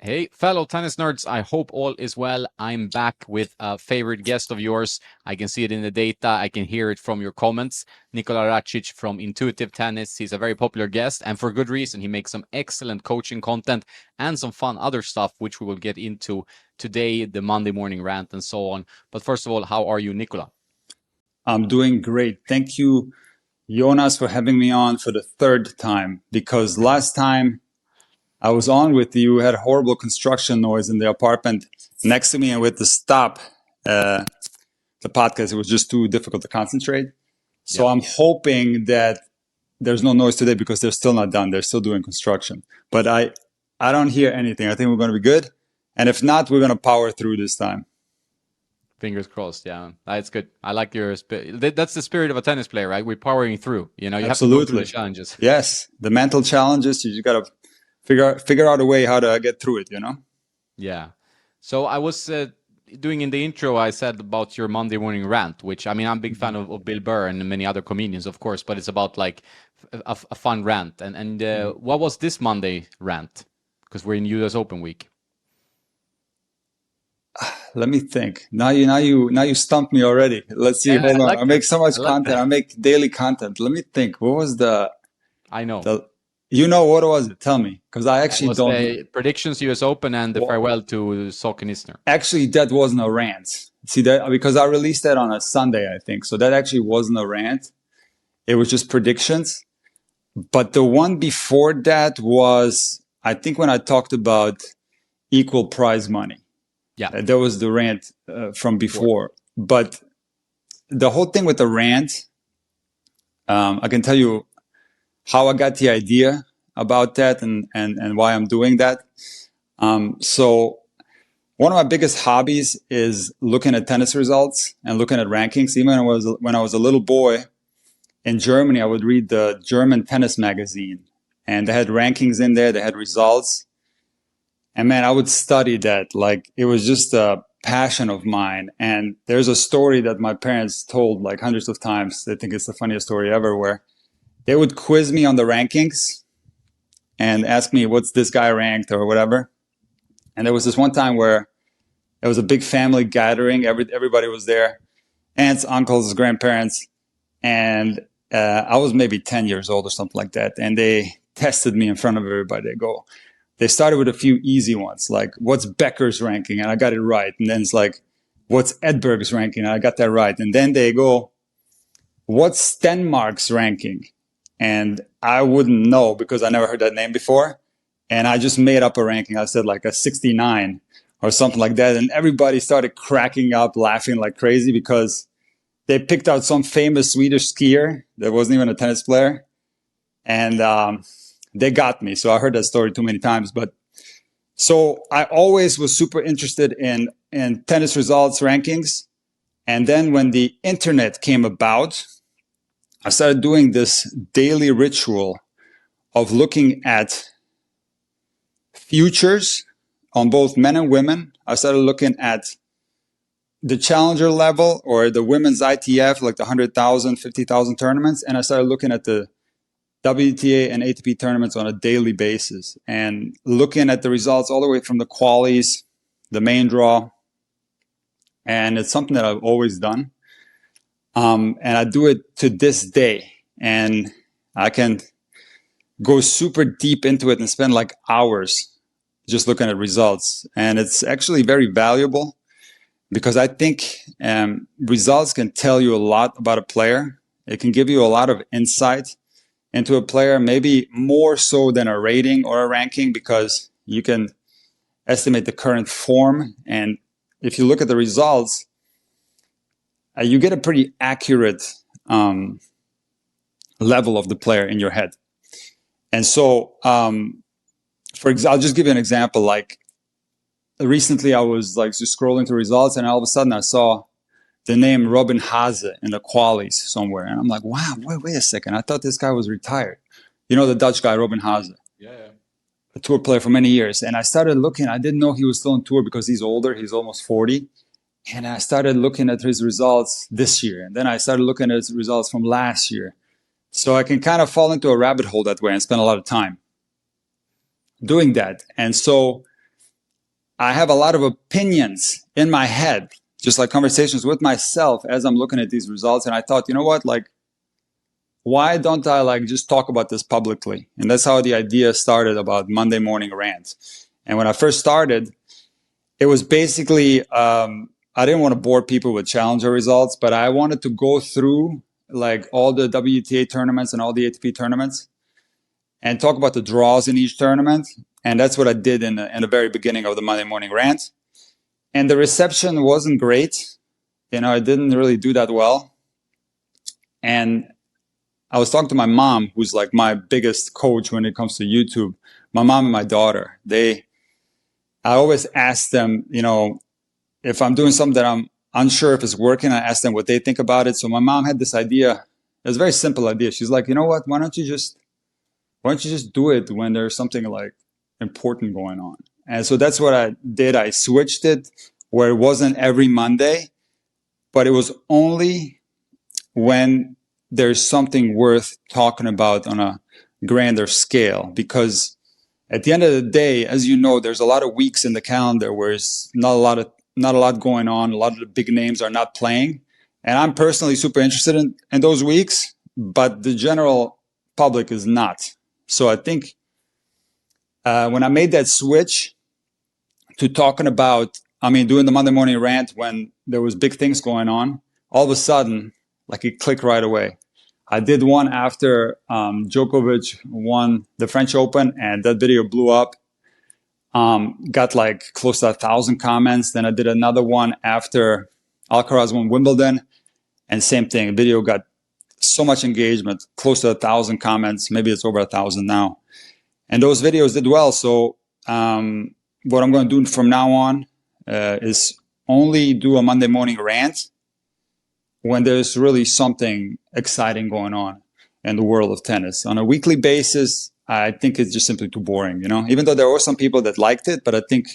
Hey, fellow tennis nerds, I hope all is well. I'm back with a favorite guest of yours. I can see it in the data, I can hear it from your comments. Nikola Aracic from Intuitive Tennis. He's a very popular guest, and for good reason. He makes some excellent coaching content and some fun other stuff, which we will get into today, the Monday morning rant and so on. But first of all, how are you, Nikola? I'm doing great. Thank you, Jonas, for having me on for the third time, because last time I was on with you, we had horrible construction noise in the apartment next to me, and with the stop uh, the podcast, it was just too difficult to concentrate. So Yep. I'm hoping that there's no noise today because they're still not done. They're still doing construction. But I don't hear anything. I think we're going to be good. And if not, we're going to power through this time. Fingers crossed. Yeah, that's good. I like your spirit. That's the spirit of a tennis player, right? We're powering through. You know, you have to go through the Absolutely. challenges. Yes. The mental challenges, you just got to figure out a way how to get through it, you know? Yeah. So I was doing in the intro, I said about your Monday morning rant, which I mean, I'm a big fan of Bill Burr and many other comedians, of course, but it's about like a fun rant. And what was this Monday rant? Because we're in US Open week. Let me think. Now you stumped me already. Let's see. Yeah, I Hold on. I like that. make so I much like content. I that. make daily content. Let me think. What was I know. the you know what was it? Tell me, because I It actually was don't know. the predictions US Open and the Well, farewell to Sauken Isner. actually, that wasn't a rant. See that because I released that on a Sunday, I think. So that actually wasn't a rant. It was just predictions. But the one before that was, I think, when I talked about equal prize money. Yeah, That was the rant from before. before. But the whole thing with the rant, I can tell you how I got the idea about that and why I'm doing that. So one of my biggest hobbies is looking at tennis results and looking at rankings. Even when I was a little boy in Germany, I would read the German tennis magazine, and they had rankings in there. They had results, and man, I would study that like it was just a passion of mine. And there's a story that my parents told like hundreds of times. They think it's the funniest story ever, where they would quiz me on the rankings and ask me what's this guy ranked or whatever. And there was this one time where it was a big family gathering. Everybody was there, aunts, uncles, grandparents, and I was maybe 10 years old or something like that. And they tested me in front of everybody. They started with a few easy ones, like what's Becker's ranking, and I got it right. And then it's like, what's Edberg's ranking, and I got that right. And then they go, what's Stenmark's ranking? And I wouldn't know because I never heard that name before. And I just made up a ranking. I said like a 69 or something like that. And everybody started cracking up, laughing like crazy because they picked out some famous Swedish skier that wasn't even a tennis player. And they got me. So I heard that story too many times. But so I always was super interested in tennis results rankings. And then when the internet came about, I started doing this daily ritual of looking at futures on both men and women. I started looking at the challenger level or the women's ITF, like the 100,000, 50,000 tournaments. And I started looking at the WTA and ATP tournaments on a daily basis and looking at the results all the way from the qualies, the main draw. And it's something that I've always done. And I do it to this day. And I can go super deep into it and spend like hours just looking at results. And it's actually very valuable because I think results can tell you a lot about a player. It can give you a lot of insight into a player, maybe more so than a rating or a ranking, because you can estimate the current form. And if you look at the results, you get a pretty accurate level of the player in your head. And so, for example, I'll just give you an example. Like recently, I was like just scrolling through results, and all of a sudden, I saw the name Robin Haase in the qualies somewhere, and I'm like, wow, wait a second, I thought this guy was retired. You know, the Dutch guy, Robin Haase, Yeah. a tour player for many years. And I started looking. I didn't know he was still on tour because he's older. He's almost 40. And I started looking at his results this year, and then I started looking at his results from last year. So I can kind of fall into a rabbit hole that way and spend a lot of time doing that. And so I have a lot of opinions in my head, just like conversations with myself as I'm looking at these results. And I thought, you know what, like, why don't I like just talk about this publicly? And that's how the idea started about Monday morning rants. And when I first started, it was basically, I didn't want to bore people with challenger results, but I wanted to go through like all the WTA tournaments and all the ATP tournaments and talk about the draws in each tournament. And that's what I did in the very beginning of the Monday morning rant. And the reception wasn't great. You know, it didn't really do that well. And I was talking to my mom, who's like my biggest coach when it comes to YouTube. My mom and my daughter, I always ask them, you know, if I'm doing something that I'm unsure if it's working, I ask them what they think about it. So my mom had this idea. It was a very simple idea. She's like, you know what? Why don't you just do it when there's something like important going on? And so that's what I did. I switched it where it wasn't every Monday, but it was only when there's something worth talking about on a grander scale. Because at the end of the day, as you know, there's a lot of weeks in the calendar where it's not a lot going on. A lot of the big names are not playing. And I'm personally super interested in those weeks, but the general public is not. So I think when I made that switch to talking about, doing the Monday morning rant when there was big things going on, all of a sudden, like it clicked right away. I did one after Djokovic won the French Open, and that video blew up. Got like close to 1,000 comments. Then I did another one after Alcaraz won Wimbledon, and same thing. The video got so much engagement, close to 1,000 comments. Maybe it's over 1,000 now. And those videos did well. So what I'm going to do from now on is only do a Monday morning rant when there's really something exciting going on in the world of tennis. On a weekly basis, I think it's just simply too boring, you know, even though there were some people that liked it, but I think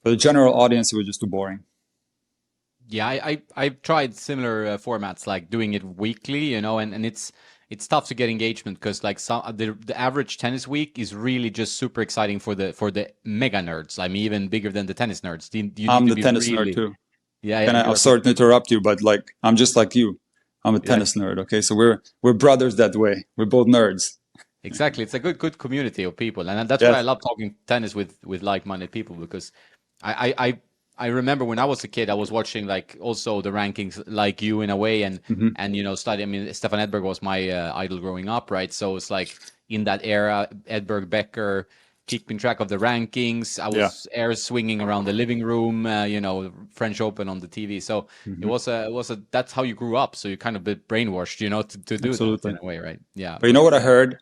for the general audience, it was just too boring. Yeah, I've tried similar formats, like doing it weekly, you know, and it's tough to get engagement because like the average tennis week is really just super exciting for the mega nerds. I mean, even bigger than the tennis nerds. I'm the tennis nerd too. Yeah, I'm sorry to interrupt you, but like I'm just like you. I'm a tennis nerd. Okay, so we're brothers that way. We're both nerds. Exactly, it's a good community of people, and that's why I love talking tennis with like-minded people, because I remember when I was a kid, I was watching like also the rankings like you in a way, and you know, study. I mean, Stefan Edberg was my idol growing up, right? So it's like in that era, Edberg, Becker, keeping track of the rankings. I was air swinging around the living room, you know, French Open on the TV. So it was a that's how you grew up. So you kind of bit brainwashed, you know, to do that in a way, right? Yeah. But you know what I heard?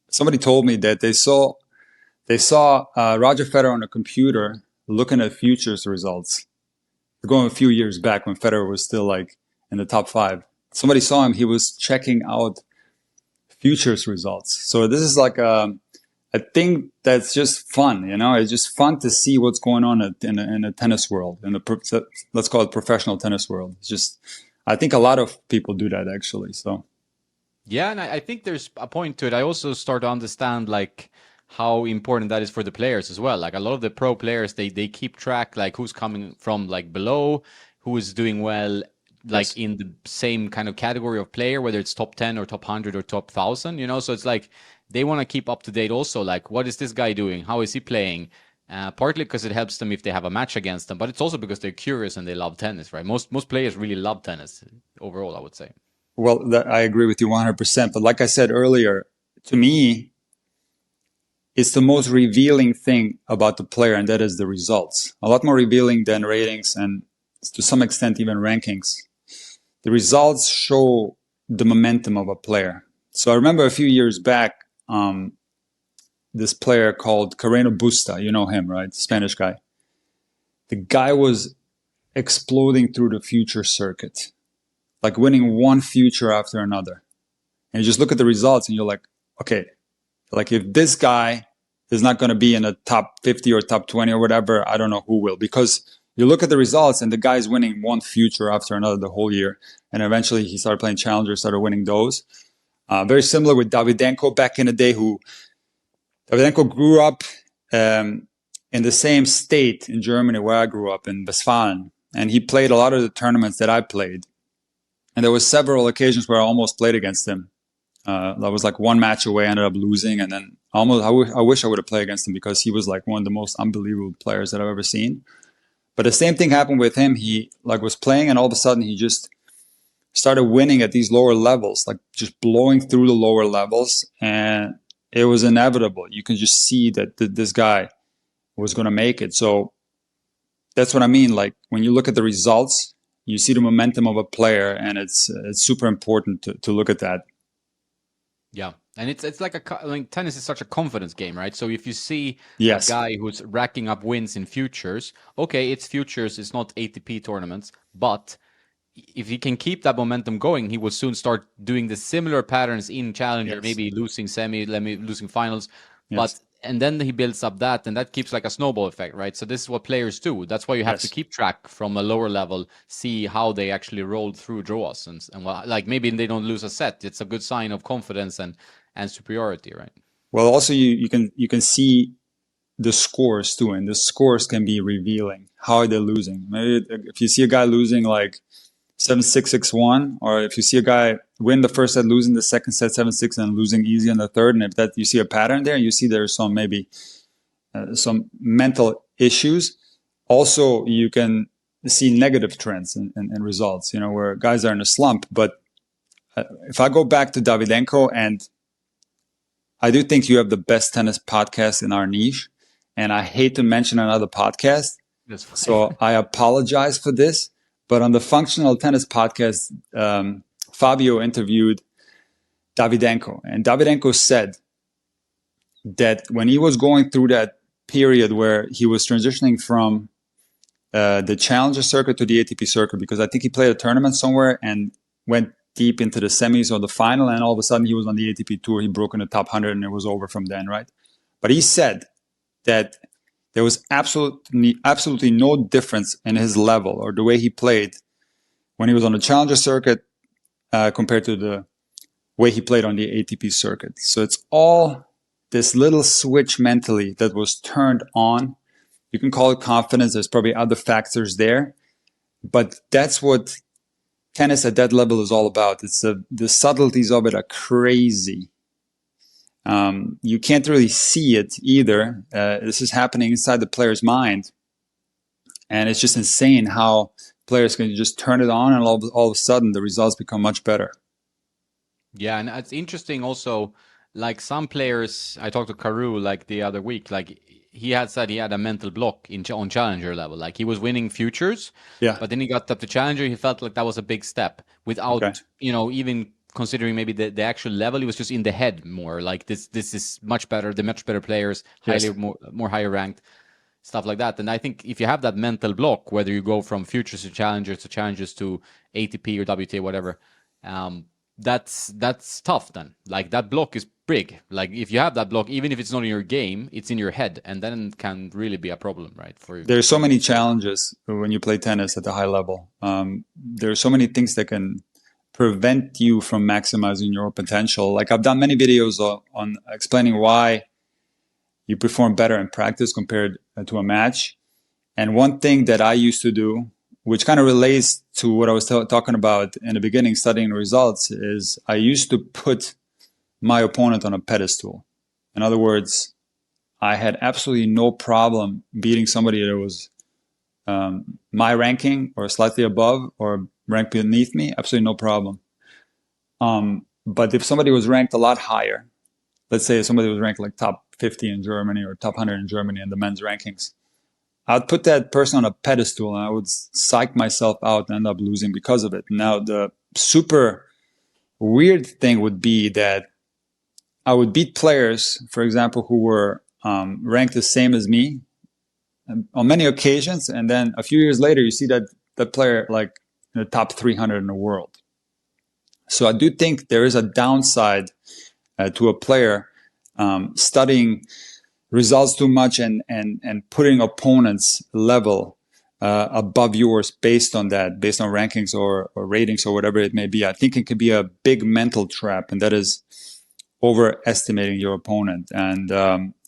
Somebody told me that they saw Roger Federer on a computer looking at futures results. Going a few years back when Federer was still like in the top 5. Somebody saw him. He was checking out futures results. So this is like a thing that's just fun, you know. It's just fun to see what's going on in the tennis world, let's call it professional tennis world. It's just, I think a lot of people do that actually. So yeah, and I think there's a point to it. I also start to understand like how important that is for the players as well. Like a lot of the pro players, they keep track like who's coming from like below, who is doing well, like in the same kind of category of player, whether it's top 10 or top 100 or top 1,000, you know. So it's like they want to keep up to date also, like what is this guy doing, how is he playing, partly because it helps them if they have a match against them, but it's also because they're curious and they love tennis, right? Most players really love tennis overall, I would say. Well, I agree with you 100%, but like I said earlier, to me it's the most revealing thing about the player, and that is the results. A lot more revealing than ratings and to some extent even rankings. The results show the momentum of a player. So I remember a few years back, this player called Carreno Busta, you know him, right? Spanish guy. The guy was exploding through the future circuit, like winning one future after another. And you just look at the results and you're like, okay, like if this guy is not going to be in the top 50 or top 20 or whatever, I don't know who will, because you look at the results and the guy's winning one future after another the whole year. And eventually he started playing challengers, started winning those. Very similar with Davydenko back in the day, who Davydenko grew up in the same state in Germany where I grew up, in Westfalen, and he played a lot of the tournaments that I played. And there was several occasions where I almost played against him. That was like one match away, I ended up losing, and then almost I wish I would have played against him because he was like one of the most unbelievable players that I've ever seen. But the same thing happened with him. He like was playing, and all of a sudden he just started winning at these lower levels, like just blowing through the lower levels, and it was inevitable. You can just see that this guy was going to make it. So that's what I mean. Like when you look at the results, you see the momentum of a player, and it's super important to look at that. Yeah, and it's like tennis is such a confidence game, right? So if you see Yes. a guy who's racking up wins in futures, okay, it's futures, it's not ATP tournaments, but if he can keep that momentum going, he will soon start doing the similar patterns in Challenger, Yes. maybe losing semi, losing finals, Yes. and then he builds up that, and that keeps like a snowball effect, right? So this is what players do. That's why you have to Yes. keep track from a lower level, see how they actually rolled through draws, and like maybe they don't lose a set. It's a good sign of confidence and superiority, right? Well, also you can see the scores too, and the scores can be revealing. How are they losing? Maybe if you see a guy losing like 7-6, 6-1, or if you see a guy win the first set, losing the second set 7-6, and losing easy on the third, and if that you see a pattern there, you see there's some maybe some mental issues. Also, you can see negative trends and results, where guys are in a slump. But if I go back to Davydenko, and I do think you have the best tennis podcast in our niche, and I hate to mention another podcast, so I apologize for this. But on the Functional Tennis podcast, Fabio interviewed Davydenko, and Davydenko said that when he was going through that period where he was transitioning from the Challenger circuit to the ATP circuit, because I think he played a tournament somewhere and went deep into the semis or the final, and all of a sudden he was on the ATP tour, he broke in the top 100, and it was over from then, right? But he said that there was absolutely no difference in his level or the way he played when he was on the Challenger circuit compared to the way he played on the ATP circuit. So it's all this little switch mentally that was turned on. You can call it confidence. There's probably other factors there, but that's what tennis at that level is all about. It's the subtleties of it are crazy. You can't really see it either. This is happening inside the player's mind, and it's just insane how players can just turn it on, and all of a sudden the results become much better. Yeah, and it's interesting also, like some players, I talked to Karu like the other week, like he had said he had a mental block on Challenger level. Like he was winning futures, Yeah. but then he got up to Challenger, he felt like that was a big step without, even considering maybe the actual level. He was just in the head more, like this is much better, the much better players, Yes. highly more higher ranked, stuff like that. And I think if you have that mental block, whether you go from futures to challengers to ATP or WTA, whatever, that's tough then. Like that block is big. Like if you have that block, even if it's not in your game, it's in your head, and then it can really be a problem, right? For you. There's so many challenges when you play tennis at the high level. There's so many things that can prevent you from maximizing your potential. Like I've done many videos on explaining why you perform better in practice compared to a match. And one thing that I used to do, which kind of relates to what I was talking about in the beginning, studying the results, is I used to put my opponent on a pedestal. In other words, I had absolutely no problem beating somebody that was my ranking or slightly above or ranked beneath me. Absolutely no problem. But if somebody was ranked a lot higher, let's say somebody was ranked like top 50 in Germany or top 100 in Germany in the men's rankings, I'd put that person on a pedestal and I would psych myself out and end up losing because of it. Now, the super weird thing would be that I would beat players, for example, who were ranked the same as me on many occasions. And then a few years later, you see that player like in the top 300 in the world. So I do think there is a downside to a player studying results too much and putting opponents' level above yours based on rankings or ratings or whatever it may be. I think it could be a big mental trap, and that is overestimating your opponent. And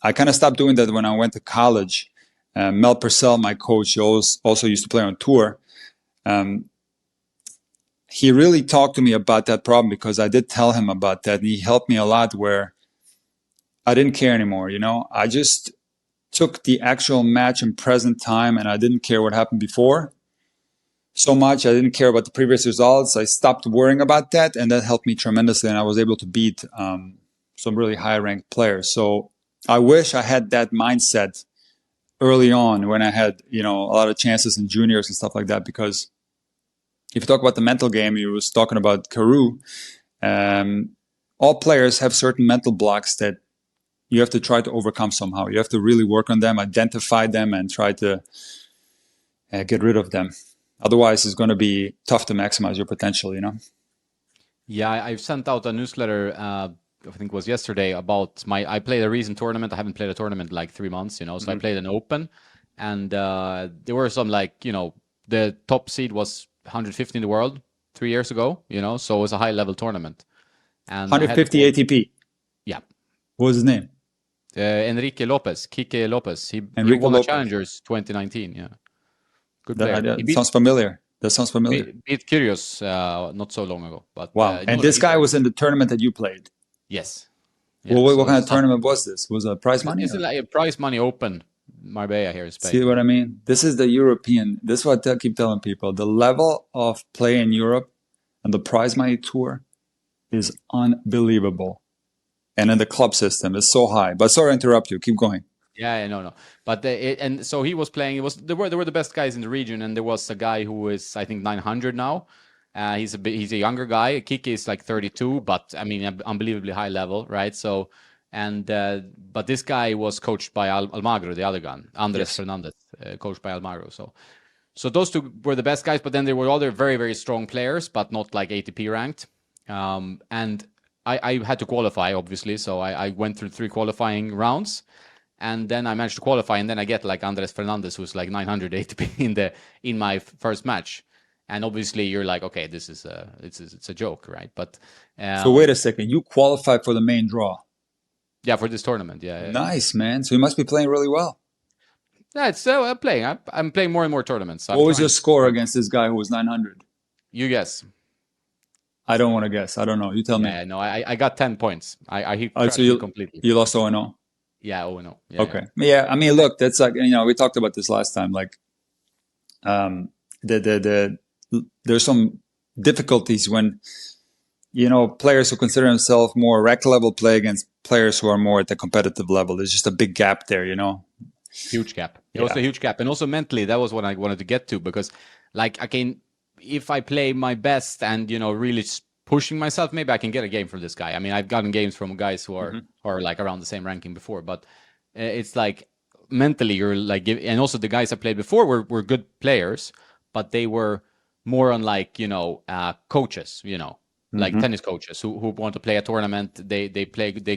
I kind of stopped doing that when I went to college, Mel Purcell, my coach, he also used to play on tour. He really talked to me about that problem because I did tell him about that, and he helped me a lot where I didn't care anymore. I just took the actual match in present time, and I didn't care what happened before so much. I didn't care about the previous results. I stopped worrying about that, and that helped me tremendously, and I was able to beat some really high-ranked players. So I wish I had that mindset early on when I had, a lot of chances in juniors and stuff like that, because if you talk about the mental game, you was talking about Carew, all players have certain mental blocks that you have to try to overcome somehow. You have to really work on them, identify them, and try to get rid of them. Otherwise, it's going to be tough to maximize your potential, Yeah, I've sent out a newsletter, I think it was yesterday, about I played a recent tournament. I haven't played a tournament in like 3 months, so I played an open, and there were some the top seed was 150 in the world 3 years ago, so it was a high level tournament. And 150 ATP. Yeah. What was his name? Enrique Lopez, Kike Lopez. He won the Challengers 2019. Yeah, good player. That sounds familiar. That sounds familiar. Beat Kyrgios not so long ago. But wow! And this guy was in the tournament that you played. Yes. Yeah, well, what kind of tournament was this? Was it prize money? It's like a prize money open, Marbella here in Spain. See what I mean? This is the European. This is what I keep telling people. The level of play in Europe and the prize money tour is unbelievable. And then the club system is so high. But sorry to interrupt you. Keep going. Yeah, no. But and so he was playing. They were the best guys in the region, and there was a guy who is, I think, 900 now. He's a younger guy. Kike is like 32, but I mean, unbelievably high level, right? So, but this guy was coached by Almagro, the other guy, Andres Fernandez, coached by Almagro. So those two were the best guys. But then there were other very, very strong players, but not like ATP ranked. And I had to qualify, obviously. So I went through 3 qualifying rounds, and then I managed to qualify. And then I get like Andres Fernandez, who's like 900 ATP in my first match. And obviously, you're like, okay, this is it's a joke, right? But so wait a second, you qualified for the main draw? Yeah, for this tournament. Yeah. Nice, man. So you must be playing really well. Yeah, it's still I'm playing. I'm playing more and more tournaments. So what was your score against this guy who was 900? You guess. I don't want to guess. I don't know. You tell me. Yeah, no, I got 10 points. I so you completely. You lost 0-0? Yeah, 0-0. Yeah, okay. Yeah, I mean, look, that's like, we talked about this last time. Like, there's some difficulties when, players who consider themselves more rec level play against players who are more at the competitive level. There's just a big gap there, Huge gap. It was a huge gap. And also mentally, that was what I wanted to get to, because like, if I play my best and, really pushing myself, maybe I can get a game from this guy. I mean, I've gotten games from guys who are like around the same ranking before, but it's like mentally you're like, and also the guys I played before were good players, but they were more on like, coaches, like tennis coaches who want to play a tournament. They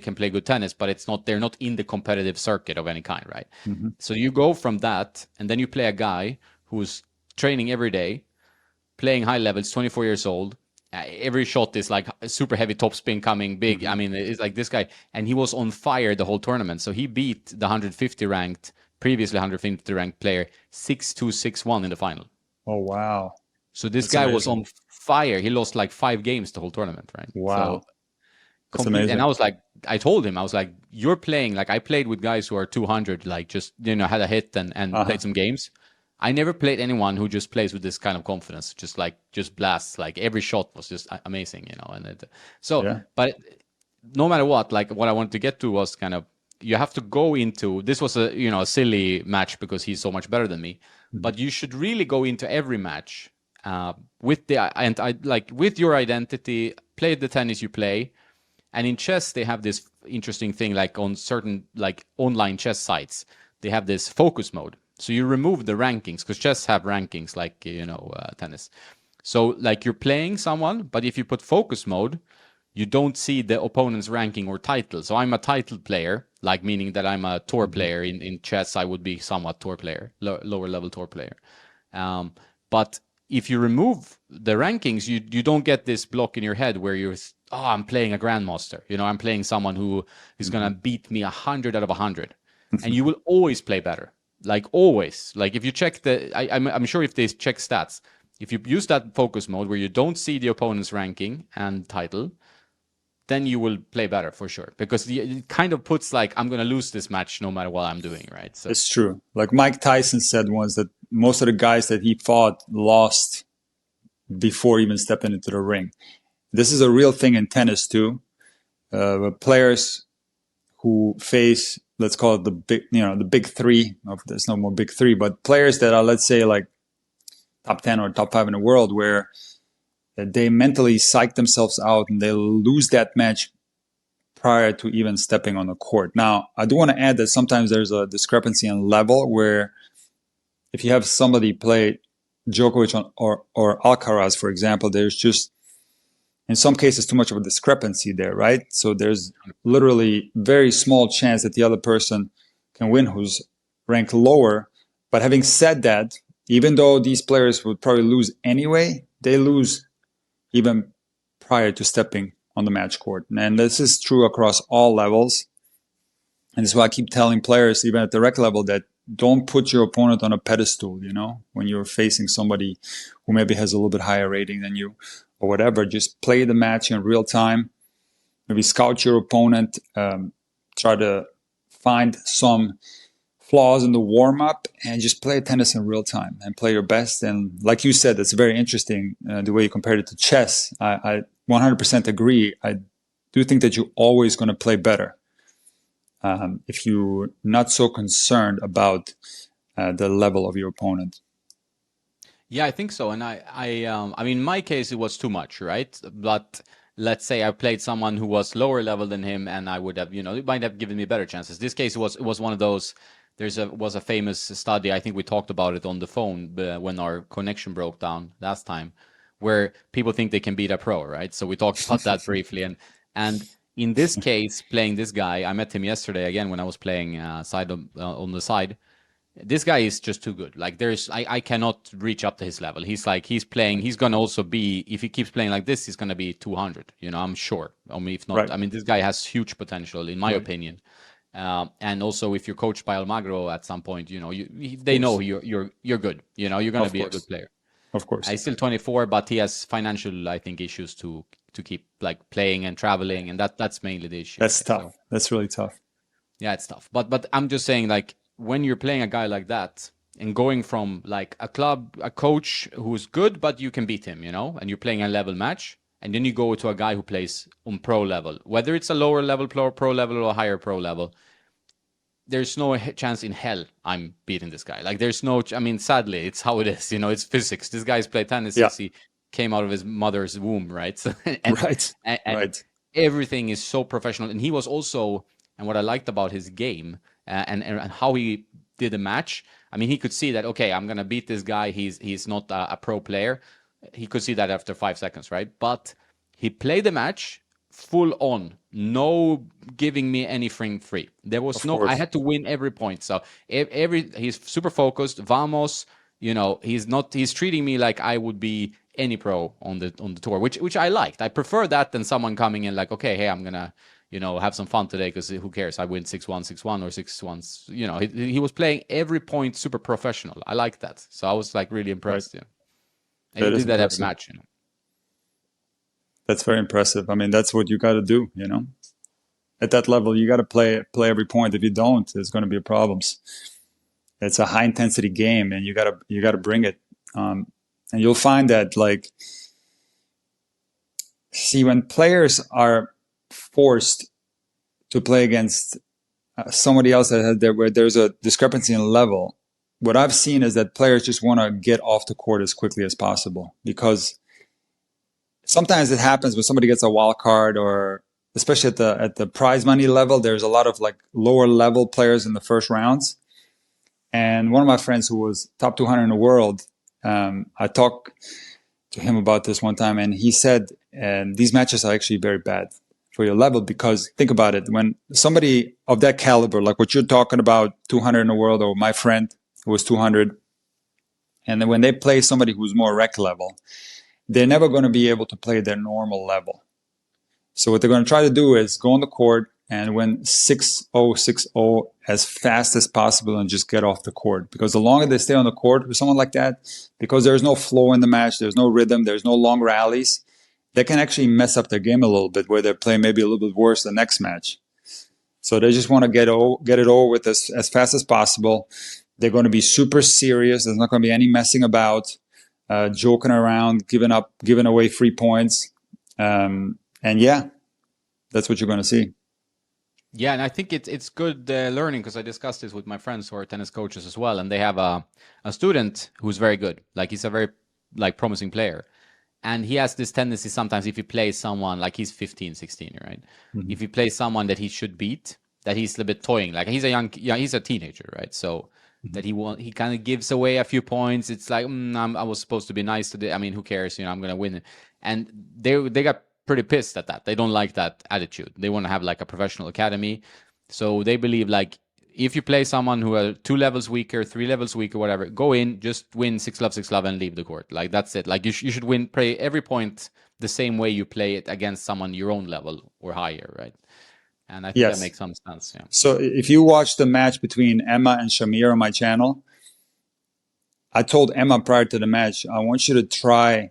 can play good tennis, but they're not in the competitive circuit of any kind, right? So you go from that, and then you play a guy who's training every day, playing high levels, 24 years old. Every shot is like a super heavy topspin coming big. I mean, it's like this guy, and he was on fire the whole tournament. So he beat the previously 150 ranked player 6-2, 6-1 in the final. Oh, wow. So this guy was on fire. He lost like 5 games the whole tournament, right? Wow. That's amazing. And I told him, you're playing, like I played with guys who are 200, like just, had a hit and played some games. I never played anyone who just plays with this kind of confidence, just blasts. Like every shot was just amazing, But no matter what, like what I wanted to get to was kind of, you have to go into, this was a silly match because he's so much better than me, but you should really go into every match with your identity, play the tennis you play. And in chess, they have this interesting thing, like on certain like online chess sites, they have this focus mode. So you remove the rankings, because chess have rankings like, tennis. So like you're playing someone, but if you put focus mode, you don't see the opponent's ranking or title. So I'm a title player, like meaning that I'm a tour player. In chess, I would be somewhat tour player, lower level tour player. But if you remove the rankings, you don't get this block in your head where I'm playing a grandmaster. I'm playing someone who is going to beat me 100 out of 100. And you will always play better. Like always, like if you check I'm sure if they check stats, if you use that focus mode where you don't see the opponent's ranking and title, then you will play better for sure, because it kind of puts like, I'm going to lose this match no matter what I'm doing, right? So It's true. Like Mike Tyson said once that most of the guys that he fought lost before even stepping into the ring. This is a real thing in tennis too. Players who face, let's call it the big, the big three. There's no more big three, but players that are, let's say, like top 10 or top 5 in the world, where they mentally psych themselves out and they lose that match prior to even stepping on the court. Now, I do want to add that sometimes there's a discrepancy in level where if you have somebody play Djokovic or Alcaraz, for example, there's just, in some cases, too much of a discrepancy there, right? So there's literally very small chance that the other person can win who's ranked lower. But having said that, even though these players would probably lose anyway, they lose even prior to stepping on the match court. And this is true across all levels. And this is why I keep telling players, even at the rec level, that don't put your opponent on a pedestal, when you're facing somebody who maybe has a little bit higher rating than you or whatever. Just play the match in real time. Maybe scout your opponent, try to find some flaws in the warm-up and just play tennis in real time and play your best. And like you said, it's very interesting the way you compared it to chess. I 100% agree. I do think that you're always going to play better if you're not so concerned about the level of your opponent. yeah, I think so. And I mean, in my case, it was too much, right? But let's say I played someone who was lower level than him, and I would have, it might have given me better chances. This case was one of those. Was a famous study. I think we talked about it on the phone when our connection broke down last time, where people think they can beat a pro, right? So we talked about that briefly, and in this case, playing this guy, I met him yesterday again when I was playing on the side. This guy is just too good. Like I cannot reach up to his level. He's playing. He's gonna also be, if he keeps playing like this, he's gonna be 200. I'm sure. I mean, if not, Right. I mean, this guy has huge potential, in my Right. opinion. And also, if you're coached by Almagro at some point, they know you're good. You're gonna Of be a course. good player. Of course. He's still 24, but he has financial, I think, issues to keep like playing and traveling, and that's mainly the issue. That's Right? tough. So, That's really tough. yeah, it's tough. But I'm just saying, like, when you're playing a guy like that and going from like a coach who's good, but you can beat him, and you're playing a level match, and then you go to a guy who plays on pro level, whether it's a lower level pro level or a higher pro level, there's no chance in hell I'm beating this guy. Like, there's no, I mean, sadly, it's how it is. It's physics. This guy's played tennis Yeah. since he came out of his mother's womb, right? So, and, Right. and Right. everything is so professional. And he was also, and what I liked about his game and how he did the match, I mean, he could see that, okay, I'm going to beat this guy. He's not a pro player. He could see that after 5 seconds, right? But he played the match full on, no giving me anything free. There was I had to win every point. So he's super focused. Vamos, he's treating me like I would be any pro on the tour, which I liked. I prefer that than someone coming in like, okay, hey, I'm gonna have some fun today, because who cares? I win 6-1, 6-1 or 6-1. He was playing every point super professional. I like that. So I was like really impressed. Right. And he did that every match. That's very impressive. I mean, that's what you got to do, At that level, you got to play every point. If you don't, there's going to be problems. It's a high intensity game, and you got to bring it. And you'll find that, like, see, when players are forced to play against somebody else where there's a discrepancy in level, what I've seen is that players just want to get off the court as quickly as possible, because sometimes it happens when somebody gets a wild card, or especially at the prize money level, there's a lot of like lower level players in the first rounds. And one of my friends who was top 200 in the world, I talked to him about this one time, and he said, these matches are actually very bad for your level, because think about it, when somebody of that caliber, like what you're talking about, 200 in the world, or my friend who was 200, and then when they play somebody who's more rec level, they're never going to be able to play their normal level. So what they're going to try to do is go on the court and win 6-0, 6-0 as fast as possible and just get off the court. Because the longer they stay on the court with someone like that, because there's no flow in the match, there's no rhythm, there's no long rallies, they can actually mess up their game a little bit where they're playing maybe a little bit worse the next match. So they just want to get it over with as fast as possible. They're going to be super serious. There's not going to be any messing about, joking around, giving away free points. And yeah, that's what you're going to see. Yeah, and I think it's good learning, because I discussed this with my friends who are tennis coaches as well, and they have a student who's very good. Like, he's a very promising player. And he has this tendency sometimes, if he plays someone, like he's 15, 16, right? Mm-hmm. If he plays someone that he should beat, that he's a little bit toying. Like, he's he's a teenager, right? So that he kind of gives away a few points. It's like, I was supposed to be nice today. I mean, who cares? I'm going to win. And they got pretty pissed at that. They don't like that attitude. They want to have like a professional academy. So they believe, like, if you play someone who are 2 levels weaker, 3 levels weaker, whatever, go in, just win 6-love, 6-love, and leave the court. Like, that's it. Like, you should play every point the same way you play it against someone your own level or higher, right? And I think that makes some sense. Yeah. So if you watch the match between Emma and Shamir on my channel, I told Emma prior to the match, I want you to try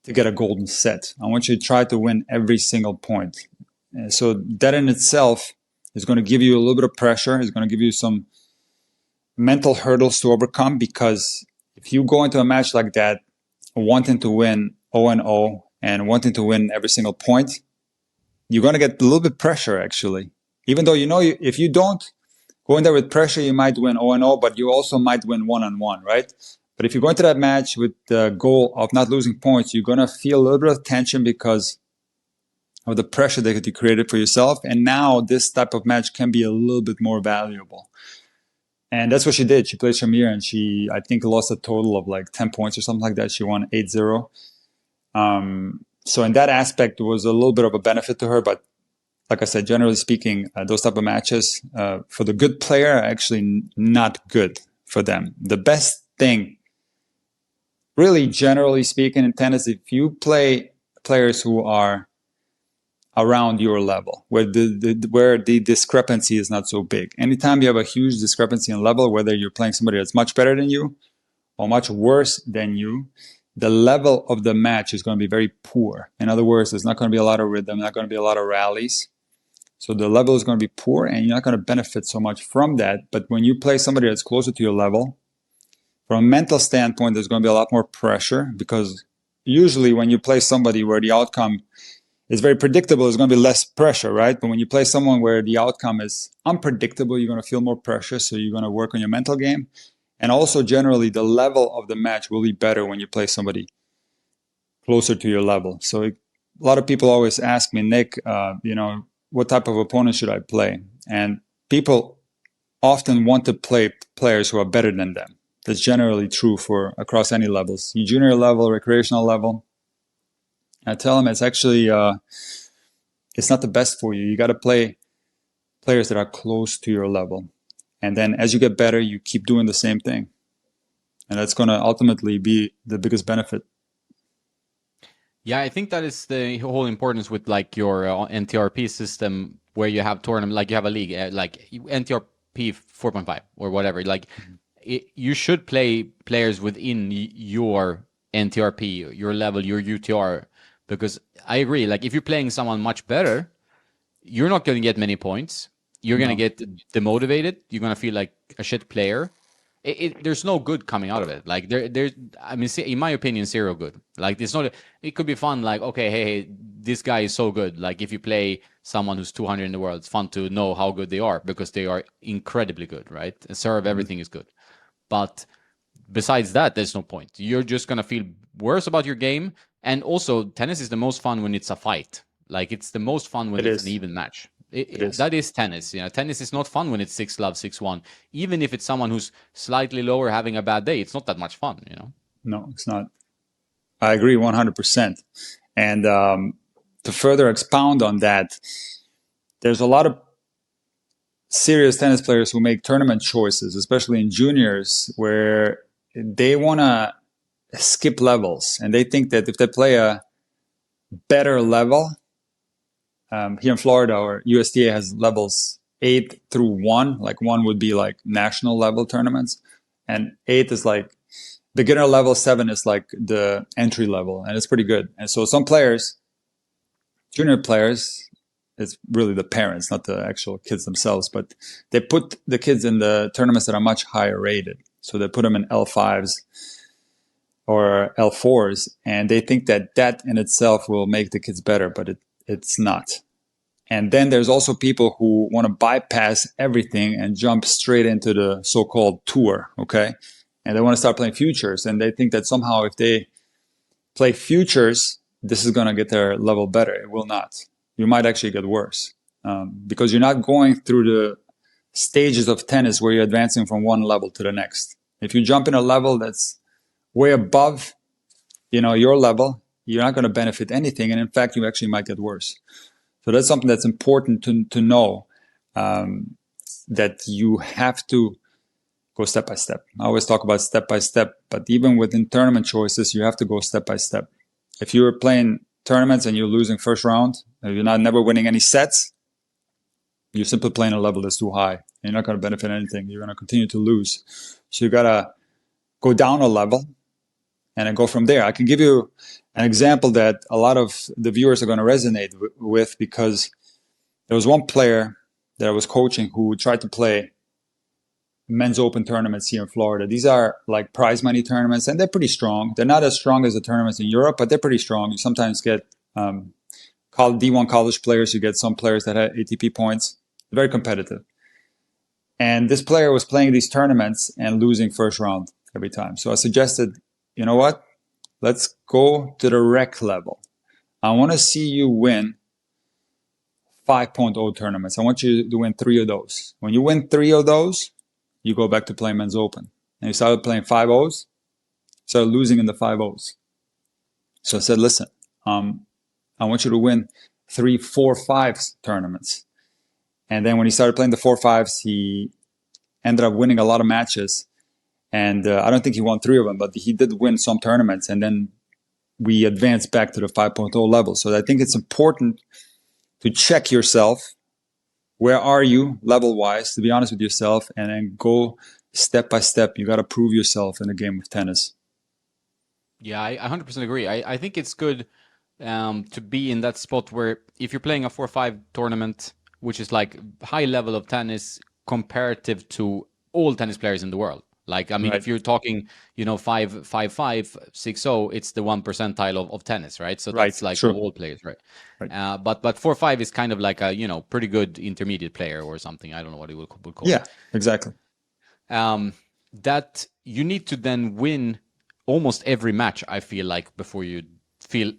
to get a golden set. I want you to try to win every single point. And so that in itself is going to give you a little bit of pressure. It's going to give you some mental hurdles to overcome, because if you go into a match like that wanting to win 0-0 and wanting to win every single point, you're going to get a little bit pressure, actually. Even though, if you don't go in there with pressure, you might win 0-0, but you also might win 1-on-1, right? But if you go into that match with the goal of not losing points, you're going to feel a little bit of tension because of the pressure that you created for yourself. And now this type of match can be a little bit more valuable. And that's what she did. She played Shamir, and she, I think, lost a total of like 10 points or something like that. She won 8-0. So in that aspect, it was a little bit of a benefit to her. But like I said, generally speaking, those type of matches for the good player are actually not good for them. The best thing, really generally speaking, in tennis, if you play players who are around your level, where the discrepancy is not so big. Anytime you have a huge discrepancy in level, whether you're playing somebody that's much better than you or much worse than you, the level of the match is going to be very poor. In other words, there's not going to be a lot of rhythm, not going to be a lot of rallies. So the level is going to be poor, and you're not going to benefit so much from that. But when you play somebody that's closer to your level, from a mental standpoint, there's going to be a lot more pressure, because usually when you play somebody where the outcome is very predictable, there's going to be less pressure, right? But when you play someone where the outcome is unpredictable, you're going to feel more pressure. So you're going to work on your mental game. And also, generally, the level of the match will be better when you play somebody closer to your level. So a lot of people always ask me, Nick, what type of opponent should I play? And people often want to play players who are better than them. That's generally true for across any levels. Junior level, recreational level. I tell them it's actually, it's not the best for you. You got to play players that are close to your level. And then as you get better, you keep doing the same thing. And that's going to ultimately be the biggest benefit. Yeah, I think that is the whole importance with like your NTRP system, where you have tournament, like you have a league, like NTRP 4.5 or whatever. Like you should play players within your NTRP, your level, your UTR. Because I agree, like if you're playing someone much better, you're not going to get many points. You're going to get demotivated. You're going to feel like a shit player. There's no good coming out of it. Like there's, I mean, in my opinion, zero good. Like it's not. It could be fun. Like okay, hey, this guy is so good. Like if you play someone who's 200 in the world, it's fun to know how good they are, because they are incredibly good, right? Serve, everything is good. But besides that, there's no point. You're just going to feel worse about your game. And also, tennis is the most fun when it's a fight. Like it's the most fun when it's an even match. That is tennis. Tennis is not fun when it's 6-love, 6-1. Even if it's someone who's slightly lower having a bad day, it's not that much fun. No, it's not. I agree 100%. And to further expound on that, there's a lot of serious tennis players who make tournament choices, especially in juniors, where they want to skip levels, and they think that if they play a better level, here in Florida, or USTA has levels 8 through 1. Like 1 would be like national level tournaments, and 8 is like beginner level. 7 is like the entry level, and it's pretty good. And so some players, junior players, it's really the parents, not the actual kids themselves, but they put the kids in the tournaments that are much higher rated. So they put them in L5s or L4s, and they think that that in itself will make the kids better, but it's not. And then there's also people who want to bypass everything and jump straight into the so-called tour, okay? And they want to start playing futures, and they think that somehow if they play futures, this is going to get their level better. It will not. You might actually get worse, because you're not going through the stages of tennis where you're advancing from one level to the next. If you jump in a level that's way above, your level, you're not going to benefit anything, and in fact, you actually might get worse. So that's something that's important to know, that you have to go step by step. I always talk about step by step, but even within tournament choices, you have to go step by step. If you're playing tournaments and you're losing first round, you're not never winning any sets, you're simply playing a level that's too high. You're not going to benefit anything. You're going to continue to lose. So you got to go down a level and then go from there. I can give you an example that a lot of the viewers are going to resonate with, because there was one player that I was coaching who tried to play men's open tournaments here in Florida. These are like prize money tournaments, and they're pretty strong. They're not as strong as the tournaments in Europe, but they're pretty strong. You sometimes get D1 college players. You get some players that have ATP points. Very competitive. And this player was playing these tournaments and losing first round every time. So I suggested, you know what? Let's go to the rec level. I want to see you win 5.0 tournaments. I want you to win 3 of those. When you win 3 of those, you go back to playing men's open. And you started playing 5-0s, started losing in the 5-0s. So I said, listen, I want you to win 3 4-5s tournaments. And then when he started playing the 4-5s, he ended up winning a lot of matches. And I don't think he won 3 of them, but he did win some tournaments. And then we advanced back to the 5.0 level. So I think it's important to check yourself. Where are you level-wise, to be honest with yourself, and then go step by step. You got to prove yourself in a game of tennis. Yeah, I 100% agree. I think it's good to be in that spot where if you're playing a 4-5 tournament, which is like high level of tennis comparative to all tennis players in the world. Like, I mean, Right. if you're talking, 5-5, 6-0, it's the 1 percentile of tennis, right? So Right. that's like True. all players, right? Right. But 4-5 is kind of like a, pretty good intermediate player or something. I don't know what it would call Yeah, it. exactly. That you need to then win almost every match, I feel like, before you feel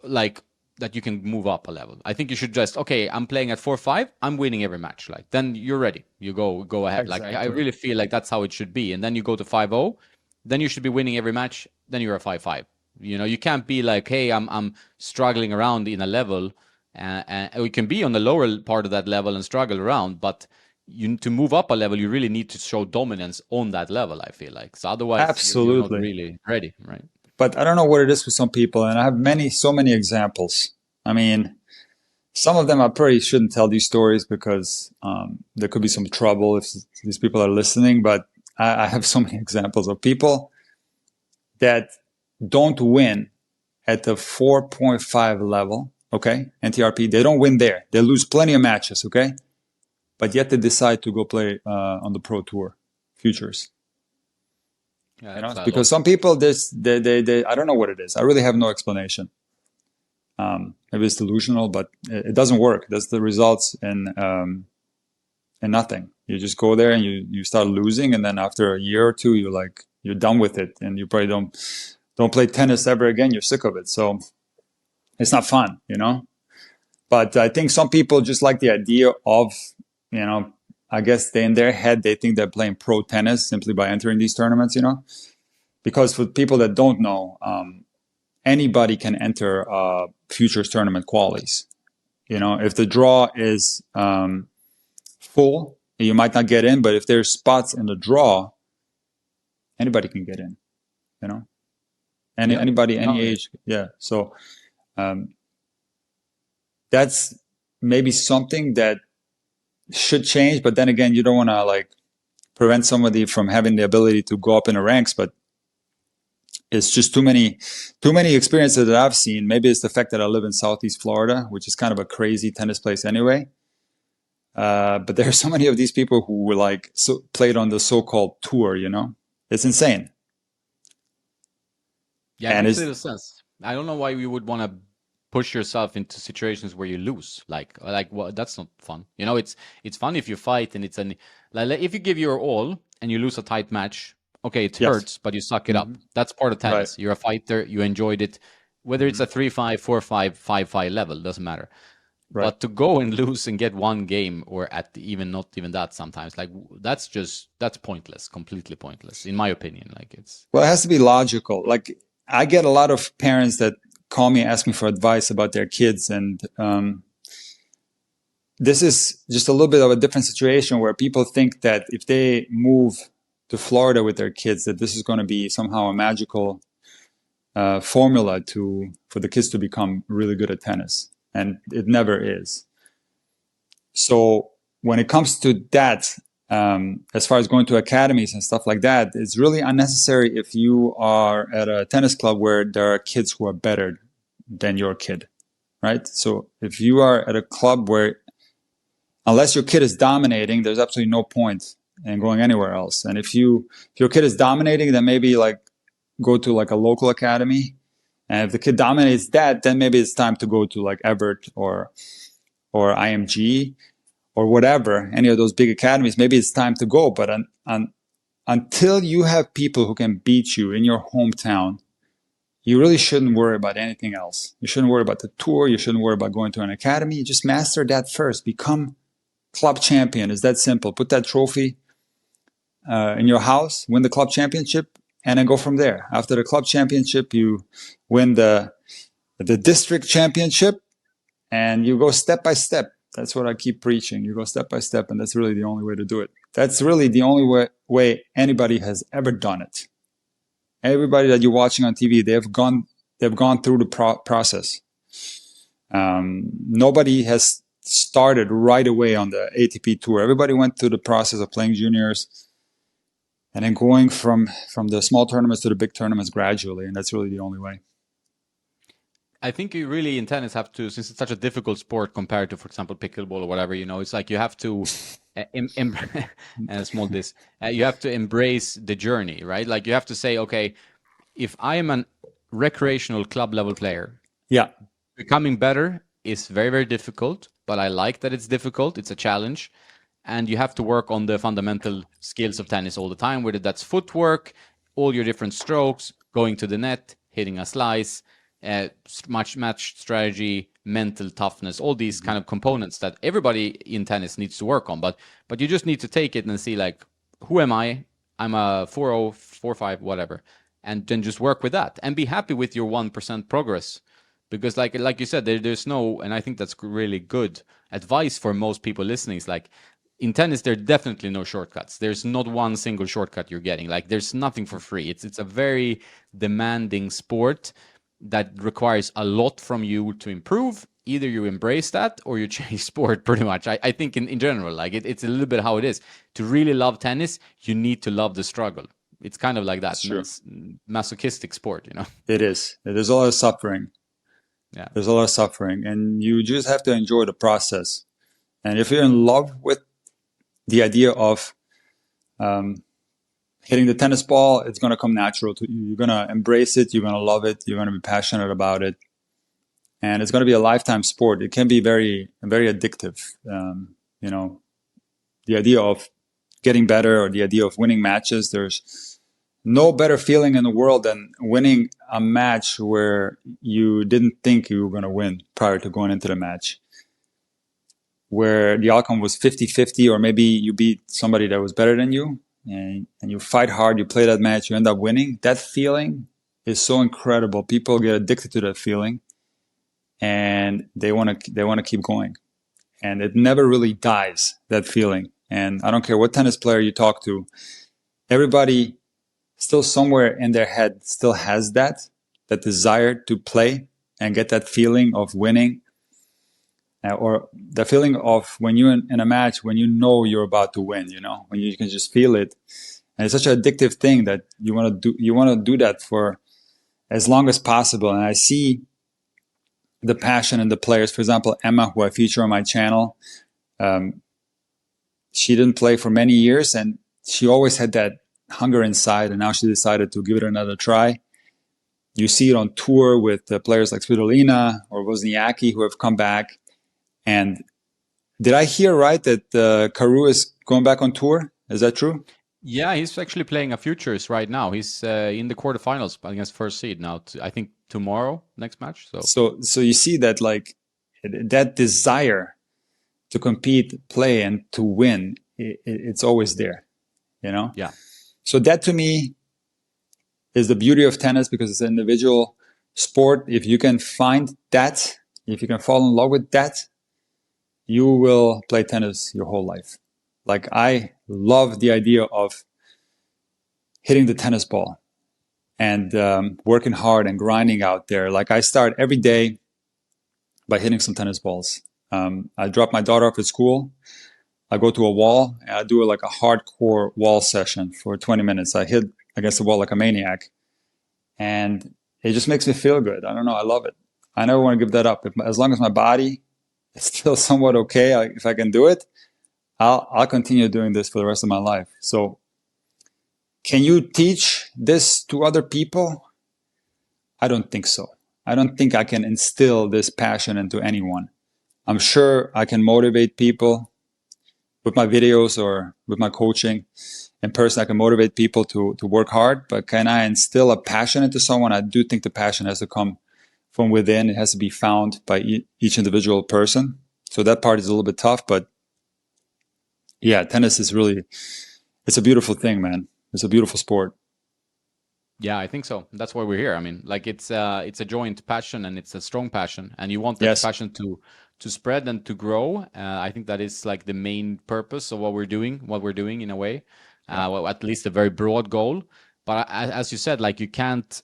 like that you can move up a level. I think you should just, okay, I'm playing at 4-5, I'm winning every match. Like, then you're ready. You go ahead. Like, I Exactly. really feel like that's how it should be. And then you go to 5-0, then you should be winning every match, then you're a 5-5. You can't be like, hey, I'm struggling around in a level, and you can be on the lower part of that level and struggle around, but to move up a level, you really need to show dominance on that level, I feel like. So otherwise, you're not Absolutely. really ready, right? But I don't know what it is with some people, and I have so many examples. I mean, some of them I probably shouldn't tell these stories because there could be some trouble if these people are listening. But I have so many examples of people that don't win at the 4.5 level, okay, NTRP. They don't win there. They lose plenty of matches, okay, but yet they decide to go play on the pro tour, futures. Yeah, Because some people, they I don't know what it is. I really have no explanation. Maybe it's delusional, but it doesn't work. That's the results in nothing. You just go there and you start losing, and then after a year or two, you're done with it, and you probably don't play tennis ever again. You're sick of it, so it's not fun, But I think some people just like the idea of, I guess in their head they think they're playing pro tennis simply by entering these tournaments, Because for people that don't know, anybody can enter futures tournament qualies. If the draw is full, you might not get in, but if there's spots in the draw, anybody can get in. Anybody, any age, yeah. So that's maybe something that should change, but then again, you don't want to like prevent somebody from having the ability to go up in the ranks, but it's just too many experiences that I've seen. Maybe it's the fact that I live in Southeast Florida, which is kind of a crazy tennis place anyway. But there are so many of these people who were like played on the so-called tour, you know? It's insane. Yeah, it And makes it's little sense. I don't know why you would want to push yourself into situations where you lose. Like well, that's not fun. You know, it's fun if you fight and it's an like if you give your all and you lose a tight match. Okay, it yes. hurts, but you suck it up. That's part of Right. tennis. You're a fighter. You enjoyed it, whether it's a 3-5, 4-5, 5-5 level doesn't matter. Right. But to go and lose and get one game, or at even not even that sometimes, like that's pointless, completely pointless, in my opinion. Like it's Well, it has to be logical. Like I get a lot of parents that call me, ask me for advice about their kids, and this is just a little bit of a different situation where people think that if they move to Florida with their kids, that this is going to be somehow a magical formula for the kids to become really good at tennis, and it never is. So when it comes to that, as far as going to academies and stuff like that, it's really unnecessary if you are at a tennis club where there are kids who are better than your kid, right? So if you are at a club where, unless your kid is dominating, there's absolutely no point in going anywhere else. And if your kid is dominating, then maybe like go to like a local academy. And if the kid dominates that, then maybe it's time to go to like Everett or IMG or whatever, any of those big academies. Maybe it's time to go. But until you have people who can beat you in your hometown, you really shouldn't worry about anything else. You shouldn't worry about the tour. You shouldn't worry about going to an academy. You just master that first. Become club champion. It's that simple. Put that trophy in your house, win the club championship, and then go from there. After the club championship, you win the district championship, and you go step by step. That's what I keep preaching. You go step by step, and that's really the only way to do it. That's really the only way anybody has ever done it. Everybody that you're watching on TV, they've gone through the process. Nobody has started right away on the ATP tour. Everybody went through the process of playing juniors and then going from the small tournaments to the big tournaments gradually, and that's really the only way. I think you really in tennis have to, since it's such a difficult sport compared to, for example, pickleball or whatever, you know, it's like you have to, and a small this, you have to embrace the journey, right? Like you have to say, okay, if I am a recreational club level player, Yeah, becoming better is very, very difficult, but I like that it's difficult. It's a challenge. And you have to work on the fundamental skills of tennis all the time, whether that's footwork, all your different strokes, going to the net, hitting a slice, match strategy, mental toughness, all these kind of components that everybody in tennis needs to work on. But you just need to take it and see, like, who am I? I'm a 4-0, 4-5, whatever. And then just work with that and be happy with your 1% progress. Because like you said, there's no, and I think that's really good advice for most people listening. Is like, in tennis, there are definitely no shortcuts. There's not one single shortcut you're getting. Like, there's nothing for free. It's a very demanding sport that requires a lot from you to improve. Either you embrace that or you change sport, pretty much. I think in general, like it's a little bit how it is. To really love tennis, you need to love the struggle. It's kind of like that. It's masochistic sport, you know? it is. There's a lot of suffering. Yeah. There's a lot of suffering, and you just have to enjoy the process. And if you're in love with the idea of hitting the tennis ball, it's going to come natural to you. You're going to embrace it. You're going to love it. You're going to be passionate about it. And it's going to be a lifetime sport. It can be very, very addictive. You know, the idea of getting better or the idea of winning matches, there's no better feeling in the world than winning a match where you didn't think you were going to win prior to going into the match, where the outcome was 50-50, or maybe you beat somebody that was better than you, and you fight hard, you play that match, you end up winning. That feeling is so incredible. People get addicted to that feeling, and they want to keep going. And it never really dies, that feeling. And I don't care what tennis player you talk to, everybody still somewhere in their head still has that desire to play and get that feeling of winning. or the feeling of when you're in a match, when you know you're about to win, when you can just feel it. And it's such an addictive thing that you want to do that for as long as possible. And I see the passion in the players. For example, Emma, who I feature on my channel, she didn't play for many years, and she always had that hunger inside, and now she decided to give it another try. You see it on tour with players like Svitolina or Wozniacki who have come back. And did I hear right that Carew is going back on tour? Is that true? Yeah, he's actually playing a futures right now. He's in the quarterfinals against first seed now. I think tomorrow, next match. So you see that like that desire to compete, play, and to win, it's always there, Yeah. So that to me is the beauty of tennis, because it's an individual sport. If you can find that, if you can fall in love with that, you will play tennis your whole life. Like, I love the idea of hitting the tennis ball and working hard and grinding out there. Like, I start every day by hitting some tennis balls. I drop my daughter off at school. I go to a wall and I do like a hardcore wall session for 20 minutes. I hit against the wall like a maniac, and it just makes me feel good. I don't know. I love it. I never want to give that up. As long as my body is still somewhat okay, if I can do it, I'll continue doing this for the rest of my life. So, can you teach this to other people? I don't think so. I don't think I can instill this passion into anyone. I'm sure I can motivate people with my videos or with my coaching. In person, I can motivate people to work hard, but can I instill a passion into someone? I do think the passion has to come from within. It has to be found by each individual person. So that part is a little bit tough, but yeah, tennis is really, it's a beautiful thing, man. It's a beautiful sport. Yeah, I think so. That's why we're here. I mean, like it's a joint passion, and it's a strong passion, and you want that Yes. passion to spread and to grow. I think that is like the main purpose of what we're doing in a way. Well, at least a very broad goal. But as you said, like you can't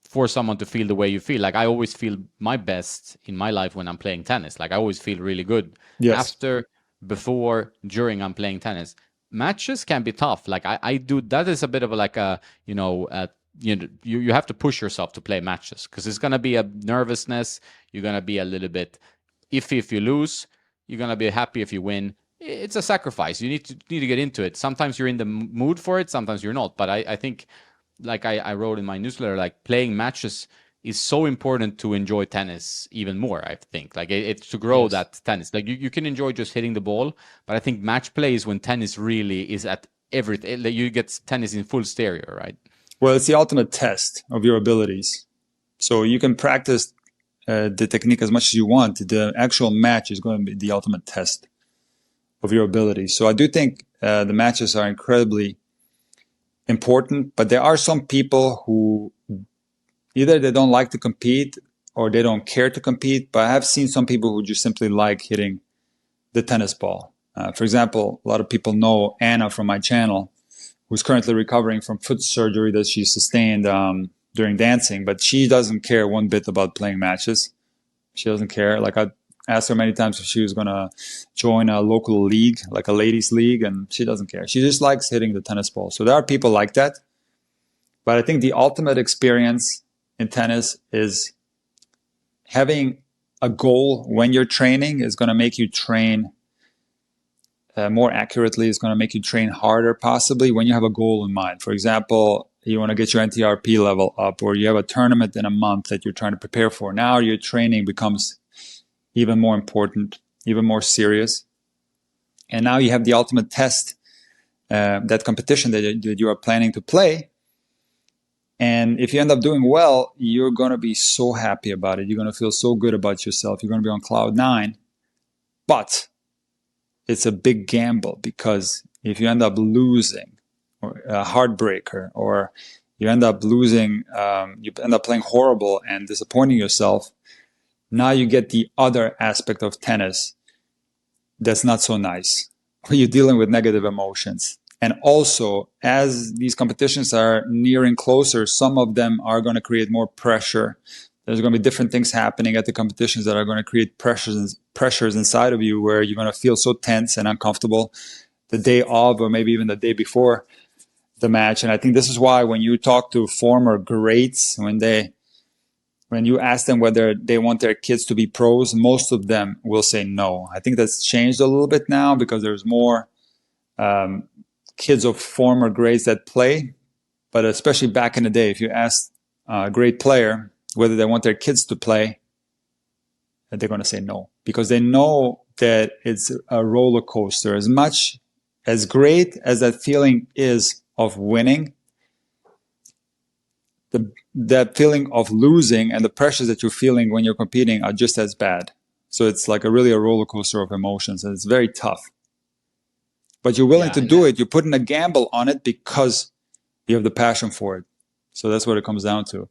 force someone to feel the way you feel. Like I always feel my best in my life when I'm playing tennis. Like I always feel really good Yes. after, before, during I'm playing tennis. Matches can be tough. Like I do, that is a bit of a, like a, you have to push yourself to play matches, because it's going to be a nervousness. You're going to be a little bit iffy if you lose. You're going to be happy if you win. It's a sacrifice. You need to get into it. Sometimes you're in the mood for it, sometimes you're not. But I think, like I wrote in my newsletter, like playing matches is so important to enjoy tennis even more. I think like it's to grow that tennis. Like you can enjoy just hitting the ball, but I think match play is when tennis really is at everything. You get tennis in full stereo, right? Well, it's the ultimate test of your abilities. So you can practice the technique as much as you want. The actual match is going to be the ultimate test of your abilities. So I do think the matches are incredibly important, but there are some people who either they don't like to compete or they don't care to compete. But I have seen some people who just simply like hitting the tennis ball. For example, a lot of people know Anna from my channel, who's currently recovering from foot surgery that she sustained during dancing, but she doesn't care one bit about playing matches. She doesn't care. Like, I asked her many times if she was going to join a local league, like a ladies league, and she doesn't care. She just likes hitting the tennis ball. So there are people like that. But I think the ultimate experience in tennis is having a goal when you're training is going to make you train more accurately. It's going to make you train harder, possibly, when you have a goal in mind. For example, you want to get your NTRP level up, or you have a tournament in a month that you're trying to prepare for. Now your training becomes even more important, even more serious. And now you have the ultimate test, that competition that you are planning to play. And if you end up doing well, you're going to be so happy about it. You're going to feel so good about yourself. You're going to be on cloud nine. But it's a big gamble, because if you end up losing, or a heartbreaker, or you end up losing, you end up playing horrible and disappointing yourself, now you get the other aspect of tennis that's not so nice. You're dealing with negative emotions. And also, as these competitions are nearing closer, some of them are going to create more pressure There's going to be different things happening at the competitions that are going to create pressures inside of you where you're going to feel so tense and uncomfortable the day of, or maybe even the day before the match. And I think this is why when you talk to former greats, when you ask them whether they want their kids to be pros, most of them will say no. I think that's changed a little bit now because there's more kids of former greats that play. But especially back in the day, if you ask a great player whether they want their kids to play, they're going to say no, because they know that it's a roller coaster. As much as great as that feeling is of winning, that feeling of losing and the pressures that you're feeling when you're competing are just as bad. So it's like really a roller coaster of emotions, and it's very tough. But you're willing to do it. You're putting a gamble on it because you have the passion for it. So that's what it comes down to.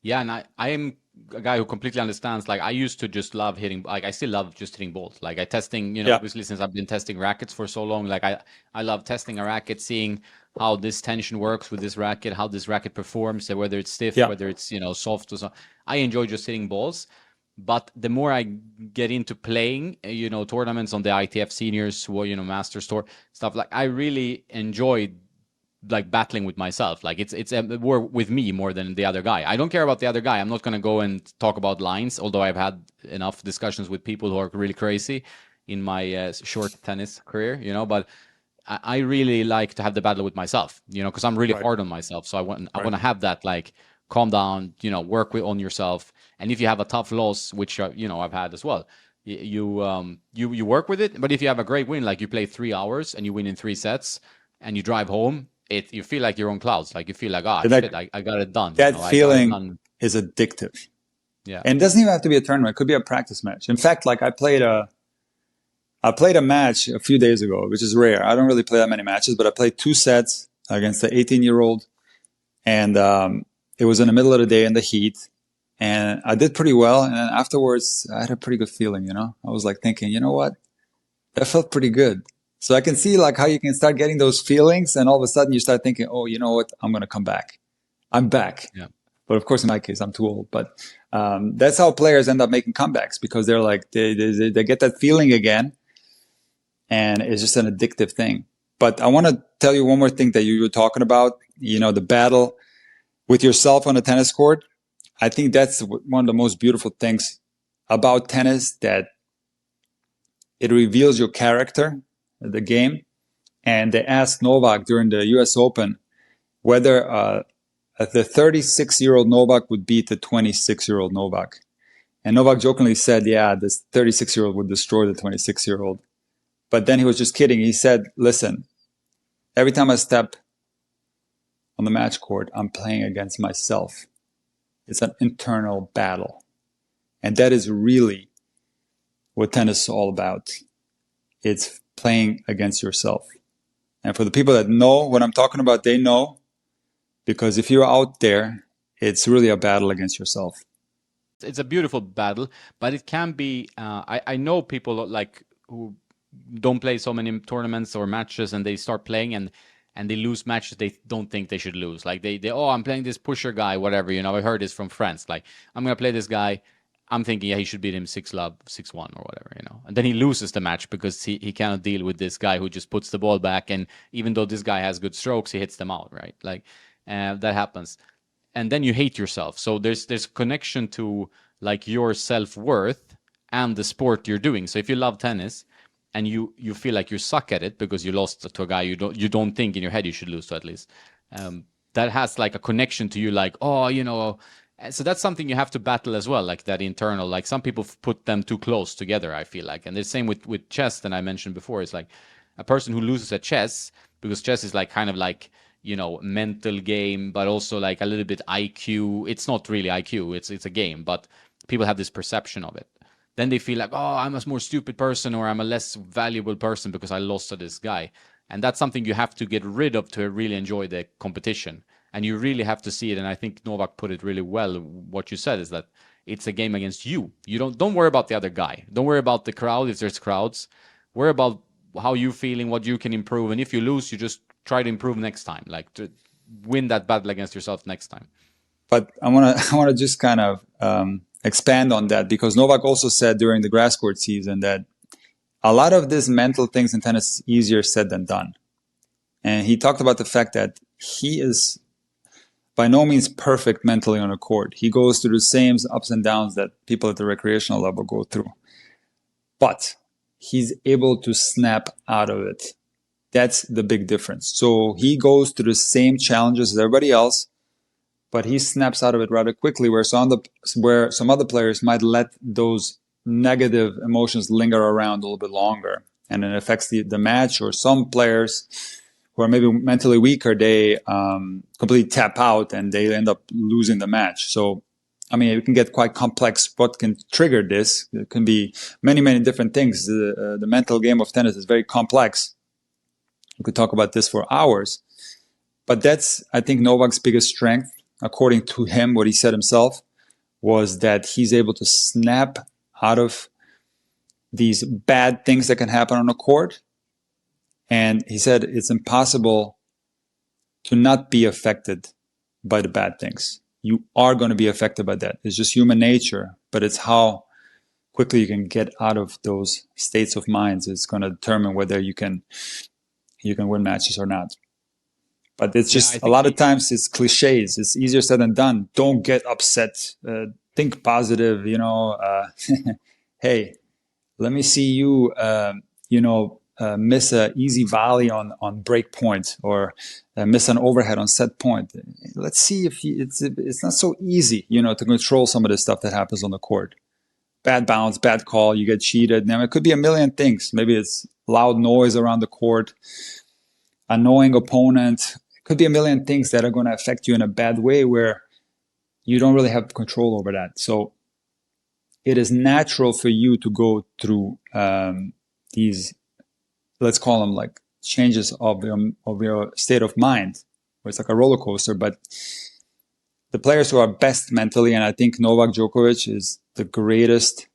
Yeah, and I am a guy who completely understands. Like I used to just love hitting, like I still love just hitting balls. Like I testing, Yeah. obviously since I've been testing rackets for so long, like I love testing a racket, seeing how this tension works with this racket, how this racket performs, whether it's stiff, Yeah. whether it's, soft or so. I enjoy just hitting balls. But the more I get into playing, tournaments on the ITF seniors, Masters Tour, stuff, like I really enjoy like battling with myself. Like it's a war with me more than the other guy. I don't care about the other guy. I'm not going to go and talk about lines, although I've had enough discussions with people who are really crazy in my short tennis career, but I really like to have the battle with myself, because I'm really hard on myself. So I want to have that, like, calm down, work on yourself. And if you have a tough loss, which I've had as well, you work with it. But if you have a great win, like you play 3 hours and you win in 3 sets and you drive home, you feel like you're on clouds. Like you feel like, shit, I got it done. That feeling is addictive. Yeah. And it doesn't even have to be a tournament. It could be a practice match. In fact, like I played a match a few days ago, which is rare. I don't really play that many matches, but I played 2 sets against the 18-year-old. And it was in the middle of the day in the heat. And I did pretty well. And then afterwards, I had a pretty good feeling, I was like thinking, you know what? That felt pretty good. So I can see like how you can start getting those feelings, and all of a sudden you start thinking, oh, you know what? I'm going to come back. I'm back. Yeah. But of course, in my case, I'm too old. But that's how players end up making comebacks, because they're like, they get that feeling again, and it's just an addictive thing. But I want to tell you one more thing that you were talking about, the battle with yourself on a tennis court. I think that's one of the most beautiful things about tennis, that it reveals your character, the game. And they asked Novak during the US Open whether the 36-year-old Novak would beat the 26-year-old Novak. And Novak jokingly said, yeah, this 36-year-old would destroy the 26-year-old. But then he was just kidding. He said, listen, every time I step on the match court, I'm playing against myself. It's an internal battle. And that is really what tennis is all about. It's playing against yourself. And for the people that know what I'm talking about, they know, because if you're out there, it's really a battle against yourself. It's a beautiful battle, but it can be, I know people like who don't play so many tournaments or matches, and they start playing and they lose matches they don't think they should lose. Like they I'm playing this pusher guy, whatever, I heard this from friends. Like, I'm going to play this guy. I'm thinking, yeah, he should beat him 6-love, 6-1 or whatever, And then he loses the match because he cannot deal with this guy who just puts the ball back. And even though this guy has good strokes, he hits them out, right? Like, that happens. And then you hate yourself. So there's a connection to like your self-worth and the sport you're doing. So if you love tennis and you feel like you suck at it because you lost to a guy you don't think in your head you should lose to, at least, that has like a connection to you, like, so that's something you have to battle as well, like that internal, like some people put them too close together, I feel like. And the same with chess that I mentioned before. It's like a person who loses at chess, because chess is like kind of like, mental game, but also like a little bit IQ. It's not really IQ, it's a game, but people have this perception of it. Then they feel like, oh, I'm a more stupid person, or I'm a less valuable person because I lost to this guy. And that's something you have to get rid of to really enjoy the competition. And you really have to see it. And I think Novak put it really well. What you said is that it's a game against you. You don't worry about the other guy. Don't worry about the crowd if there's crowds. Worry about how you feeling, what you can improve. And if you lose, you just try to improve next time. Like, to win that battle against yourself next time. But I want to I want to just kind of expand on that, because Novak also said during the grass court season that a lot of these mental things in tennis is easier said than done. And he talked about the fact that he is by no means perfect mentally on a court. He goes through the same ups and downs that people at the recreational level go through. But he's able to snap out of it. That's the big difference. So he goes through the same challenges as everybody else, but he snaps out of it rather quickly, where some other players might let those negative emotions linger around a little bit longer, and it affects the match. Or some players who are maybe mentally weaker, they completely tap out and they end up losing the match. So, I mean, it can get quite complex. What can trigger this? It can be many, many different things. The mental game of tennis is very complex. We could talk about this for hours. But that's, I think, Novak's biggest strength, according to him, what he said himself, was that he's able to snap out of these bad things that can happen on a court. And he said it's impossible to not be affected by the bad things. You are going to be affected by that. It's just human nature, but it's how quickly you can get out of those states of minds. It's going to determine whether you can win matches or not. But it's just a lot of times it's cliches. It's easier said than done. Don't get upset. Think positive. Hey, let me see you. Miss an easy volley on break point, or miss an overhead on set point. Let's see if it's not so easy, to control some of the stuff that happens on the court. Bad bounce, bad call, you get cheated. Now, it could be a million things. Maybe it's loud noise around the court, annoying opponent. It could be a million things that are going to affect you in a bad way where you don't really have control over that. So it is natural for you to go through these, let's call them like changes of your state of mind, where it's like a roller coaster. But the players who are best mentally, and I think Novak Djokovic is the greatest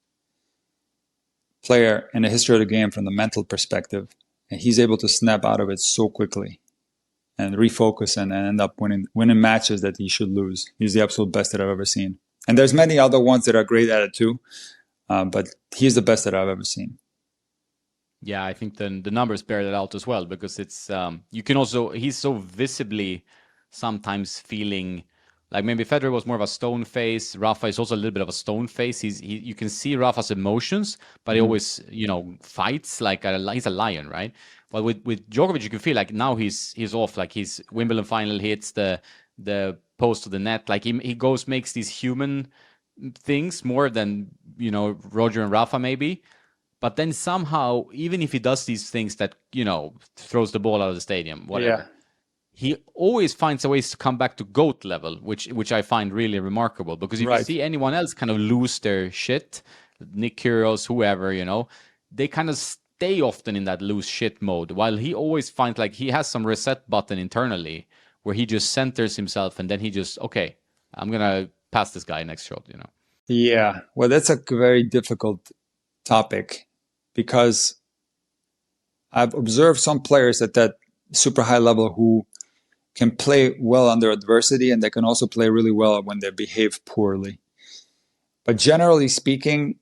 player in the history of the game from the mental perspective, and he's able to snap out of it so quickly and refocus and end up winning matches that he should lose. He's the absolute best that I've ever seen. And there's many other ones that are great at it too, but he's the best that I've ever seen. Yeah, I think the numbers bear that out as well, because it's you can also, he's so visibly sometimes feeling like maybe Federer was more of a stone face. Rafa is also a little bit of a stone face. You can see Rafa's emotions, but he always fights like he's a lion, right? But with Djokovic, you can feel like now he's off. Like his Wimbledon final hits the post to the net. Like he makes these human things more than Roger and Rafa maybe. But then somehow, even if he does these things that, throws the ball out of the stadium, whatever, he always finds a ways to come back to GOAT level, which I find really remarkable. Because if you see anyone else kind of lose their shit, Nick Kyrgios, whoever, they kind of stay often in that lose shit mode, while he always finds like he has some reset button internally where he just centers himself and then he just, okay, I'm going to pass this guy next shot, Yeah, well, that's a very difficult topic, because I've observed some players at that super high level who can play well under adversity, and they can also play really well when they behave poorly. But generally speaking,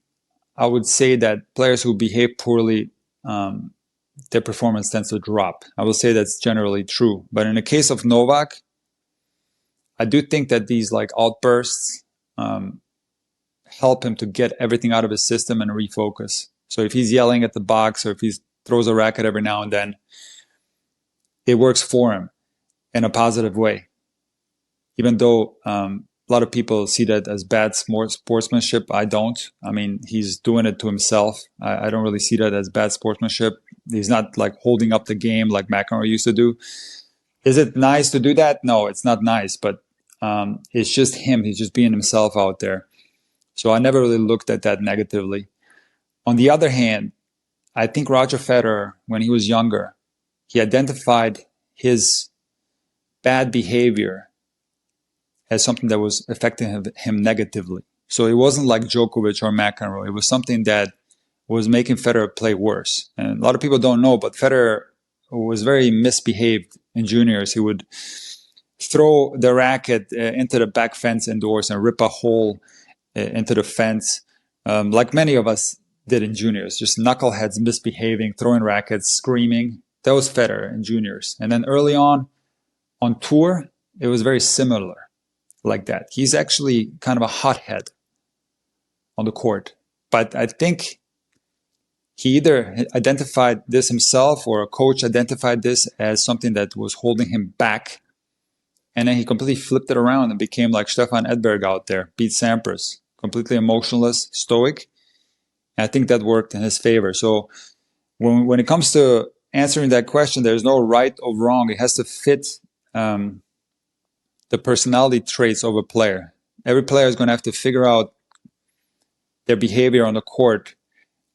I would say that players who behave poorly, their performance tends to drop. I will say that's generally true. But in the case of Novak, I do think that these like outbursts help him to get everything out of his system and refocus. So if he's yelling at the box, or if he throws a racket every now and then, it works for him in a positive way. Even though a lot of people see that as bad sportsmanship, I don't. I mean, he's doing it to himself. I don't really see that as bad sportsmanship. He's not like holding up the game like McEnroe used to do. Is it nice to do that? No, it's not nice, but it's just him. He's just being himself out there. So I never really looked at that negatively. On the other hand, I think Roger Federer, when he was younger, he identified his bad behavior as something that was affecting him negatively. So it wasn't like Djokovic or McEnroe. It was something that was making Federer play worse. And a lot of people don't know, but Federer was very misbehaved in juniors. He would throw the racket into the back fence indoors and rip a hole into the fence, like many of us did in juniors, just knuckleheads misbehaving, throwing rackets, screaming. That was Federer in juniors. And then early on tour, it was very similar like that. He's actually kind of a hothead on the court. But I think he either identified this himself or a coach identified this as something that was holding him back. And then he completely flipped it around and became like Stefan Edberg out there, beat Sampras, completely emotionless, stoic. And I think that worked in his favor. So when it comes to answering that question, there's no right or wrong. It has to fit the personality traits of a player. Every player is going to have to figure out their behavior on the court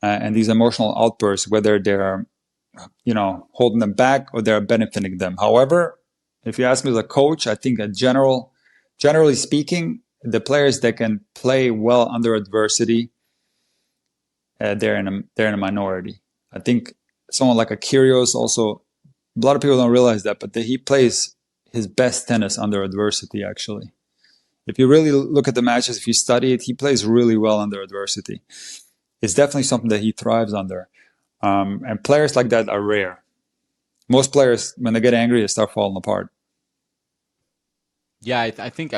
and these emotional outbursts, whether they're, holding them back or they're benefiting them. However, if you ask me as a coach, I think generally speaking, the players that can play well under adversity, they're in a minority. I think someone like a Kyrgios also, a lot of people don't realize that, but he plays his best tennis under adversity, actually. If you really look at the matches, if you study it, he plays really well under adversity. It's definitely something that he thrives under. And players like that are rare. Most players, when they get angry, they start falling apart. Yeah, I think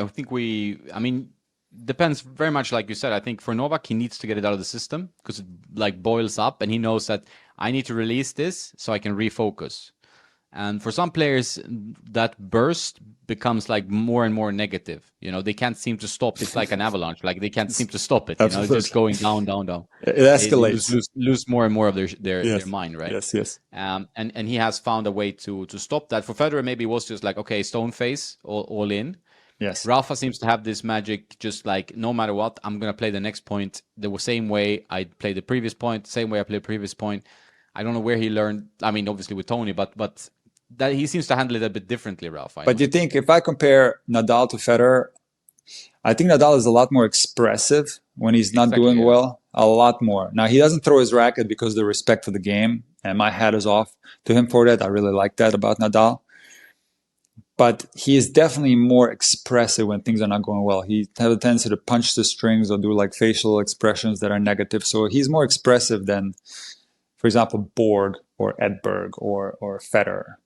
depends very much, like you said. I think for Novak, he needs to get it out of the system because it like boils up, and he knows that I need to release this so I can refocus. And for some players, that burst becomes like more and more negative. They can't seem to stop. It's like an avalanche. Like they can't seem to stop it. It's just going down, down, down. It escalates. They lose more and more of their mind, right? Yes. And he has found a way to stop that. For Federer, maybe it was just like, okay, stone face, all in. Yes. Rafa seems to have this magic, just like no matter what, I'm gonna play the next point the same way I played the previous point, same way I played the previous point. I don't know where he learned. I mean, obviously with Tony, but that he seems to handle it a bit differently, Ralph. But you think if I compare Nadal to Federer, I think Nadal is a lot more expressive when he's not doing well, a lot more. Now, he doesn't throw his racket because of the respect for the game, and my hat is off to him for that. I really like that about Nadal. But he is definitely more expressive when things are not going well. He has a tendency to punch the strings or do like facial expressions that are negative. So he's more expressive than, for example, Borg or Edberg or Federer.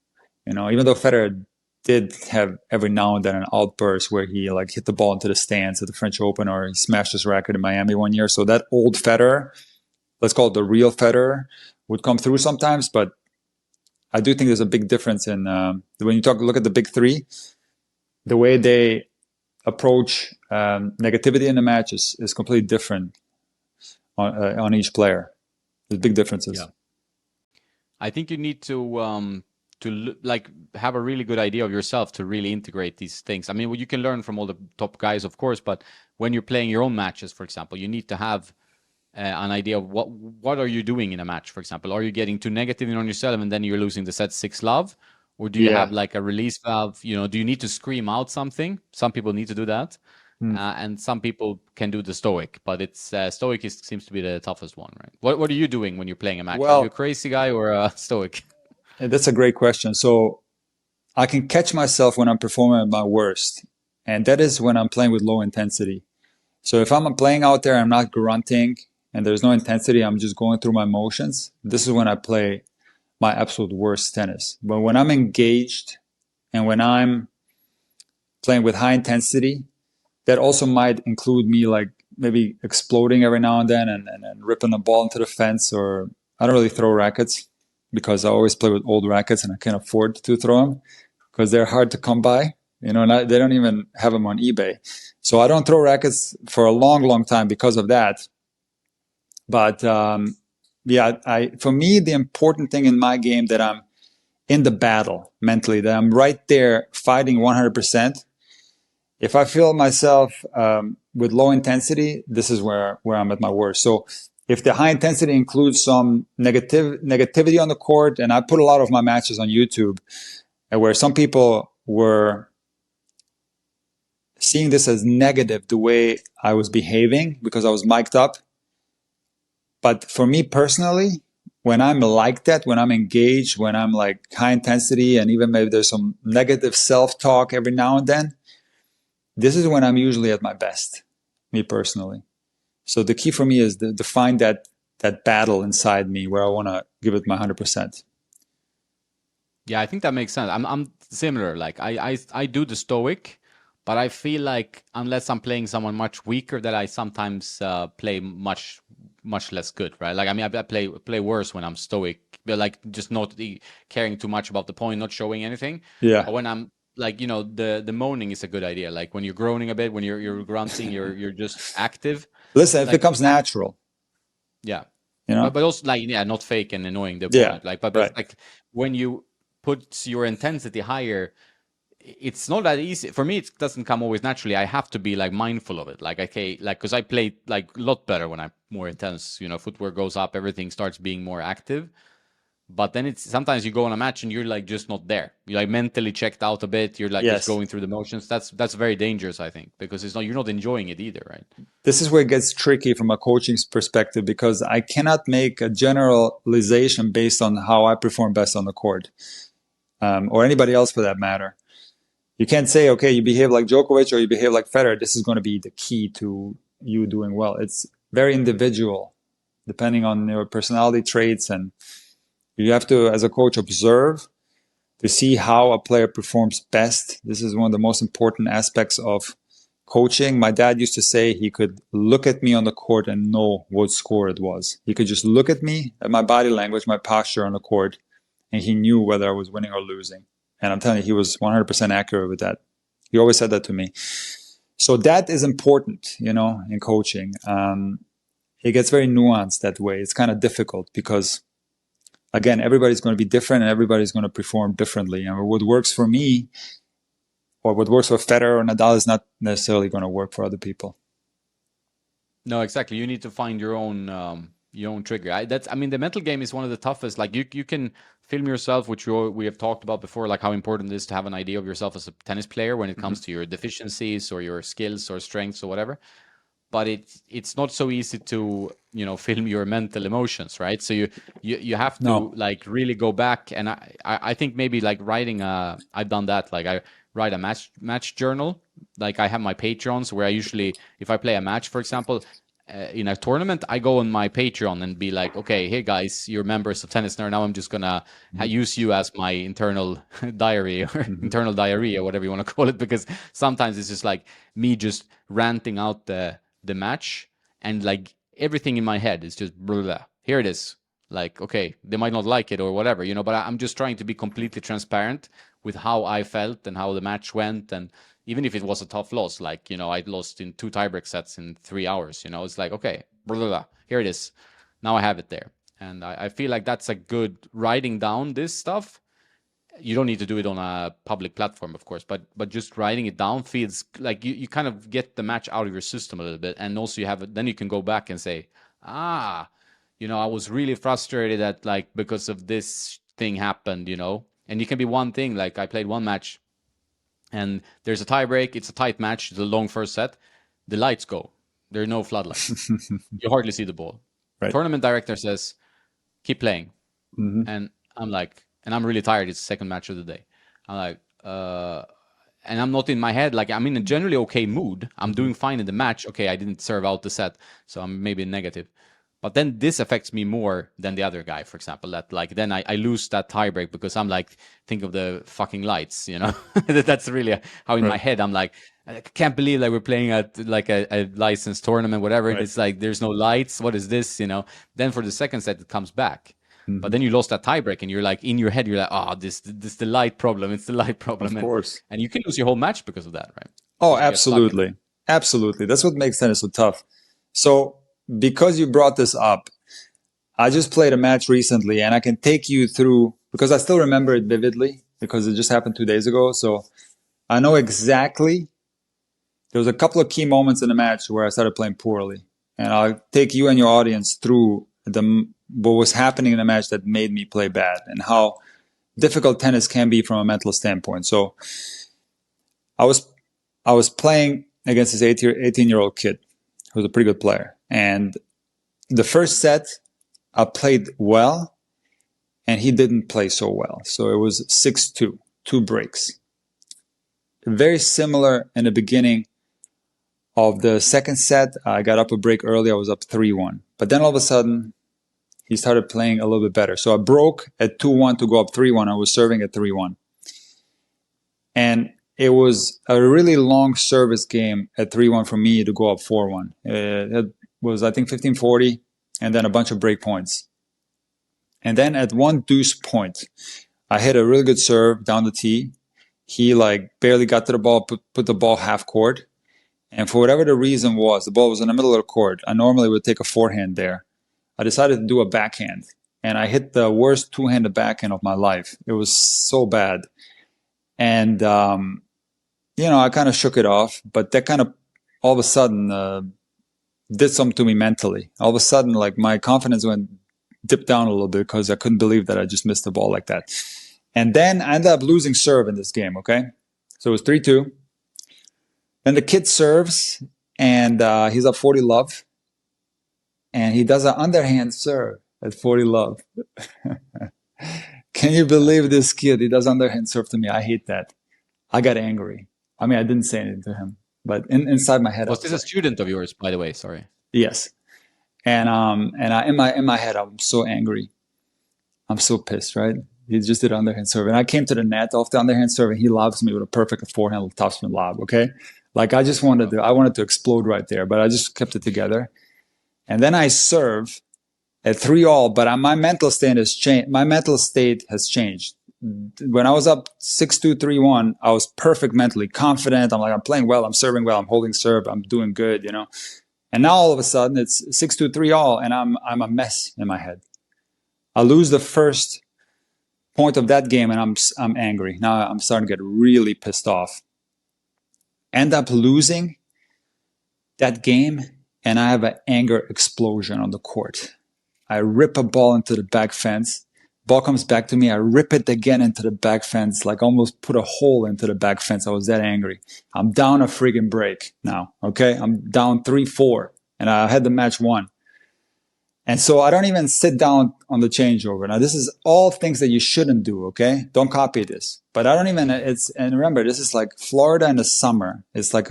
Even though Federer did have every now and then an outburst where he like hit the ball into the stands at the French Open, or he smashed his racket in Miami one year. So that old Federer, let's call it the real Federer, would come through sometimes. But I do think there's a big difference in when you look at the big three, the way they approach negativity in the match is completely different on each player. There's big differences. Yeah. I think you need to like have a really good idea of yourself to really integrate these things. I mean, you can learn from all the top guys, of course, but when you're playing your own matches, for example, you need to have an idea of what are you doing in a match. For example, are you getting too negative on yourself and then you're losing the set 6-love, or do you have like a release valve? Do you need to scream out something? Some people need to do that, and some people can do the stoic, but it's stoic seems to be the toughest one, right? What are you doing when you're playing a match? Are you a crazy guy or a stoic? That's a great question. So I can catch myself when I'm performing at my worst, and that is when I'm playing with low intensity. So if I'm playing out there, I'm not grunting, and there's no intensity, I'm just going through my motions. This is when I play my absolute worst tennis. But when I'm engaged and when I'm playing with high intensity, that also might include me like maybe exploding every now and then and ripping the ball into the fence, or I don't really throw rackets because I always play with old rackets and I can't afford to throw them because they're hard to come by, and they don't even have them on eBay. So I don't throw rackets for a long, long time because of that. But for me, the important thing in my game that I'm in the battle mentally, that I'm right there fighting 100%. If I feel myself with low intensity, this is where I'm at my worst. So if the high intensity includes some negativity on the court, and I put a lot of my matches on YouTube, where some people were seeing this as negative, the way I was behaving because I was mic'd up. But for me personally, when I'm like that, when I'm engaged, when I'm like high intensity, and even maybe there's some negative self-talk every now and then, this is when I'm usually at my best, me personally. So the key for me is to find that battle inside me where I want to give it my 100%. Yeah, I think that makes sense. I'm similar. Like I do the stoic, but I feel like unless I'm playing someone much weaker, that I sometimes play much less good, right? Like I mean, I play worse when I'm stoic, but like just not caring too much about the point, not showing anything. Yeah. But when I'm like, the moaning is a good idea. Like when you're groaning a bit, when you're grunting, you're just active. Listen, it Like becomes natural, yeah, you know? but also like yeah, not fake and annoying the Yeah, opponent. Like but right. it's like when you put your intensity higher, it's not that easy for me. It doesn't come always naturally. I have to be like mindful of it. Like okay, like because I play like a lot better when I'm more intense. Footwork goes up, everything starts being more active. But then it's sometimes you go on a match and you're like just not there. You're like mentally checked out a bit. You're like just Yes. going through the motions. That's very dangerous, I think, because you're not enjoying it either, right? This is where it gets tricky from a coaching perspective because I cannot make a generalization based on how I perform best on the court, or anybody else for that matter. You can't say, okay, you behave like Djokovic or you behave like Federer. This is going to be the key to you doing well. It's very individual, depending on your personality traits, and you have to, as a coach, observe to see how a player performs best. This is one of the most important aspects of coaching. My dad used to say he could look at me on the court and know what score it was. He could just look at me, at my body language, my posture on the court, and he knew whether I was winning or losing. And I'm telling you, he was 100% accurate with that. He always said that to me. So that is important, in coaching. It gets very nuanced that way. It's kind of difficult because, again, everybody's going to be different and everybody's going to perform differently. And what works for me or what works for Federer or Nadal is not necessarily going to work for other people. No, exactly. You need to find your own trigger. I mean, the mental game is one of the toughest. Like you can film yourself, which we have talked about before, like how important it is to have an idea of yourself as a tennis player when it comes to your deficiencies or your skills or strengths or whatever. But it's not so easy to film your mental emotions, right? So you have to No. like really go back, and I think maybe like writing I've done that. Like I write a match journal. Like I have my Patreons where I usually, if I play a match, for example, in a tournament, I go on my Patreon and be like, okay, hey guys, you're members of Tennis Nerd. Now I'm just gonna use you as my internal diary or internal diarrhea, whatever you want to call it, because sometimes it's just like me just ranting out the match, and like everything in my head is just blah, blah. Here it is. Like, okay, they might not like it or whatever, but I'm just trying to be completely transparent with how I felt and how the match went. And even if it was a tough loss, like, I lost in 2 tiebreak sets in 3 hours, it's like, okay, blah, blah, blah. Here it is. Now I have it there. And I feel like that's a good writing down this stuff. You don't need to do it on a public platform, of course, but just writing it down feels like you kind of get the match out of your system a little bit, and also then you can go back and say, I was really frustrated that like because of this thing happened, and it can be one thing. Like I played one match, and there's a tie break. It's a tight match. It's a long first set. The lights go. There are no floodlights. You hardly see the ball. Right. Tournament director says, "Keep playing," Mm-hmm. and I'm like. And I'm really tired. It's the second match of the day. I'm like, and I'm not in my head. Like I'm in a generally okay mood. I'm doing fine in the match. Okay, I didn't serve out the set, so I'm maybe negative. But then this affects me more than the other guy, for example. That like then I lose that tiebreak because I'm like, think of the fucking lights, That's really how in my head I'm like, I can't believe that we're playing at like a licensed tournament, whatever. And it's like there's no lights. What is this? Then for the second set it comes back. But then you lost that tiebreak, and you're like in your head, you're like, oh, this the light problem. It's the light problem, Of course. and you can lose your whole match because of that, right? Oh, absolutely, absolutely. That's what makes tennis so tough. So, because you brought this up, I just played a match recently, and I can take you through because I still remember it vividly because it just happened 2 days ago. So, I know exactly. There was a couple of key moments in the match where I started playing poorly, and I'll take you and your audience through what was happening in the match that made me play bad and how difficult tennis can be from a mental standpoint. So I was playing against this 18-year-old kid who was a pretty good player. And the first set, I played well, and he didn't play so well. So it was 6-2, 2 breaks. Very similar in the beginning of the second set. I got up a break early. I was up 3-1. But then all of a sudden, he started playing a little bit better. So I broke at 2-1 to go up 3-1. I was serving at 3-1. And it was a really long service game at 3-1 for me to go up 4-1. It was, I think, 15-40, and then a bunch of break points. And then at one deuce point, I hit a really good serve down the tee. He like barely got to the ball, put the ball half court. And for whatever the reason was, the ball was in the middle of the court. I normally would take a forehand there. I decided to do a backhand, and I hit the worst two-handed backhand of my life. It was so bad. And, I kind of shook it off, but that kind of all of a sudden did something to me mentally. All of a sudden, like my confidence dipped down a little bit because I couldn't believe that I just missed the ball like that. And then I ended up losing serve in this game, okay? So it was 3-2. Then the kid serves, and he's up 40-love. And he does an underhand serve at 40-love. Can you believe this kid? He does underhand serve to me. I hate that. I got angry. I mean, I didn't say anything to him, but inside my head, Was this a student of yours, by the way? Sorry. Yes. And in my head, I'm so angry. I'm so pissed, right? He just did underhand serve, and I came to the net off the underhand serve, and he lobs me with a perfect forehand topspin lob. Okay, like I wanted to explode right there, but I just kept it together. And then I serve at 3-all, but my mental state has changed. My mental state has changed. When I was up 6-2, 3-1, I was perfect mentally, confident. I'm like, I'm playing well, I'm serving well, I'm holding serve, I'm doing good, And now all of a sudden it's 6-2, 3-all, and I'm a mess in my head. I lose the first point of that game, and I'm angry. Now I'm starting to get really pissed off. End up losing that game, and I have an anger explosion on the court. I rip a ball into the back fence. Ball comes back to me. I rip it again into the back fence, like almost put a hole into the back fence. I was that angry. I'm down a friggin' break now, okay? I'm down 3-4, and I had the match won. And so I don't even sit down on the changeover. Now, this is all things that you shouldn't do, okay? Don't copy this. But I don't even, and remember, this is like Florida in the summer. It's like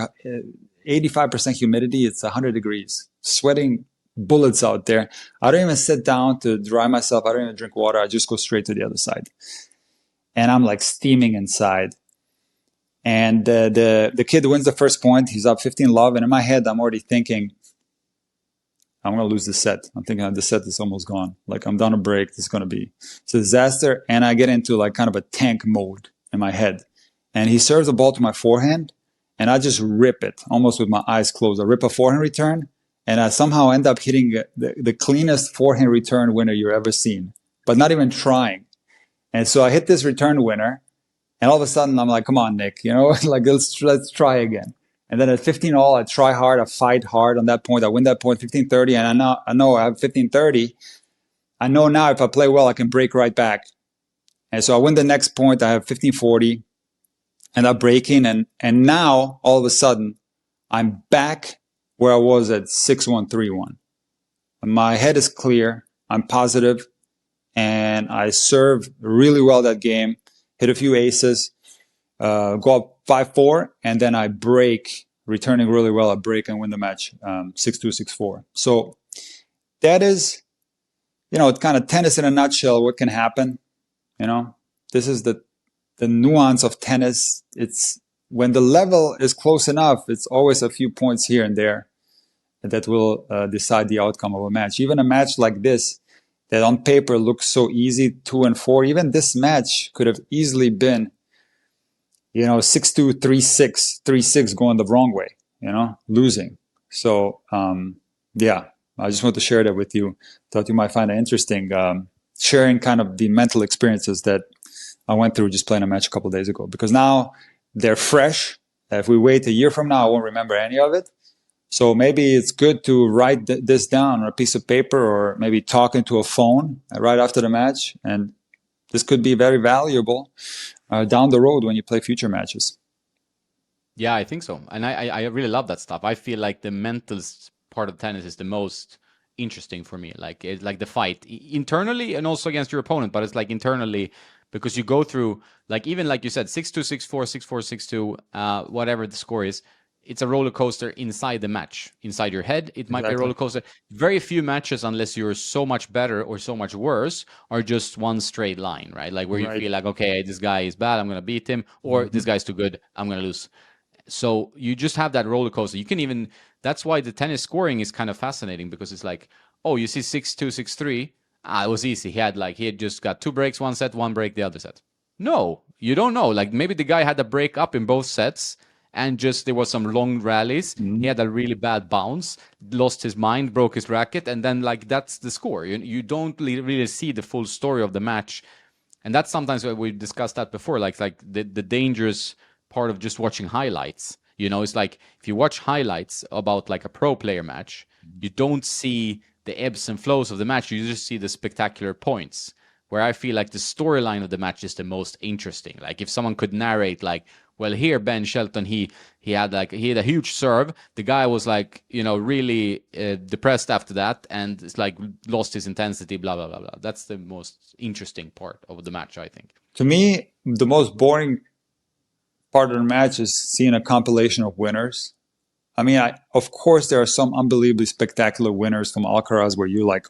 85% humidity. It's 100 degrees. Sweating bullets out there. I don't even sit down to dry myself. I don't even drink water. I just go straight to the other side. And I'm like steaming inside. And the kid wins the first point. He's up 15-love. And in my head, I'm already thinking, I'm going to lose the set. I'm thinking the set is almost gone. Like I'm down a break. It's going to be it's a disaster. And I get into like kind of a tank mode in my head. And he serves the ball to my forehand. And I just rip it almost with my eyes closed. I rip a forehand return. And I somehow end up hitting the cleanest forehand return winner you've ever seen, but not even trying. And so I hit this return winner, and all of a sudden I'm like, come on, Nick, like let's try again. And then at 15-all, I try hard, I fight hard on that point. I win that point 15-30, and I know I have 15-30. I know now if I play well, I can break right back. And so I win the next point. I have 15-40, and I'm breaking, and now all of a sudden I'm back where I was at 6-1, 3-1. My head is clear. I'm positive, and I serve really well that game. Hit a few aces, go up 5-4, and then I break, returning really well. I break and win the match 6-2, 6-4. So that is, it's kind of tennis in a nutshell. What can happen? This is the nuance of tennis. It's when the level is close enough, it's always a few points here and there that will decide the outcome of a match. Even a match like this, that on paper looks so easy, 2-4, even this match could have easily been, 6-2, 3-6, 3-6 going the wrong way, losing. So, yeah, I just want to share that with you. Thought you might find it interesting, sharing kind of the mental experiences that I went through just playing a match a couple of days ago, because now they're fresh. If we wait a year from now, I won't remember any of it. So maybe it's good to write this down on a piece of paper, or maybe talk into a phone right after the match. And this could be very valuable down the road when you play future matches. Yeah, I think so. And I really love that stuff. I feel like the mental part of tennis is the most interesting for me. Like it's like the fight internally and also against your opponent, but it's like internally because you go through like even like you said 6-2, 6-4, 6-4, 6-2, whatever the score is. It's a roller coaster inside the match, inside your head. It might be a Exactly. roller coaster. Very few matches, unless you're so much better or so much worse, are just one straight line, right? Like where you Right. feel like, okay, this guy is bad, I'm gonna beat him, or this Hmm. guy's too good, I'm gonna lose. So you just have that roller coaster. You can even that's why the tennis scoring is kind of fascinating because it's like, oh, you see 6-2, 6-3. Ah, it was easy. He had just got two breaks, one set, one break, the other set. No, you don't know. Like maybe the guy had a break up in both sets and just there was some long rallies. He Hmm. had a really bad bounce, lost his mind, broke his racket, and then like that's the score. You don't really see the full story of the match, and that's sometimes what we discussed that before, like the dangerous part of just watching highlights. It's like if you watch highlights about like a pro player match, you don't see the ebbs and flows of the match. You just see the spectacular points. Where I feel like the storyline of the match is the most interesting. Like if someone could narrate, like, well, here Ben Shelton, he had a huge serve. The guy was like, really depressed after that, and it's like lost his intensity. Blah blah blah blah. That's the most interesting part of the match, I think. To me, the most boring part of the match is seeing a compilation of winners. I mean, of course, there are some unbelievably spectacular winners from Alcaraz where you're like,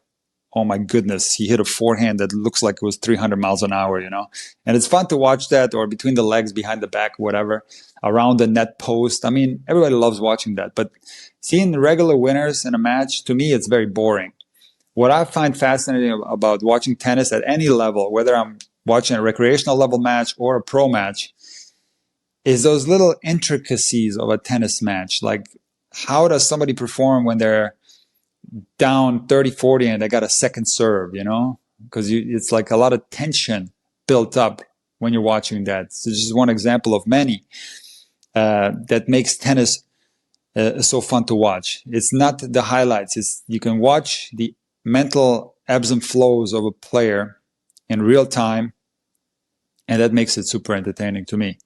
oh my goodness, he hit a forehand that looks like it was 300 miles an hour, And it's fun to watch that, or between the legs, behind the back, whatever, around the net post. I mean, everybody loves watching that. But seeing regular winners in a match, to me, it's very boring. What I find fascinating about watching tennis at any level, whether I'm watching a recreational level match or a pro match, is those little intricacies of a tennis match. Like, how does somebody perform when they're down 30-40 and they got a second serve, Because it's like a lot of tension built up when you're watching that. So this is one example of many that makes tennis so fun to watch. It's not the highlights. You can watch the mental ebbs and flows of a player in real time, and that makes it super entertaining to me.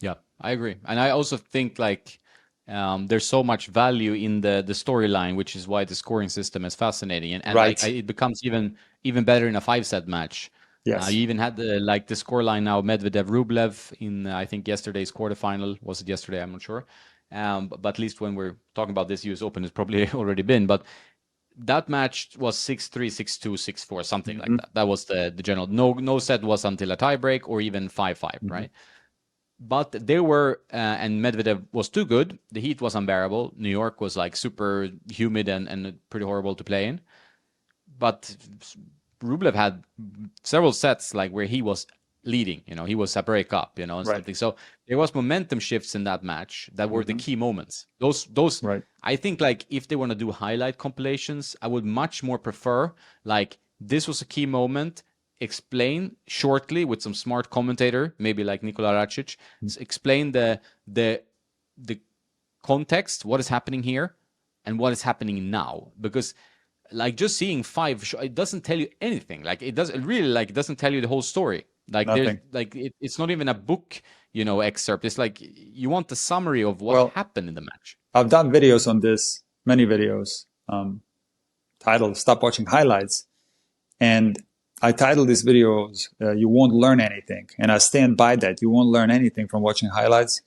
Yeah, I agree, and I also think like there's so much value in the storyline, which is why the scoring system is fascinating, and like Right. it becomes even better in a 5-set match. You Yes. even had the scoreline now Medvedev Rublev in I think yesterday's quarterfinal. Was it yesterday? I'm not sure. But at least when we're talking about this US Open, it's probably already been. But that match was 6-3, 6-2, 6-4, something like Hmm. that. That was the general. No set was until a tiebreak or even 5-5, Hmm. right? But there were, and Medvedev was too good. The heat was unbearable. New York was like super humid and pretty horrible to play in. But Rublev had several sets like where he was leading. He was a break up. And Right. something. So there was momentum shifts in that match that were the Hmm. key moments. Those. Right. I think like if they want to do highlight compilations, I would much more prefer like this was a key moment. Explain shortly with some smart commentator, maybe like Nikola Aracic. Explain the context, what is happening here, and what is happening now. Because like just seeing it doesn't tell you anything. Like it doesn't tell you the whole story. Like there's Nothing. like it's not even a book, excerpt. It's like you want the summary of what Well, happened in the match. I've done videos on this, many videos, titled Stop Watching Highlights. And I titled these videos, You Won't Learn Anything. And I stand by that. You won't learn anything from watching highlights,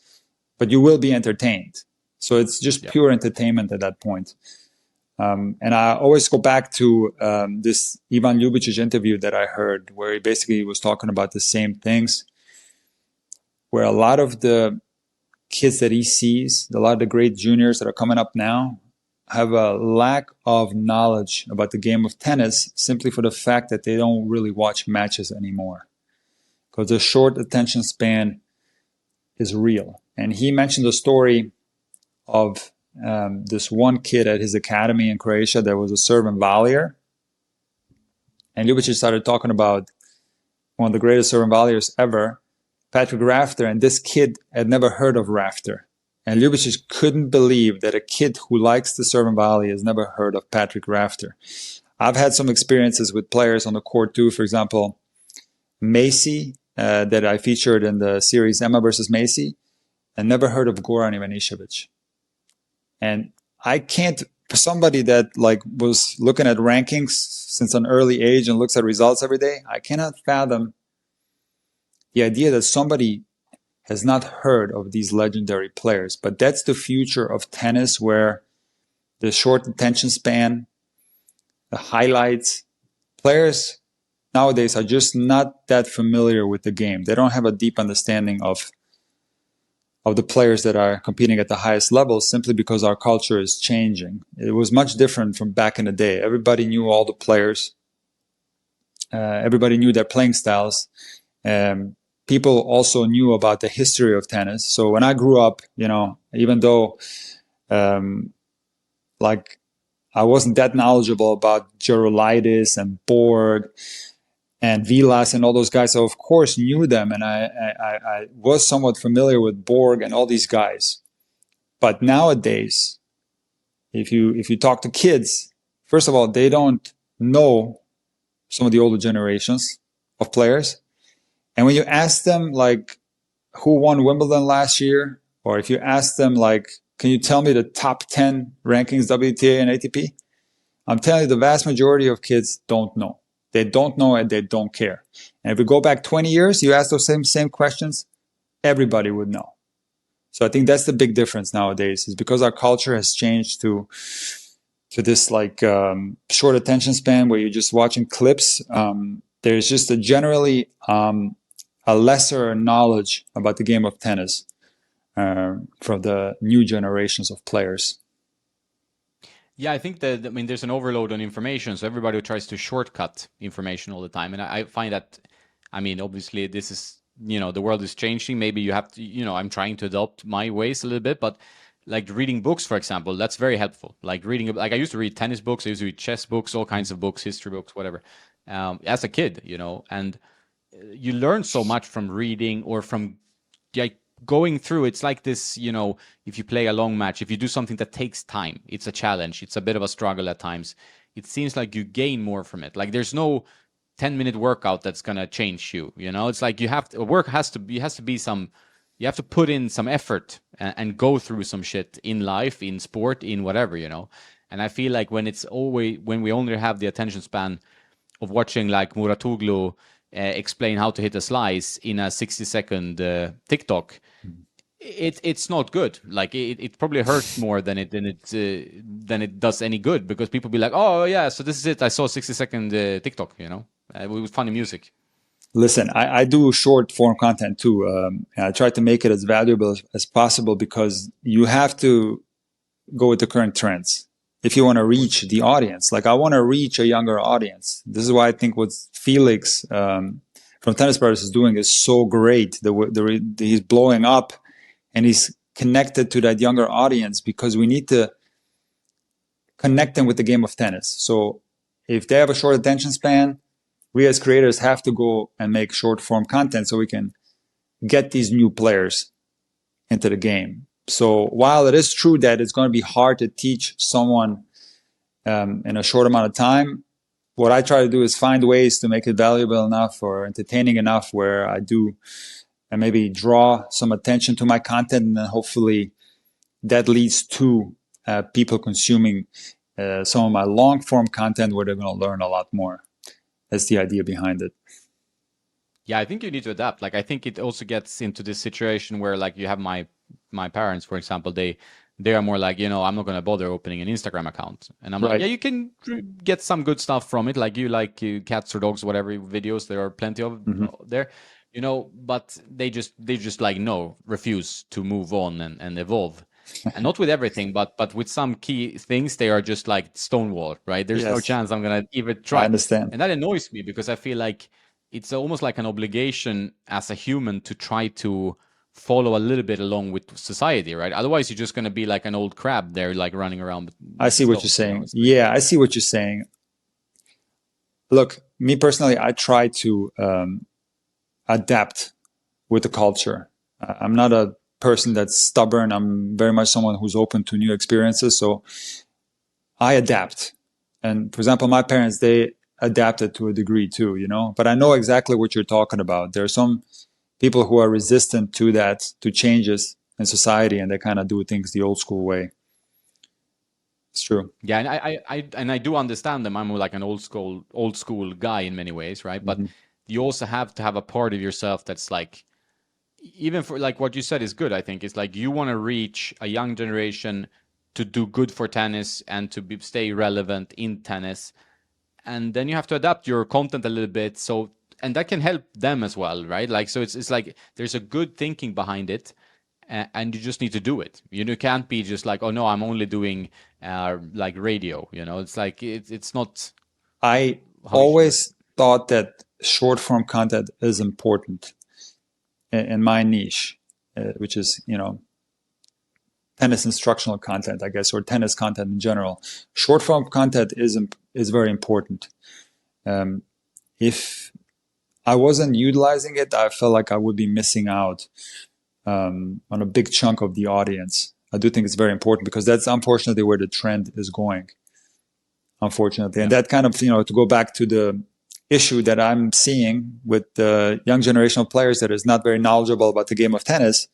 but you will be entertained. So it's just Yeah. pure entertainment at that point. And I always go back to this Ivan Ljubicic interview that I heard, where he basically was talking about the same things, where a lot of the kids that he sees, a lot of the great juniors that are coming up now, have a lack of knowledge about the game of tennis simply for the fact that they don't really watch matches anymore. Because the short attention span is real. And he mentioned the story of this one kid at his academy in Croatia that was a serve and volleyer. And Ljubicic started talking about one of the greatest serve and volleyers ever, Patrick Rafter, and this kid had never heard of Rafter. And Ljubicic couldn't believe that a kid who likes the serve and volley has never heard of Patrick Rafter. I've had some experiences with players on the court too. For example, Macy, that I featured in the series Emma versus Macy, and never heard of Goran Ivanišević. And I can't for somebody that like was looking at rankings since an early age and looks at results every day, I cannot fathom the idea that somebody has not heard of these legendary players. But that's the future of tennis, where the short attention span, the highlights, players nowadays are just not that familiar with the game. They don't have a deep understanding of the players that are competing at the highest level, simply because our culture is changing. It was much different from back in the day. Everybody knew all the players. Everybody knew their playing styles. People also knew about the history of tennis. So when I grew up, even though like I wasn't that knowledgeable about Gerulaitis and Borg and Vilas and all those guys, I of course knew them, and I was somewhat familiar with Borg and all these guys. But nowadays, if you talk to kids, first of all, they don't know some of the older generations of players. And when you ask them, like, who won Wimbledon last year, or if you ask them, like, can you tell me the top 10 rankings, WTA and ATP? I'm telling you, the vast majority of kids don't know. They don't know and they don't care. And if we go back 20 years, you ask those same questions, everybody would know. So I think that's the big difference nowadays, is because our culture has changed to this like short attention span where you're just watching clips. There's just a generally a lesser knowledge about the game of tennis from the new generations of players. Yeah, I think that, there's an overload on information, so everybody tries to shortcut information all the time. And I find that, obviously this is, the world is changing. Maybe you have to, I'm trying to adopt my ways a little bit, but like reading books, for example, that's very helpful. Like I used to read tennis books, I used to read chess books, all kinds of books, history books, whatever, as a kid, and you learn so much from reading or from like going through. It's like this, if you play a long match, if you do something that takes time, it's a challenge, it's a bit of a struggle at times, it seems like you gain more from it. Like there's no 10-minute workout that's gonna change you. It's like you have to put in some effort and go through some shit in life, in sport, in whatever. And I feel like when we only have the attention span of watching like Muratoglu explain how to hit a slice in a 60-second TikTok, it's not good. Like it probably hurts more than it does any good, because people be like, oh yeah, so this is it, I saw a 60-second TikTok, with funny music. Listen, I do short form content too. And I try to make it as valuable as possible, because you have to go with the current trends if you want to reach the audience. Like I want to reach a younger audience. This is why I think what Felix from Tennis Brothers is doing is so great. He's blowing up and he's connected to that younger audience, because we need to connect them with the game of tennis. So if they have a short attention span, we as creators have to go and make short form content so we can get these new players into the game. So while it is true that it's going to be hard to teach someone in a short amount of time, what I try to do is find ways to make it valuable enough or entertaining enough where I do and maybe draw some attention to my content, and then hopefully that leads to people consuming some of my long form content where they're going to learn a lot more. That's the idea behind it. Yeah, I think you need to adapt. Like I think it also gets into this situation where like you have my parents, for example, they are more like, I'm not going to bother opening an Instagram account. And I'm like, yeah, you can get some good stuff from it. Like you like cats or dogs, whatever videos, there are plenty of there, but they just like, no, refuse to move on and evolve. And not with everything, but with some key things, they are just like stonewall, right? There's no chance I'm going to even try. I understand. And that annoys me, because I feel like it's almost like an obligation as a human to try to follow a little bit along with society, right? Otherwise, you're just going to be like an old crab there, like running around. I see what you're saying. Yeah, I see what you're saying. Look, me personally, I try to adapt with the culture. I'm not a person that's stubborn. I'm very much someone who's open to new experiences. So I adapt. And for example, my parents, they adapted to a degree too, but I know exactly what you're talking about. There are some people who are resistant to that, to changes in society, and they kind of do things the old school way. It's true. Yeah, and I do understand them. I'm like an old school guy in many ways, right? But Hmm. you also have to have a part of yourself that's like, even for like what you said is good. I think it's like you want to reach a young generation to do good for tennis and to stay relevant in tennis, and then you have to adapt your content a little bit. So, and that can help them as well, right? Like, so it's like there's a good thinking behind it, and you just need to do it. You can't be just like, oh no, I'm only doing like radio. It's like it's not I how you should do it. always thought that short form content is important in my niche, which is, tennis instructional content, I guess, or tennis content in general. Short form content is very important. Um, if I wasn't utilizing it, I felt like I would be missing out on a big chunk of the audience. I do think it's very important because that's unfortunately where the trend is going. Unfortunately, and Yeah. that kind of, to go back to the issue that I'm seeing with the young generation of players that is not very knowledgeable about the game of tennis.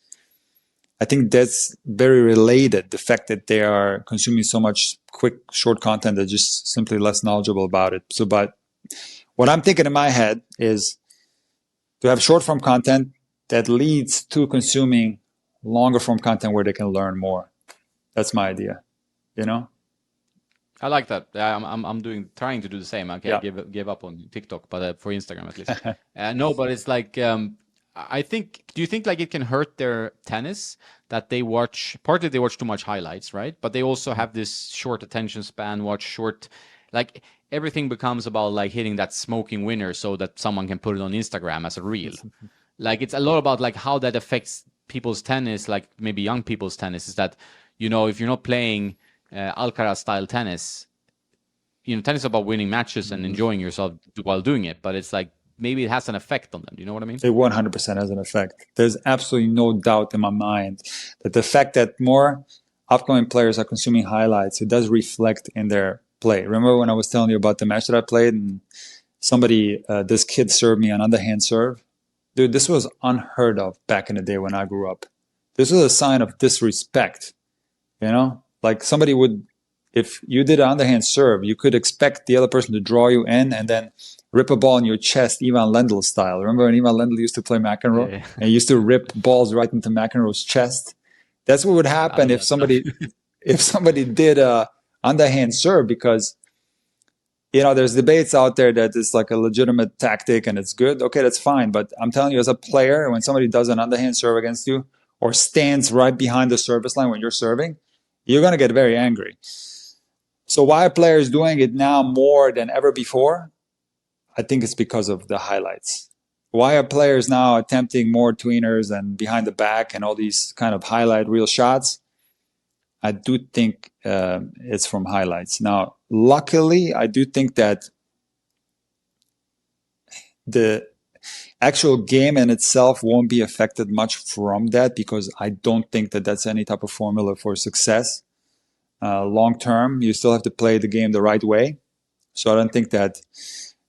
I think that's very related. The fact that they are consuming so much quick, short content, they're just simply less knowledgeable about it. So, but what I'm thinking in my head is to have short form content that leads to consuming longer form content where they can learn more. That's my idea, you know? I like that. Yeah, I'm trying to do the same. Okay, I Yeah. gave up on TikTok, but for Instagram at least. No, but it's like I think. Do you think like it can hurt their tennis that they watch? Partly they watch too much highlights, right? But they also have this short attention span. Watch short, like everything becomes about like hitting that smoking winner so that someone can put it on Instagram as a reel. Like it's a lot about like how that affects people's tennis, like maybe young people's tennis. Is that if you're not playing Alcaraz style tennis, tennis is about winning matches and Mhm. enjoying yourself while doing it. But it's like maybe it has an effect on them. Do you know what I mean? It 100% has an effect. There's absolutely no doubt in my mind that the fact that more upcoming players are consuming highlights, it does reflect in their play. Remember when I was telling you about the match that I played and this kid served me an underhand serve? Dude, this was unheard of back in the day when I grew up. This was a sign of disrespect, Like somebody would, if you did an underhand serve, you could expect the other person to draw you in and then rip a ball in your chest, Ivan Lendl style. Remember when Ivan Lendl used to play McEnroe Yeah, and he used to rip balls right into McEnroe's chest? That's what would I happen know if that stuff. somebody did a underhand serve because there's debates out there that it's like a legitimate tactic and it's good. Okay, that's fine. But I'm telling you, as a player, when somebody does an underhand serve against you or stands right behind the service line when you're serving, you're going to get very angry. So why are players doing it now more than ever before? I think it's because of the highlights. Why are players now attempting more tweeners and behind the back and all these kind of highlight reel shots? I do think it's from highlights. Now, luckily, I do think that the actual game in itself won't be affected much from that because I don't think that that's any type of formula for success. Long term, you still have to play the game the right way. So I don't think that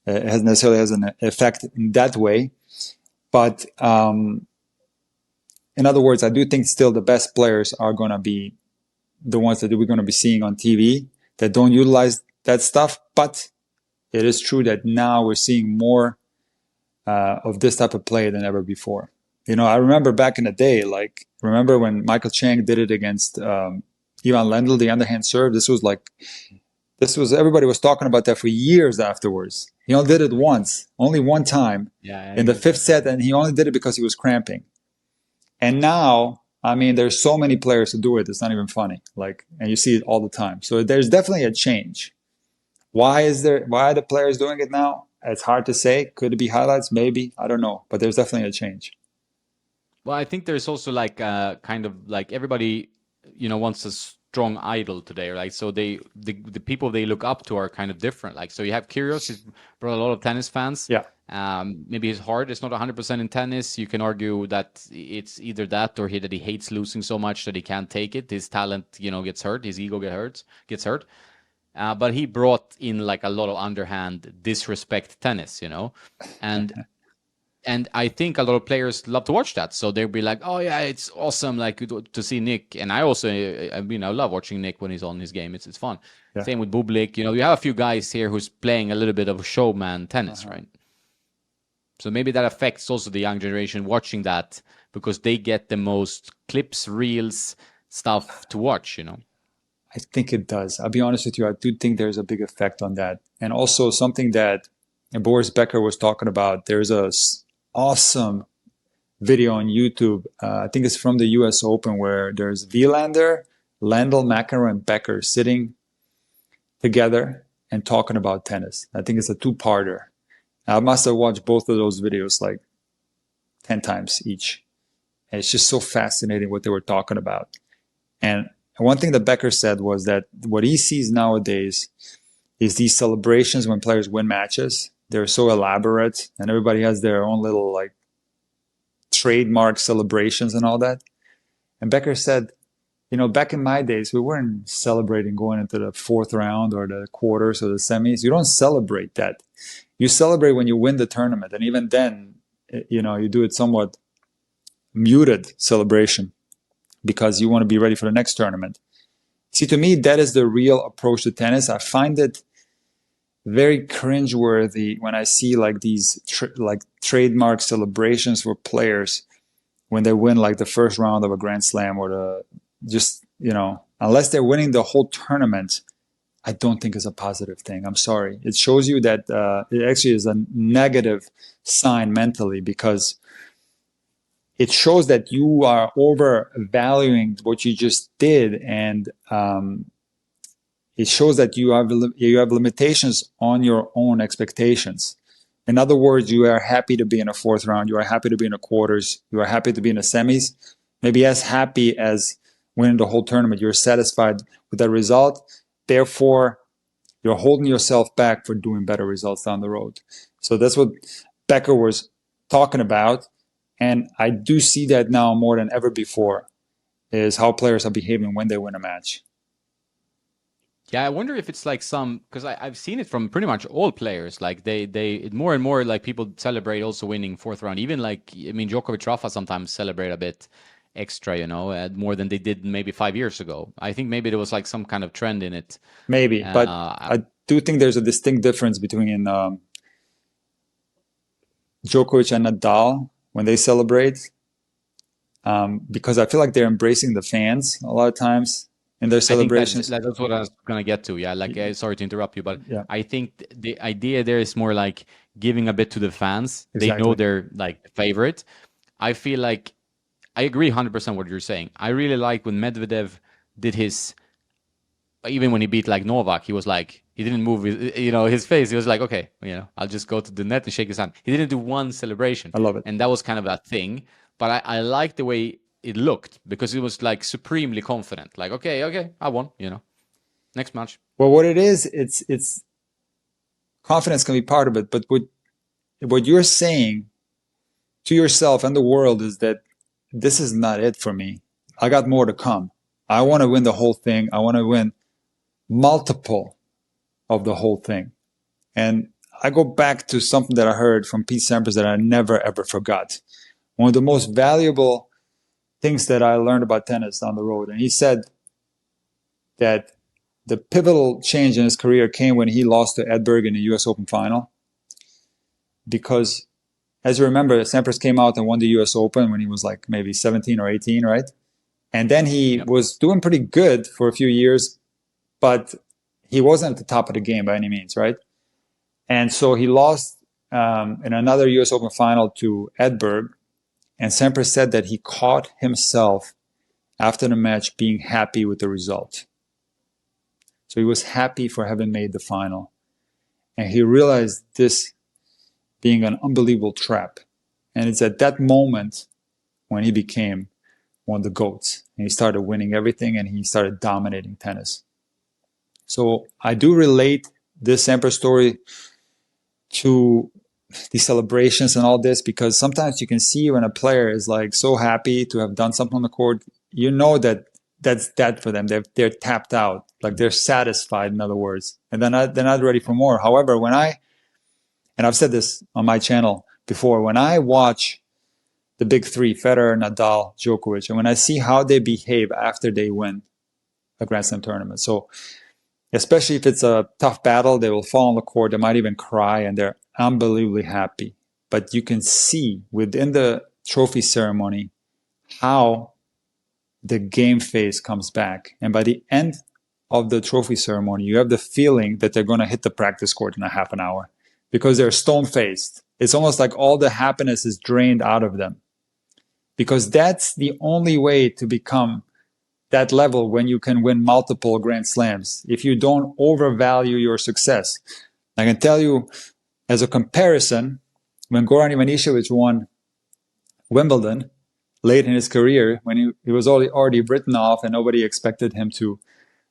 it necessarily has an effect in that way. But in other words, I do think still the best players are going to be the ones that we're going to be seeing on TV that don't utilize that stuff. But it is true that now we're seeing more of this type of play than ever before. I remember back in the day, remember when Michael Chang did it against Ivan Lendl, the underhand serve? Everybody was talking about that for years afterwards. He only did it once, only one time Yeah, in the fifth set, and he only did it because he was cramping. And now, I mean, there's so many players who do it, it's not even funny. And you see it all the time. So there's definitely a change. Why are the players doing it now? It's hard to say. Could it be highlights? Maybe. I don't know. But there's definitely a change. Well, I think there's also like kind of like everybody, wants a strong idol today, right? So the people they look up to are kind of different. Like, so you have Kyrgios, he's brought a lot of tennis fans. Yeah. Maybe his heart is not 100% in tennis. You can argue that it's either that or that he hates losing so much that he can't take it. His talent, gets hurt. His ego gets hurt. But he brought in like a lot of underhand disrespect tennis, and And I think a lot of players love to watch that. So they'll be like, "Oh yeah, it's awesome!" Like to see Nick. And I also, I mean, I love watching Nick when he's on his game. It's fun. Yeah. Same with Bublik. You have a few guys here who's playing a little bit of showman tennis, right? So maybe that affects also the young generation watching that because they get the most clips, reels, stuff to watch. I think it does. I'll be honest with you. I do think there's a big effect on that. And also something that Boris Becker was talking about. There's a awesome video on YouTube. I think it's from the US Open where there's Wielander, Landl, McEnroe, and Becker sitting together and talking about tennis. I think it's a two-parter. I must have watched both of those videos like 10 times each. And it's just so fascinating what they were talking about. And one thing that Becker said was that what he sees nowadays is these celebrations when players win matches. They're so elaborate and everybody has their own little like trademark celebrations and all that. And Becker said, back in my days, we weren't celebrating going into the fourth round or the quarters or the semis. You don't celebrate that. You celebrate when you win the tournament. And even then, you do it somewhat muted celebration because you want to be ready for the next tournament. See, to me, that is the real approach to tennis. I find it very cringeworthy when I see like these trademark celebrations for players when they win like the first round of a Grand Slam or unless they're winning the whole tournament, I don't think it's a positive thing. I'm sorry. It shows you that it actually is a negative sign mentally because it shows that you are overvaluing what you just did, and it shows that you have limitations on your own expectations. In other words, you are happy to be in a fourth round, you are happy to be in the quarters, you are happy to be in the semis, maybe as happy as winning the whole tournament. You're satisfied with that result. Therefore, you're holding yourself back for doing better results down the road. So that's what Becker was talking about. And I do see that now more than ever before, is how players are behaving when they win a match. Yeah, I wonder if it's like because I've seen it from pretty much all players. Like they more and more like people celebrate also winning fourth round. Even like, I mean, Djokovic, Rafa sometimes celebrate a bit extra, more than they did maybe 5 years ago. I think maybe there was like some kind of trend in it. Maybe, but I do think there's a distinct difference between Djokovic and Nadal when they celebrate, because I feel like they're embracing the fans a lot of times in their celebrations. I think that's what I was gonna get to. Yeah, like sorry to interrupt you, but yeah. I think the idea there is more like giving a bit to the fans. Exactly. They know they're like favorite. I feel like I agree 100% what you're saying. I really like when Medvedev did his, even when he beat like Novak, he was like, he didn't move his face. He was like, okay, I'll just go to the net and shake his hand. He didn't do one celebration. I love it. And that was kind of that thing. But I like the way it looked because it was like supremely confident. Like, okay, I won, next match. Well, what it is, it's confidence can be part of it. But what you're saying to yourself and the world is that this is not it for me. I got more to come. I want to win the whole thing. I want to win multiple of the whole thing. And I go back to something that I heard from Pete Sampras that I never, ever forgot. One of the most valuable things that I learned about tennis down the road. And he said that the pivotal change in his career came when he lost to Edberg in the US Open final. Because, as you remember, Sampras came out and won the US Open when he was like maybe 17 or 18, right? And then he was doing pretty good for a few years, but he wasn't at the top of the game by any means, right? And so he lost in another US Open final to Edberg. And Sampras said that he caught himself after the match being happy with the result. So he was happy for having made the final. And he realized this being an unbelievable trap. And it's at that moment when he became one of the GOATs. And he started winning everything and he started dominating tennis. So I do relate this Sampras story to the celebrations and all this, because sometimes you can see when a player is like so happy to have done something on the court, you know that that's that for them. They're tapped out, like they're satisfied, in other words, and they're not ready for more. However, and I've said this on my channel, before. When I watch the big three, Federer, Nadal, Djokovic, and when I see how they behave after they win a Grand Slam tournament. So especially if it's a tough battle, they will fall on the court. They might even cry, and they're unbelievably happy. But you can see within the trophy ceremony how the game face comes back. And by the end of the trophy ceremony, you have the feeling that they're going to hit the practice court in a half an hour because they're stone-faced. It's almost like all the happiness is drained out of them, because that's the only way to become that level when you can win multiple Grand Slams. If you don't overvalue your success. I can tell you, as a comparison, when Goran Ivanisevic won Wimbledon late in his career, when he was already written off and nobody expected him to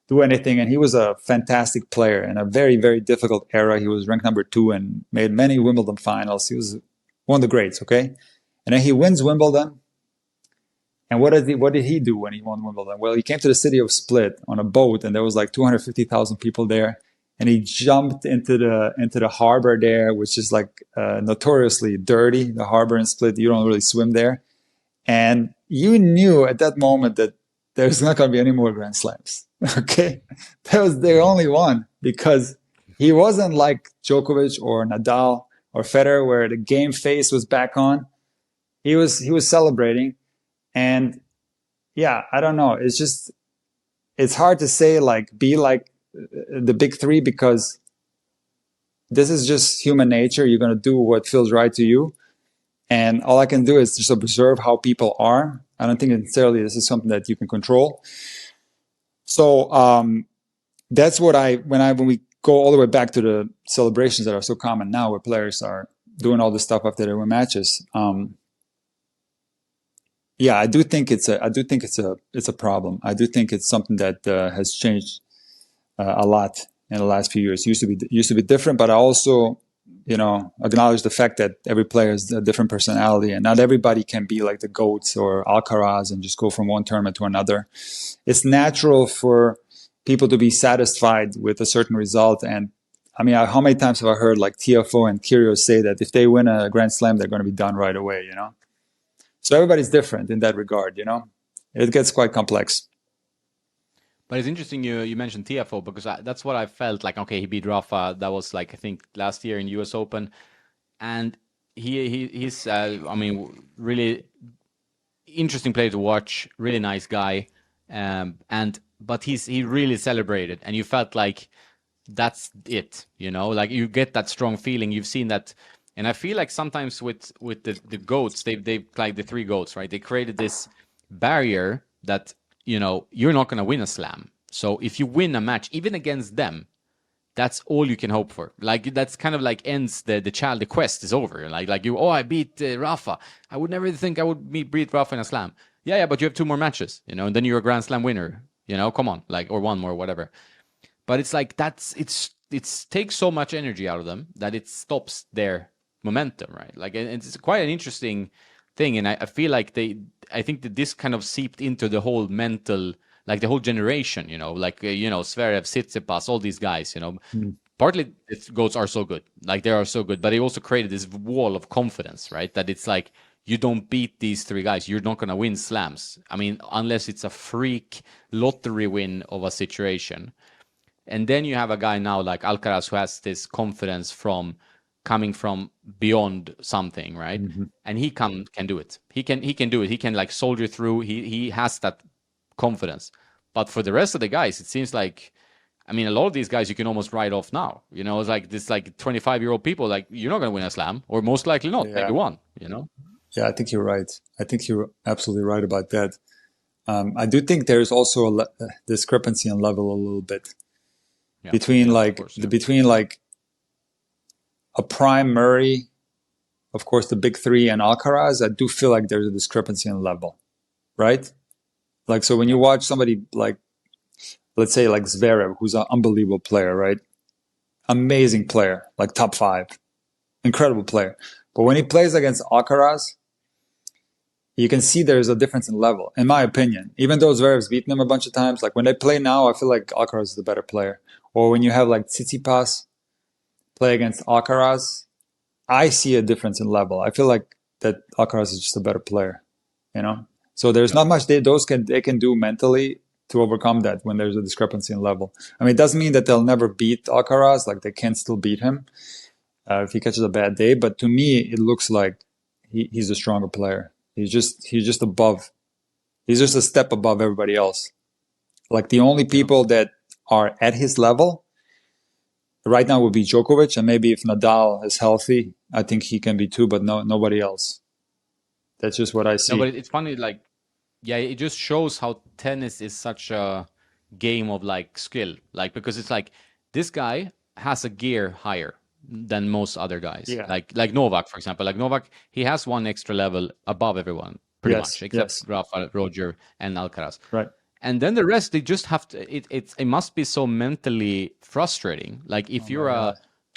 do anything, and he was a fantastic player in a very, very difficult era. He was ranked number 2 and made many Wimbledon finals. He was one of the greats, okay? And then he wins Wimbledon. And what did he do when he won Wimbledon? Well, he came to the city of Split on a boat, and there was like 250,000 people there. And he jumped into the harbor there, which is like notoriously dirty. The harbor in Split, you don't really swim there. And you knew at that moment that there's not going to be any more Grand Slams. Okay, that was the only one, because he wasn't like Djokovic or Nadal or Federer, where the game face was back on. He was celebrating. And yeah, I don't know. It's hard to say like be like the big three, because this is just human nature. You're going to do what feels right to you. And all I can do is just observe how people are. I don't think necessarily this is something that you can control. So that's what when we go all the way back to the celebrations that are so common now, where players are doing all this stuff after they win matches. Yeah, I do think it's a problem. I do think it's something that has changed a lot in the last few years. Used to be different, but I also, acknowledge the fact that every player has a different personality, and not everybody can be like the GOATs or Alcaraz and just go from one tournament to another. It's natural for people to be satisfied with a certain result. And I mean, how many times have I heard like TFO and Kyrgios say that if they win a Grand Slam, they're going to be done right away, So everybody's different in that regard, It gets quite complex. But it's interesting you mentioned TFO, because that's what I felt like. Okay, he beat Rafa. That was like, I think, last year in US Open. And he's I mean, really interesting player to watch, really nice guy. But he really celebrated, and you felt like that's it, like you get that strong feeling. You've seen that. And I feel like sometimes with the GOATs, they've like the three GOATs, right? They created this barrier that, you're not going to win a slam. So if you win a match, even against them, that's all you can hope for. Like that's kind of like ends the quest is over. Like I beat Rafa. I would never think I would beat Rafa in a slam. Yeah, but you have 2 more matches, and then you're a Grand Slam winner. Come on, like, or 1 more, whatever. But it's like it takes so much energy out of them that it stops their momentum, right? Like, and it's quite an interesting thing, and I feel like I think that this kind of seeped into the whole mental, like the whole generation, like Zverev, Tsitsipas, all these guys, Partly the GOATs are so good, like they are so good, but they also created this wall of confidence, right? That it's like, you don't beat these 3 guys, you're not gonna win slams. I mean, unless it's a freak lottery win of a situation. And then you have a guy now like Alcaraz who has this confidence coming from beyond something, right? Mm-hmm. And he can do it. He can do it. He can like soldier through. He has that confidence. But for the rest of the guys, it seems like, I mean, a lot of these guys you can almost write off now. It's like this, like 25-year-old people, like, you're not going to win a slam, or most likely not. Yeah. Maybe one. Yeah, I think you're right. I think you're absolutely right about that. I do think there's also a discrepancy in level a little bit. Yeah, between a prime Murray, of course, the big 3, and Alcaraz. I do feel like there's a discrepancy in level, right? Like, so when you watch somebody like, let's say like Zverev, who's an unbelievable player, right? Amazing player, like top 5, incredible player. But when he plays against Alcaraz, you can see there's a difference in level, in my opinion. Even though Zverev's beaten him a bunch of times, like when they play now, I feel like Alcaraz is the better player. Or when you have like Tsitsipas play against Alcaraz, I see a difference in level. I feel like that Alcaraz is just a better player, you know. So there's Yep. not much they can do mentally to overcome that when there's a discrepancy in level. I mean, it doesn't mean that they'll never beat Alcaraz. Like they can still beat him if he catches a bad day. But to me, it looks like he's a stronger player. He's just above. He's just a step above everybody else. Like the only Yep. people that are at his level right now would be Djokovic, and maybe if Nadal is healthy, I think he can be too, but nobody else. That's just what I No, but see. it's funny. Like, yeah, it just shows how tennis is such a game of like skill. Like, because it's like this guy has a gear higher than most other guys. Yeah. Like Novak, for example. Like Novak, he has one extra level above everyone, pretty Yes. much, except Yes. Rafa, Roger, and Alcaraz. Right. And then the rest, they just have to. It must be so mentally frustrating. Like Oh if my you're a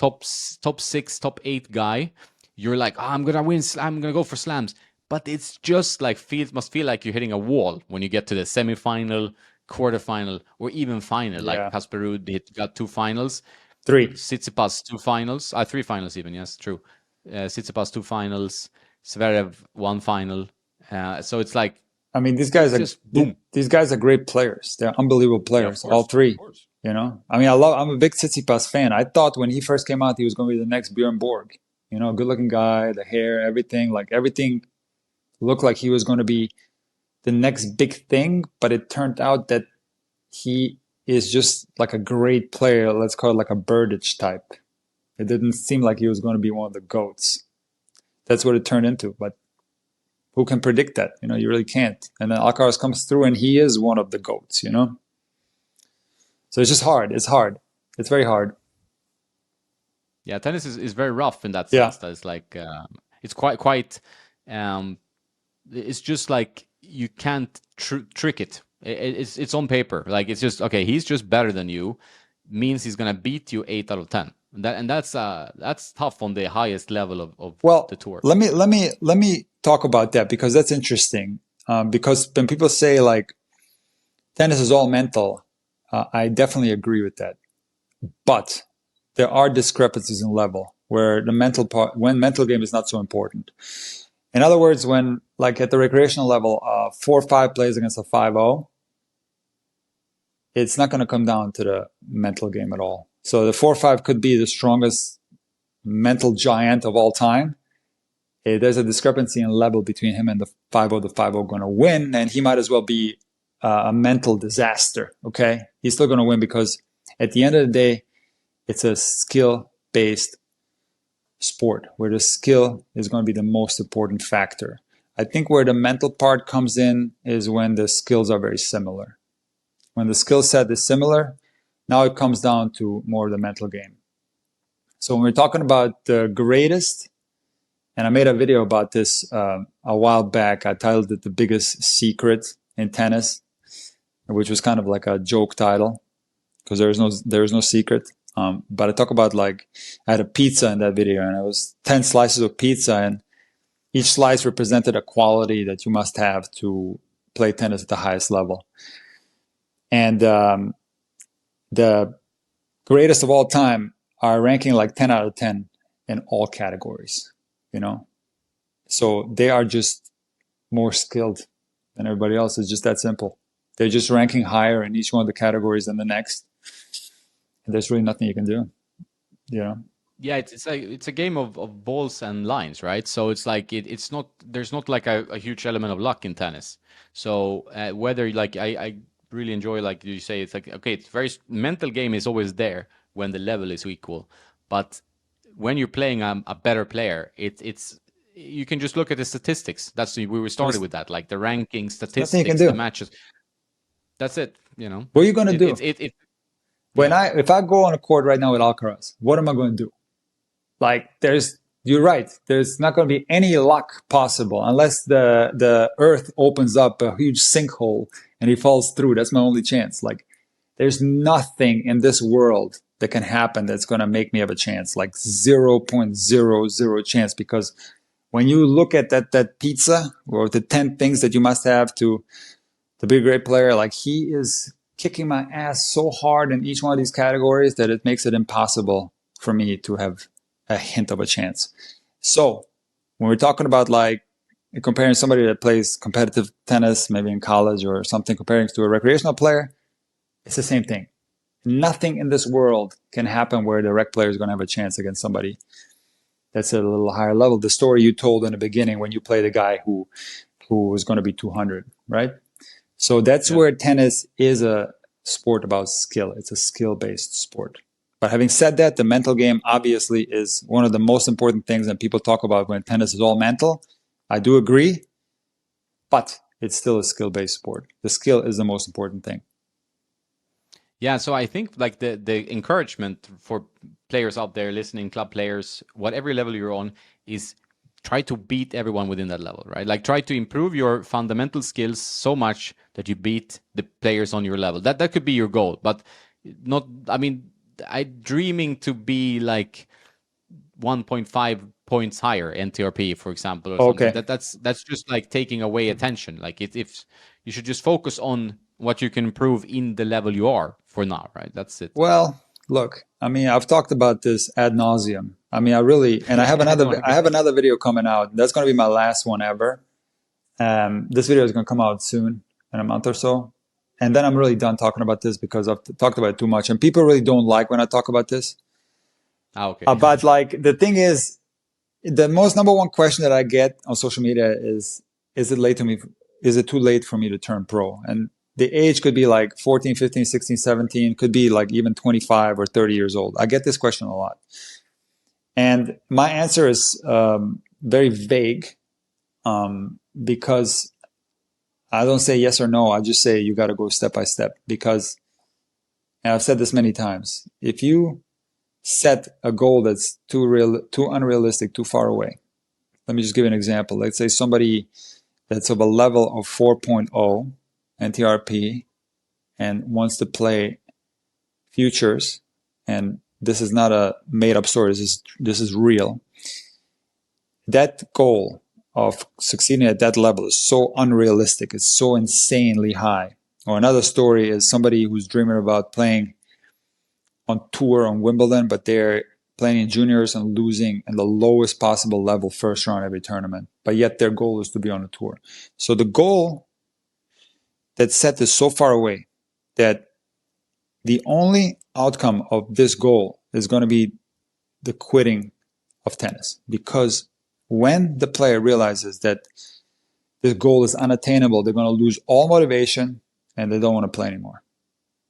God. top six, top eight guy, you're like, oh, I'm gonna win. I'm gonna go for slams. But it's just like must feel like you're hitting a wall when you get to the semifinal, quarterfinal, or even final. Like Yeah. Casper Ruud got two finals, Three. Tsitsipas two finals, three finals even. Yes, true. Tsitsipas two finals, Zverev one final. So it's like I mean, it's just boom. these guys are great players. They're unbelievable Yeah, of players, all course, three. of course. You know, I mean, I'm a big Tsitsipas fan. I thought when he first came out, he was going to be the next Björn Borg. You know, good-looking guy, the hair, everything, like everything looked like he was going to be the next big thing. But it turned out that he is just like a great player. Let's call it like a Burditch type. It didn't seem like he was going to be one of the goats. That's what it turned into. But who can predict that? You know, you really can't. And then Alcaraz comes through, and he is one of the goats. You know, so it's just hard. It's hard. It's very hard. Yeah, tennis is very rough in that Yeah. sense. That it's like it's quite um, it's just like you can't trick it. It's on paper. Like it's just okay. He's just better than you. Means he's gonna beat you 8 out of 10. That's tough on the highest level of the Well, tour. let me talk about that because that's interesting. Because when people say like tennis is all mental, I definitely agree with that. But there are discrepancies in level where the mental part, when mental game is not so important. In other words, when like at the recreational level, 4-5 plays against a 5-0, it's not going to come down to the mental game at all. So the 4-5 could be the strongest mental giant of all time. There's a discrepancy in level between him and the 5-0. The 5-0 going to win, and he might as well be a mental disaster. Okay, he's still going to win because at the end of the day, it's a skill-based sport where the skill is going to be the most important factor. I think where the mental part comes in is when the skills are very similar. When the skill set is similar, now it comes down to more of the mental game. So when we're talking about the greatest, and I made a video about this a while back. I titled it "The Biggest Secret in Tennis," which was kind of like a joke title because there is no secret. But I talk about like I had a pizza in that video, and it was 10 slices of pizza, and each slice represented a quality that you must have to play tennis at the highest level. And the greatest of all time are ranking like 10 out of 10 in all categories, you know? So they are just more skilled than everybody else. It's just that simple. They're just ranking higher in each one of the categories than the next. And there's really nothing you can do, you know? Yeah, it's a game of balls and lines, right? So it's like it's not there's not like a huge element of luck in tennis. So whether like I really enjoy like you say it's like okay, it's very mental game is always there when the level is equal, but when you're playing a better player, it's you can just look at the statistics. That's we were started There's with that, like the ranking nothing you can statistics, the do. matches. That's it, you know. What are you going to It do? it When yeah. if I go on a court right now with Alcaraz, what am I going to do? Like you're right. There's not going to be any luck possible unless the earth opens up a huge sinkhole and he falls through. That's my only chance. Like there's nothing in this world that can happen that's going to make me have a chance. Like 0.00 chance because when you look at that pizza or the 10 things that you must have to be a great player, like he is kicking my ass so hard in each one of these categories that it makes it impossible for me to have a hint of a chance. So when we're talking about like comparing somebody that plays competitive tennis, maybe in college or something, comparing to a recreational player, it's the same thing. Nothing in this world can happen where the rec player is going to have a chance against somebody that's at a little higher level. The story you told in the beginning when you played a guy who was going to be 200, right? So that's Yeah. where tennis is a sport about skill. It's a skill-based sport. But having said that, the mental game obviously is one of the most important things that people talk about when tennis is all mental. I do agree, but it's still a skill-based sport. The skill is the most important thing. Yeah, so I think like the encouragement for players out there listening, club players, whatever level you're on, is try to beat everyone within that level, right? Like try to improve your fundamental skills so much that you beat the players on your level. That could be your goal, but not. I mean, I dreaming to be like 1.5 points higher NTRP, for example, or something. Okay. That's just like taking away attention. Like if you should just focus on what you can improve in the level you are for now, right? That's it. Well, look, I mean, I've talked about this ad nauseum. I mean, I really, and I don't want to I get have that. another video coming out. That's going to be my last one ever. This video is going to come out soon, in a month or so. And then I'm really done talking about this because I've talked about it too much. And people really don't like when I talk about this. Ah, okay. But like, the thing is, the most number one question that I get on social media is it late to me? Is it too late for me to turn pro? And the age could be like 14, 15, 16, 17, could be like even 25 or 30 years old. I get this question a lot. And my answer is very vague because I don't say yes or no. I just say you got to go step by step because, and I've said this many times, if you set a goal that's too unrealistic, too far away. Let me just give you an example. Let's say somebody that's of a level of 4.0 NTRP and wants to play futures, and this is not a made up story. This is real. That goal of succeeding at that level is so unrealistic. It's so insanely high. Or another story is somebody who's dreaming about playing on tour on Wimbledon, but they're playing in juniors and losing in the lowest possible level first round every tournament. But yet their goal is to be on a tour. So the goal that's set is so far away that the only outcome of this goal is going to be the quitting of tennis. Because when the player realizes that this goal is unattainable, they're going to lose all motivation and they don't want to play anymore.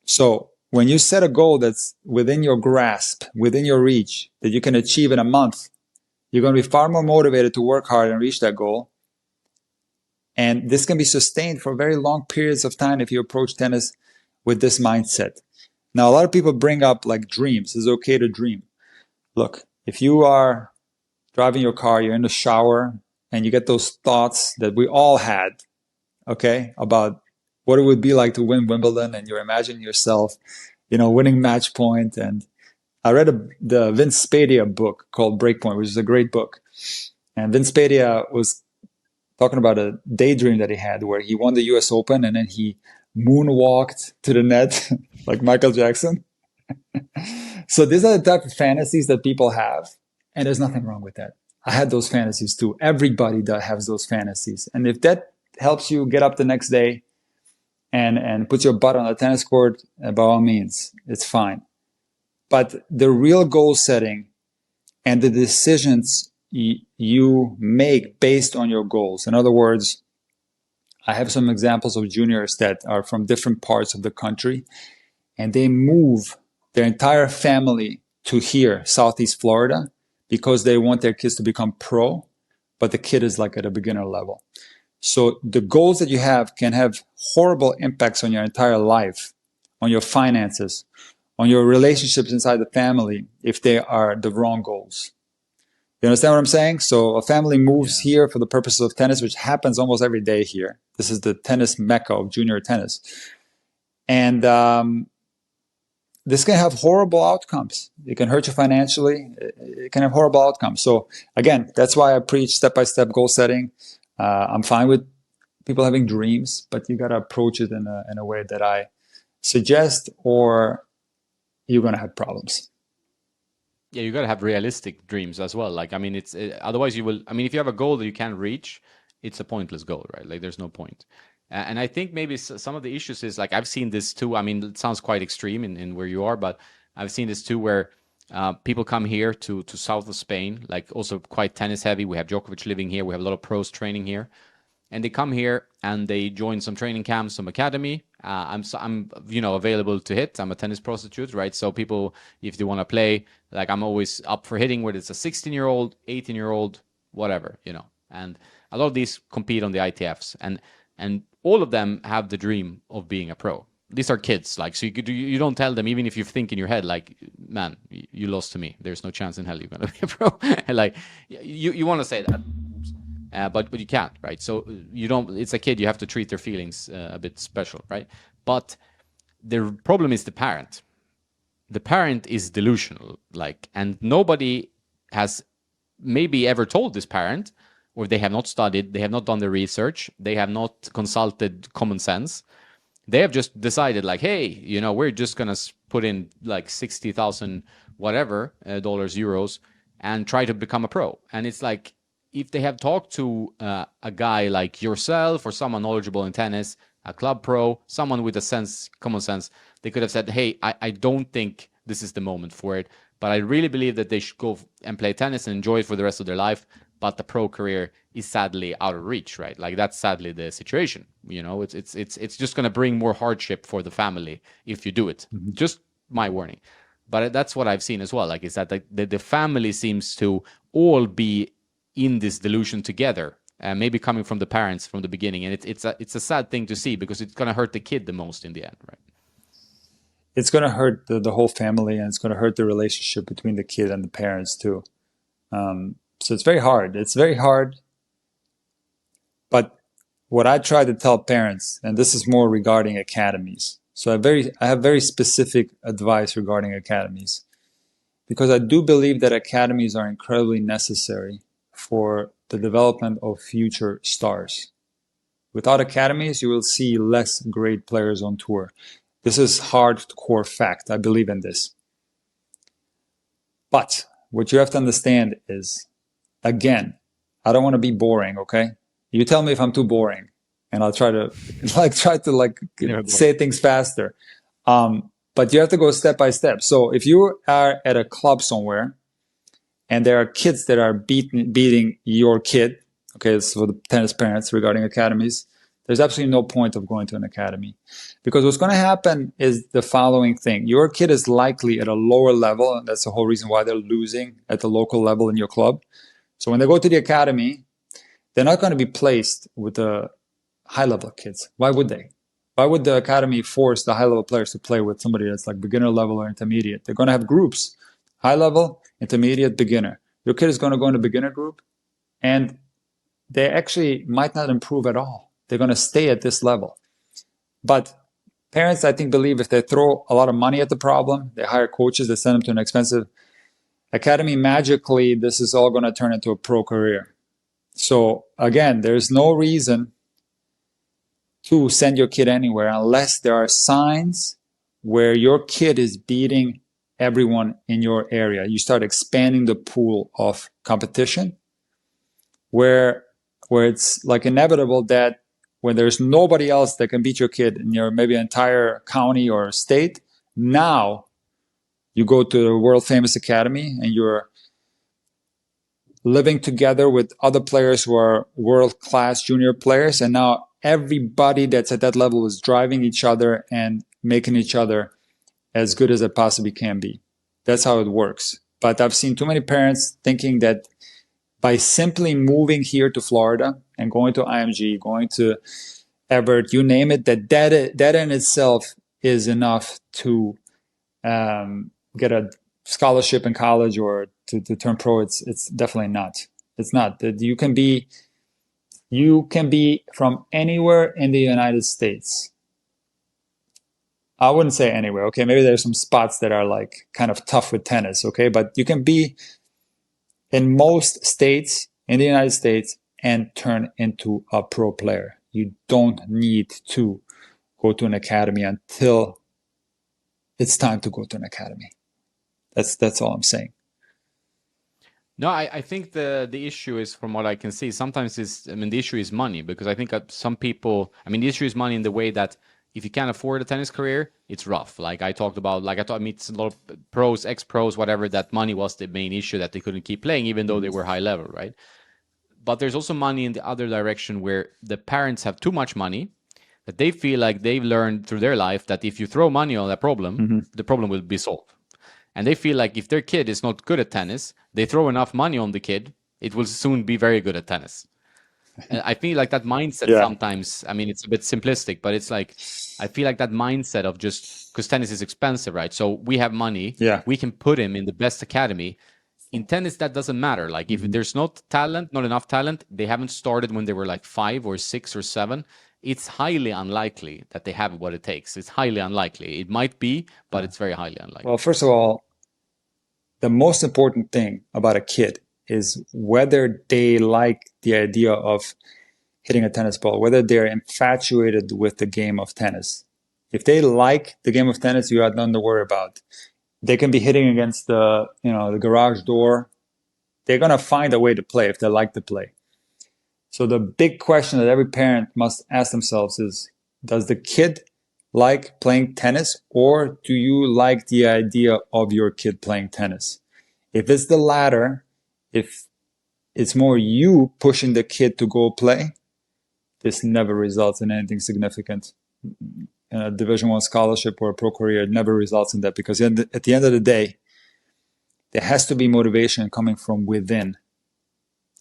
So when you set a goal that's within your grasp, within your reach, that you can achieve in a month, you're going to be far more motivated to work hard and reach that goal. And this can be sustained for very long periods of time if you approach tennis with this mindset. Now, a lot of people bring up like dreams. It's okay to dream. Look, if you are driving your car, you're in the shower, and you get those thoughts that we all had, okay, about what it would be like to win Wimbledon, and you're imagining yourself, winning match point. And I read the Vince Spadea book called Breakpoint, which is a great book. And Vince Spadea was talking about a daydream that he had where he won the US Open and then he moonwalked to the net like Michael Jackson. So these are the type of fantasies that people have, and there's nothing wrong with that. I had those fantasies too. Everybody that has those fantasies. And if that helps you get up the next day and put your butt on the tennis court, by all means, it's fine. But the real goal setting and the decisions you make based on your goals. In other words, I have some examples of juniors that are from different parts of the country, and they move their entire family to here, Southeast Florida, because they want their kids to become pro, but the kid is like at a beginner level. So the goals that you have can have horrible impacts on your entire life, on your finances, on your relationships inside the family if they are the wrong goals. You understand what I'm saying? So a family moves Yeah. here for the purposes of tennis, which happens almost every day here. This is the tennis mecca of junior tennis. And this can have horrible outcomes. It can hurt you financially. It can have horrible outcomes. So again, that's why I preach step-by-step goal setting. I'm fine with people having dreams, but you got to approach it in a way that I suggest, or you're going to have problems. Yeah, you got to have realistic dreams as well. Like, I mean, it's otherwise you will. I mean, if you have a goal that you can't reach, it's a pointless goal, right? Like, there's no point. And I think maybe some of the issues is like I've seen this too. I mean, it sounds quite extreme in where you are, but I've seen this too where people come here to south of Spain, like also quite tennis heavy. We have Djokovic living here. We have a lot of pros training here, and they come here and they join some training camps, some academy. I'm available to hit. I'm a tennis prostitute, right? So people, if they want to play, like I'm always up for hitting. Whether it's a 16-year-old, 18-year-old, whatever, And a lot of these compete on the ITFs, and all of them have the dream of being a pro. These are kids, like, so you don't tell them, even if you think in your head like, man, you lost to me. There's no chance in hell you're gonna be a pro. Like you want to say that. But you can't, right? So you don't. It's a kid. You have to treat their feelings a bit special, right? But the problem is the parent. The parent is delusional, like, and nobody has maybe ever told this parent, or they have not studied, they have not done the research, they have not consulted common sense. They have just decided, like, hey, we're just gonna put in like 60,000 whatever dollars, euros, and try to become a pro. And it's like, if they have talked to a guy like yourself or someone knowledgeable in tennis, a club pro, someone with common sense, they could have said, hey, I don't think this is the moment for it, but I really believe that they should go and play tennis and enjoy it for the rest of their life. But the pro career is sadly out of reach, right? Like, that's sadly the situation. It's just going to bring more hardship for the family if you do it. Mm-hmm. Just my warning. But that's what I've seen as well. Like, is that the family seems to all be in this delusion together, maybe coming from the parents from the beginning, and it's a sad thing to see, because it's going to hurt the kid the most in the end, right? It's going to hurt the whole family, and it's going to hurt the relationship between the kid and the parents too. So it's very hard. It's very hard. But what I try to tell parents, and this is more regarding academies. So I have very specific advice regarding academies, because I do believe that academies are incredibly necessary for the development of future stars. Without academies, you will see less great players on tour. This is hardcore fact. I believe in this. But what you have to understand is, again, I don't want to be boring, okay? You tell me if I'm too boring, and I'll try to say things faster. But you have to go step by step. So if you are at a club somewhere, and there are kids that are beating your kid, okay, this is for the tennis parents regarding academies, there's absolutely no point of going to an academy. Because what's going to happen is the following thing. Your kid is likely at a lower level, and that's the whole reason why they're losing at the local level in your club. So when they go to the academy, they're not going to be placed with the high-level kids. Why would they? Why would the academy force the high-level players to play with somebody that's like beginner level or intermediate? They're going to have groups, high-level, intermediate, beginner. Your kid is going to go in a beginner group, and they actually might not improve at all. They're going to stay at this level. But parents, I think, believe if they throw a lot of money at the problem, they hire coaches, they send them to an expensive academy, magically, this is all going to turn into a pro career. So again, there's no reason to send your kid anywhere unless there are signs where your kid is beating everyone in your area. You start expanding the pool of competition where it's like inevitable that when there's nobody else that can beat your kid in your maybe entire county or state, now you go to the world famous academy and you're living together with other players who are world-class junior players, and now everybody that's at that level is driving each other and making each other as good as it possibly can be. That's how it works. But I've seen too many parents thinking that by simply moving here to Florida and going to IMG, going to Everett, you name it, that in itself is enough to get a scholarship in college or to turn pro. It's definitely not. It's not. That you can be from anywhere in the United States. I wouldn't say anywhere, okay? Maybe there's some spots that are like kind of tough with tennis, okay? But you can be in most states in the United States and turn into a pro player. You don't need to go to an academy until it's time to go to an academy. That's all I'm saying. No, I think the issue is, from what I can see, sometimes is, I mean, the issue is money, because I think that some people, I mean, the issue is money in the way that if you can't afford a tennis career, it's rough. Like I talked about, like I thought, I meet a lot of pros, ex-pros, whatever, that money was the main issue, that they couldn't keep playing even though they were high level, right? But there's also money in the other direction, where the parents have too much money, that they feel like they've learned through their life that if you throw money on a problem, Hmm. the problem will be solved. And they feel like if their kid is not good at tennis, they throw enough money on the kid, it will soon be very good at tennis. And I feel like that mindset Yeah, sometimes, I mean, it's a bit simplistic, but it's like, I feel like that mindset of just because tennis is expensive, right? So we have money, yeah. we can put him in the best academy. In tennis, that doesn't matter. Like if Hmm. there's not talent, not enough talent, they haven't started when they were like 5 or 6 or 7. It's highly unlikely that they have what it takes. It's highly unlikely. It might be, but it's very highly Well, unlikely. first of all, the most important thing about a kid is whether they like the idea of hitting a tennis ball, whether they're infatuated with the game of tennis. If they like the game of tennis, you have nothing to worry about. They can be hitting against the garage door. They're gonna find a way to play if they like to play. So the big question that every parent must ask themselves is, does the kid like playing tennis, or do you like the idea of your kid playing tennis? If it's the latter, if it's more you pushing the kid to go play, this never results in anything significant. A Division One scholarship or a pro career, it never results in that, because at the end of the day, there has to be motivation coming from within.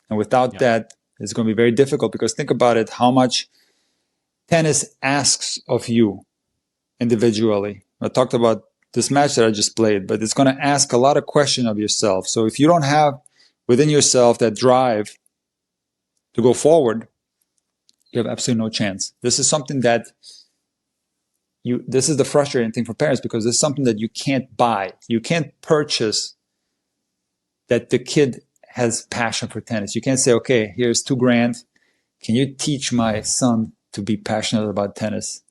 And without Yeah. that, it's going to be very difficult, because think about it, how much tennis asks of you individually. I talked about this match that I just played, but it's going to ask a lot of questions of yourself. So if you don't have within yourself that drive to go forward, you have absolutely no chance. This is something that this is the frustrating thing for parents, because this is something that you can't buy. You can't purchase that the kid has passion for tennis. You can't say, okay, here's 2 grand. Can you teach my son to be passionate about tennis?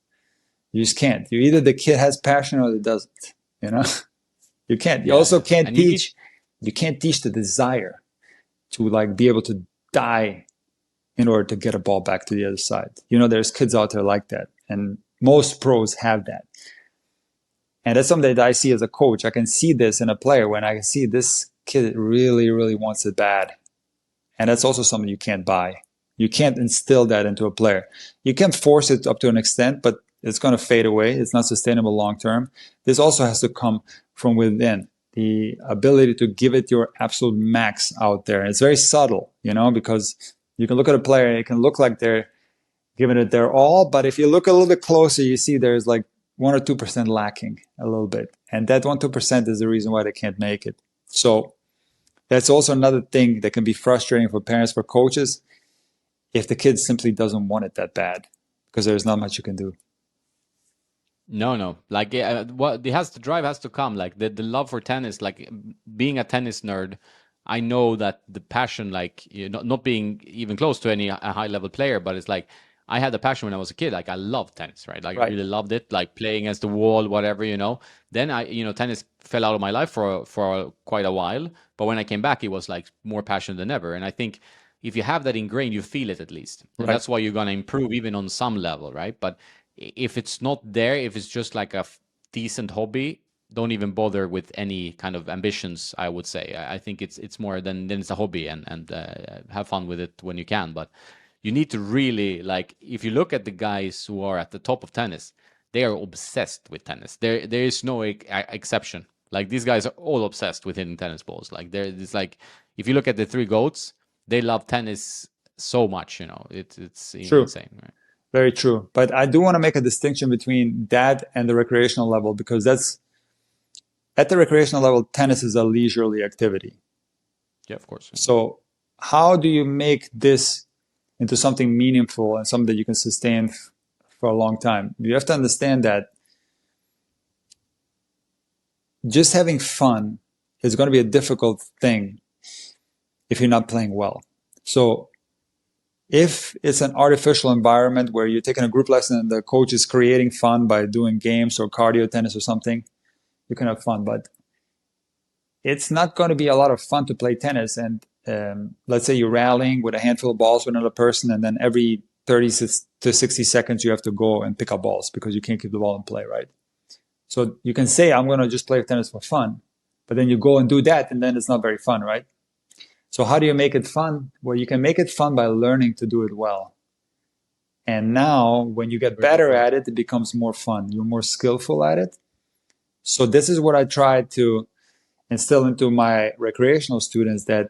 You just can't. You either the kid has passion or it doesn't. You know, you can't. You Yeah, also yeah. can't And you need, teach. You can't teach the desire to like be able to die in order to get a ball back to the other side. You know, there's kids out there like that, and most pros have that. And that's something that I see as a coach. I can see this in a player when I can see this kid really, really wants it bad. And that's also something you can't buy. You can't instill that into a player. You can force it up to an extent, but it's going to fade away. It's not sustainable long term. This also has to come from within. The ability to give it your absolute max out there. And it's very subtle, because you can look at a player and it can look like they're giving it their all, but if you look a little bit closer, you see there's like 1 or 2% lacking a little bit. And that 1, 2% is the reason why they can't make it. So that's also another thing that can be frustrating for parents, for coaches, if the kid simply doesn't want it that bad, because there's not much you can do. no, no. Like, what it has the drive has to come. Like the love for tennis, like being a tennis nerd. I know that the passion, like not being even close to any a high level player, but it's like I had the passion when I was a kid. Like I loved tennis, right? Like I Right. really loved it. Like playing against the wall, whatever. Then tennis fell out of my life for quite a while. But when I came back, it was like more passion than ever. And I think if you have that ingrained, you feel it at least, and Right. that's why you're gonna improve even on some level, right? But if it's not there, if it's just like a decent hobby, don't even bother with any kind of ambitions. I would say. I think it's more than it's a hobby, and have fun with it when you can. But you need to really, like, if you look at the guys who are at the top of tennis, they are obsessed with tennis. There is no exception. Like these guys are all obsessed with hitting tennis balls. Like it's like if you look at the three goats, they love tennis so much. It's True. insane, right? Very true. But I do want to make a distinction between that and the recreational level, because that's at the recreational level, tennis is a leisurely activity. Yeah, of course. So how do you make this into something meaningful and something that you can sustain for a long time? You have to understand that just having fun is going to be a difficult thing if you're not playing well. So if it's an artificial environment where you're taking a group lesson and the coach is creating fun by doing games or cardio tennis or something, you can have fun. But it's not going to be a lot of fun to play tennis. And let's say you're rallying with a handful of balls with another person, and then every 30 to 60 seconds you have to go and pick up balls because you can't keep the ball in play, right? So you can say, I'm going to just play tennis for fun, but then you go and do that, and then it's not very fun, right? So how do you make it fun? Well, you can make it fun by learning to do it well. And now when you get better at it, it becomes more fun. You're more skillful at it. So this is what I try to instill into my recreational students, that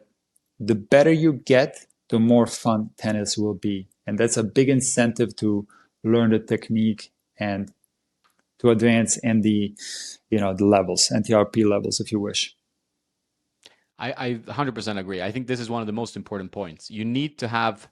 the better you get, the more fun tennis will be. And that's a big incentive to learn the technique and to advance in the, the levels, NTRP levels, if you wish. I 100% agree. I think this is one of the most important points. You need to have,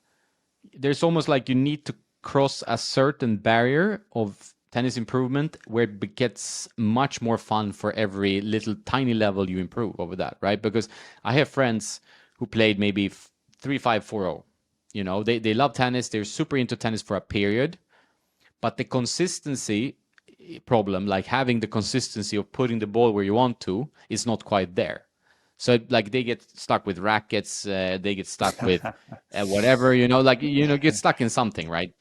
there's almost like you need to cross a certain barrier of tennis improvement where it gets much more fun for every little tiny level you improve over that, right? Because I have friends who played maybe 3-5-4-0. They love tennis, they're super into tennis for a period, but the consistency problem, like having the consistency of putting the ball where you want to, is not quite there. So like they get stuck with rackets, they get stuck with whatever, get stuck in something, right?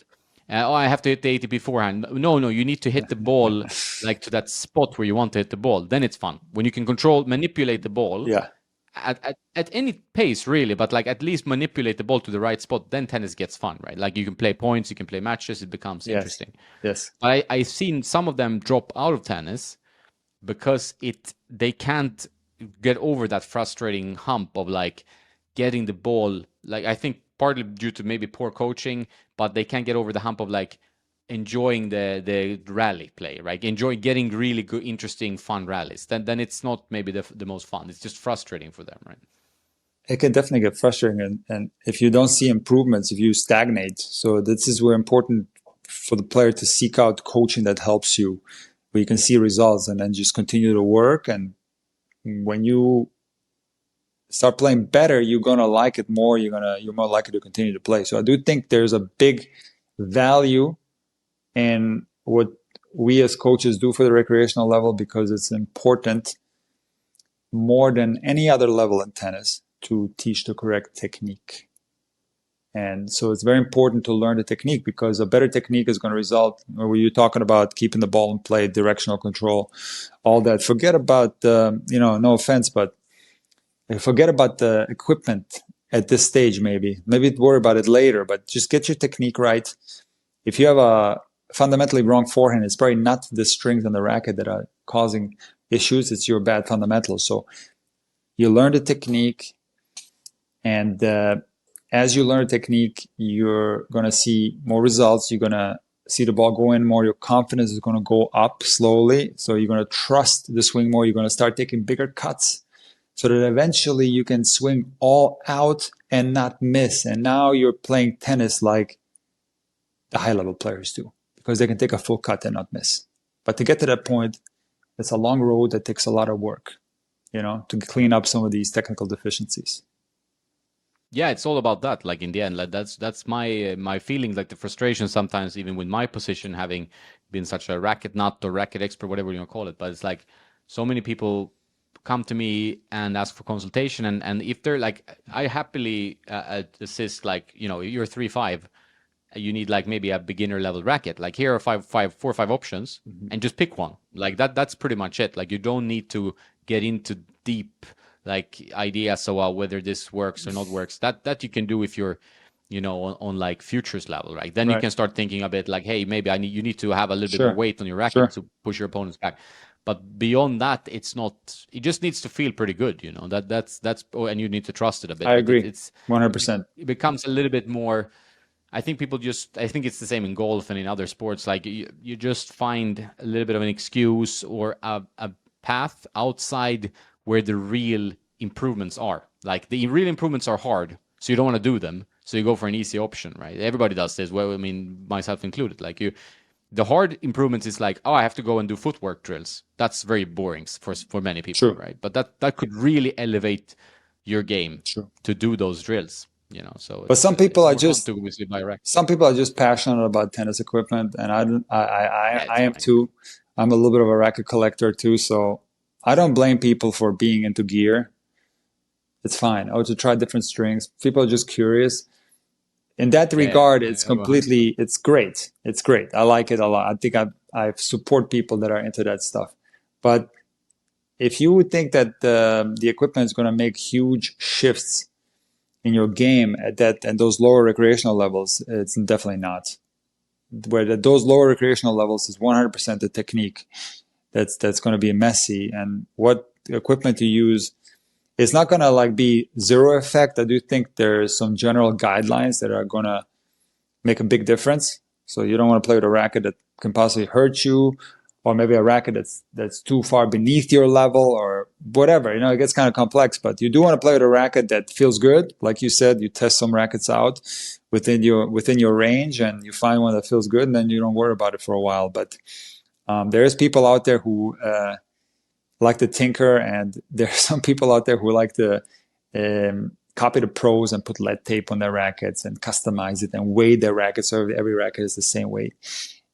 I have to hit the 80 beforehand. No, you need to hit the ball like to that spot where you want to hit the ball. Then it's fun. When you can manipulate the ball Yeah. at any pace, really, but like at least manipulate the ball to the right spot, then tennis gets fun, right? Like you can play points, you can play matches, it becomes interesting. Yes. But I've seen some of them drop out of tennis because they can't get over that frustrating hump of like getting the ball, like I think partly due to maybe poor coaching, but they can't get over the hump of like enjoying the rally play, right? Enjoy getting really good, interesting, fun rallies. Then it's not maybe the most fun. It's just frustrating for them, right? It can definitely get frustrating, and if you don't see improvements, if you stagnate. So this is where important for the player to seek out coaching that helps you, where you can see results, and then just continue to work. And when you start playing better, you're gonna like it more. You're more likely to continue to play. So I do think there's a big value in what we as coaches do for the recreational level, because it's important more than any other level in tennis to teach the correct technique. And so it's very important to learn the technique, because a better technique is going to result, where you're talking about keeping the ball in play, directional control, all that. Forget about, no offense, but forget about the equipment at this stage, maybe worry about it later, but just get your technique right. If you have a fundamentally wrong forehand, it's probably not the strings on the racket that are causing issues. It's your bad fundamentals. So you learn the technique, and as you learn the technique, you're going to see more results. You're going to see the ball go in more. Your confidence is going to go up slowly. So you're going to trust the swing more. You're going to start taking bigger cuts, so that eventually you can swing all out and not miss. And now you're playing tennis like the high-level players do, because they can take a full cut and not miss. But to get to that point, it's a long road that takes a lot of work, to clean up some of these technical deficiencies. Yeah, it's all about that. Like in the end, like that's my feeling. Like the frustration sometimes, even with my position, having been such a racket nut or racket expert, whatever you want to call it. But it's like so many people come to me and ask for consultation, and if they're like, I happily assist. Like you're 3-5. You need like maybe a beginner level racket. Like here are 4 or 5 options, and just pick one. Like that's pretty much it. Like you don't need to get into deep like ideas so whether this works or not works. That you can do if you're on like futures level, right? Then you can start thinking a bit like, hey, maybe you need to have a little bit more weight on your racket to push your opponents back. But beyond that, it's not. It just needs to feel pretty good, That's and you need to trust it a bit. I agree. It's 100%. It becomes a little bit more. I think I think it's the same in golf and in other sports. Like you just find a little bit of an excuse or a path outside where the real improvements are. Like the real improvements are hard, so you don't want to do them. So you go for an easy option, right? Everybody does this. Well, I mean, myself included. Like the hard improvements is like, oh, I have to go and do footwork drills. That's very boring for many people, right? But that could really elevate your game to do those drills. But some people are just passionate about tennis equipment, and I am too. I'm a little bit of a racket collector too, so I don't blame people for being into gear. It's fine. I would to try different strings. People are just curious. In that Yeah, regard, it's 100%. completely, it's great. It's great. I like it a lot. I think I support people that are into that stuff. But if you would think that the equipment is going to make huge shifts in your game at those lower recreational levels, it's definitely not. Where those lower recreational levels is 100% the technique that's going to be messy, and what equipment you use, it's not going to like be zero effect. I do think there's some general guidelines that are going to make a big difference. So you don't want to play with a racket that can possibly hurt you, or maybe a racket that's too far beneath your level, or whatever. It gets kind of complex. But you do want to play with a racket that feels good. Like you said, you test some rackets out within your range, and you find one that feels good, and then you don't worry about it for a while. But there's people out there who like to tinker, and there are some people out there who like to copy the pros and put lead tape on their rackets and customize it and weigh their rackets so every racket is the same weight.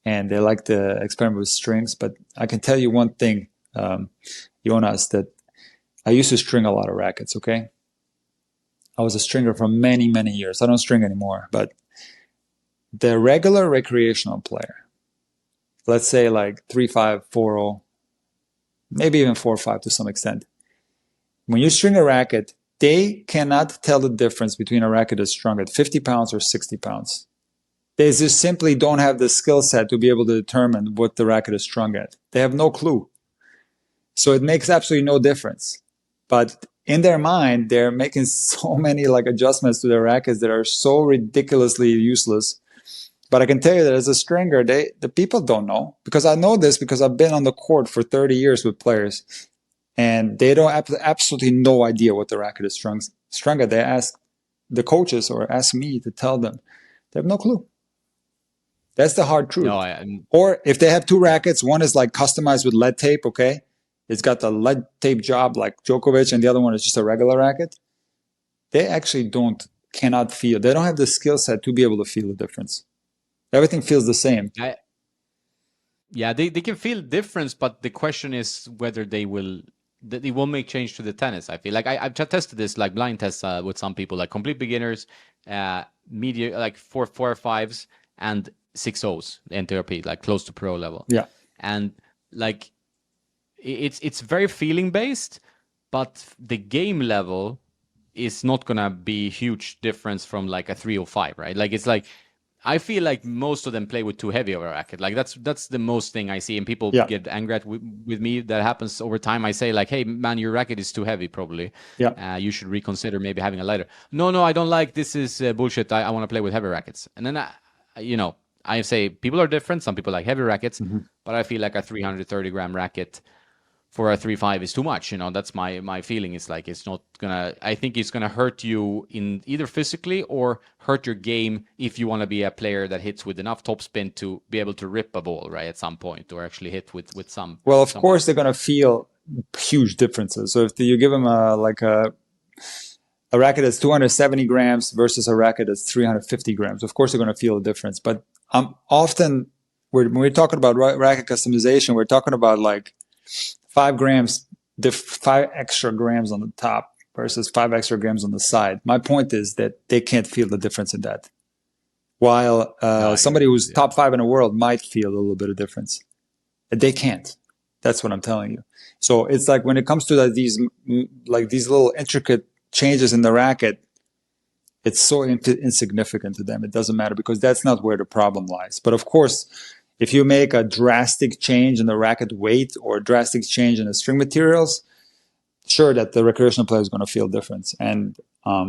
And they like to experiment with strings. But I can tell you one thing, Jonas, that I used to string a lot of rackets, okay? I was a stringer for many, many years. I don't string anymore. But the regular recreational player, let's say like 3-5, 4-0, maybe even 4-5 to some extent. When you string a racket, they cannot tell the difference between a racket that's strung at 50 pounds or 60 pounds. They just simply don't have the skill set to be able to determine what the racket is strung at. They have no clue. So it makes absolutely no difference. But in their mind, they're making so many like adjustments to their rackets that are so ridiculously useless. But I can tell you that as a stringer, the people don't know, because I know this because I've been on the court for 30 years with players, and they don't have absolutely no idea what the racket is strung at. They ask the coaches or ask me to tell them. They have no clue. That's the hard truth. No, Or if they have two rackets, one is like customized with lead tape, okay? It's got the lead tape job like Djokovic, and the other one is just a regular racket. They actually cannot feel. They don't have the skill set to be able to feel the difference. Everything feels the same. Yeah, they can feel difference, but the question is whether they will make change to the tennis. I feel like I've tested this like blind tests with some people, like complete beginners, media, like 4.5s and 6.0s NTRP, like close to pro level. Yeah, and like it's very feeling based, but the game level is not gonna be huge difference from like a 305, right? Like it's like I feel like most of them play with too heavy of a racket. Like that's the most thing I see, and people get angry with me. That happens over time. I say like, "Hey man, your racket is too heavy. Probably, you should reconsider maybe having a lighter." No, I don't like this. Is bullshit. I want to play with heavy rackets. And then I say people are different. Some people like heavy rackets, but I feel like a 330-gram racket for a 3.5 is too much. That's my feeling. It's like it's not gonna. I think it's gonna hurt you in either physically or hurt your game if you want to be a player that hits with enough topspin to be able to rip a ball right at some point, or actually hit with some. Well, of course they're gonna feel huge differences. So if you give them a racket that's 270 grams versus a racket that's 350 grams, of course they're gonna feel a difference. But often when we're talking about racket customization, we're talking about like 5 grams, 5 extra grams on the top versus 5 extra grams on the side. My point is that they can't feel the difference in that. While somebody who's top 5 in the world might feel a little bit of difference. They can't. That's what I'm telling you. So it's like when it comes to these little intricate changes in the racket, it's so insignificant to them. It doesn't matter because that's not where the problem lies. But of course, if you make a drastic change in the racket weight or a drastic change in the string materials, sure that the recreational player is going to feel difference. And I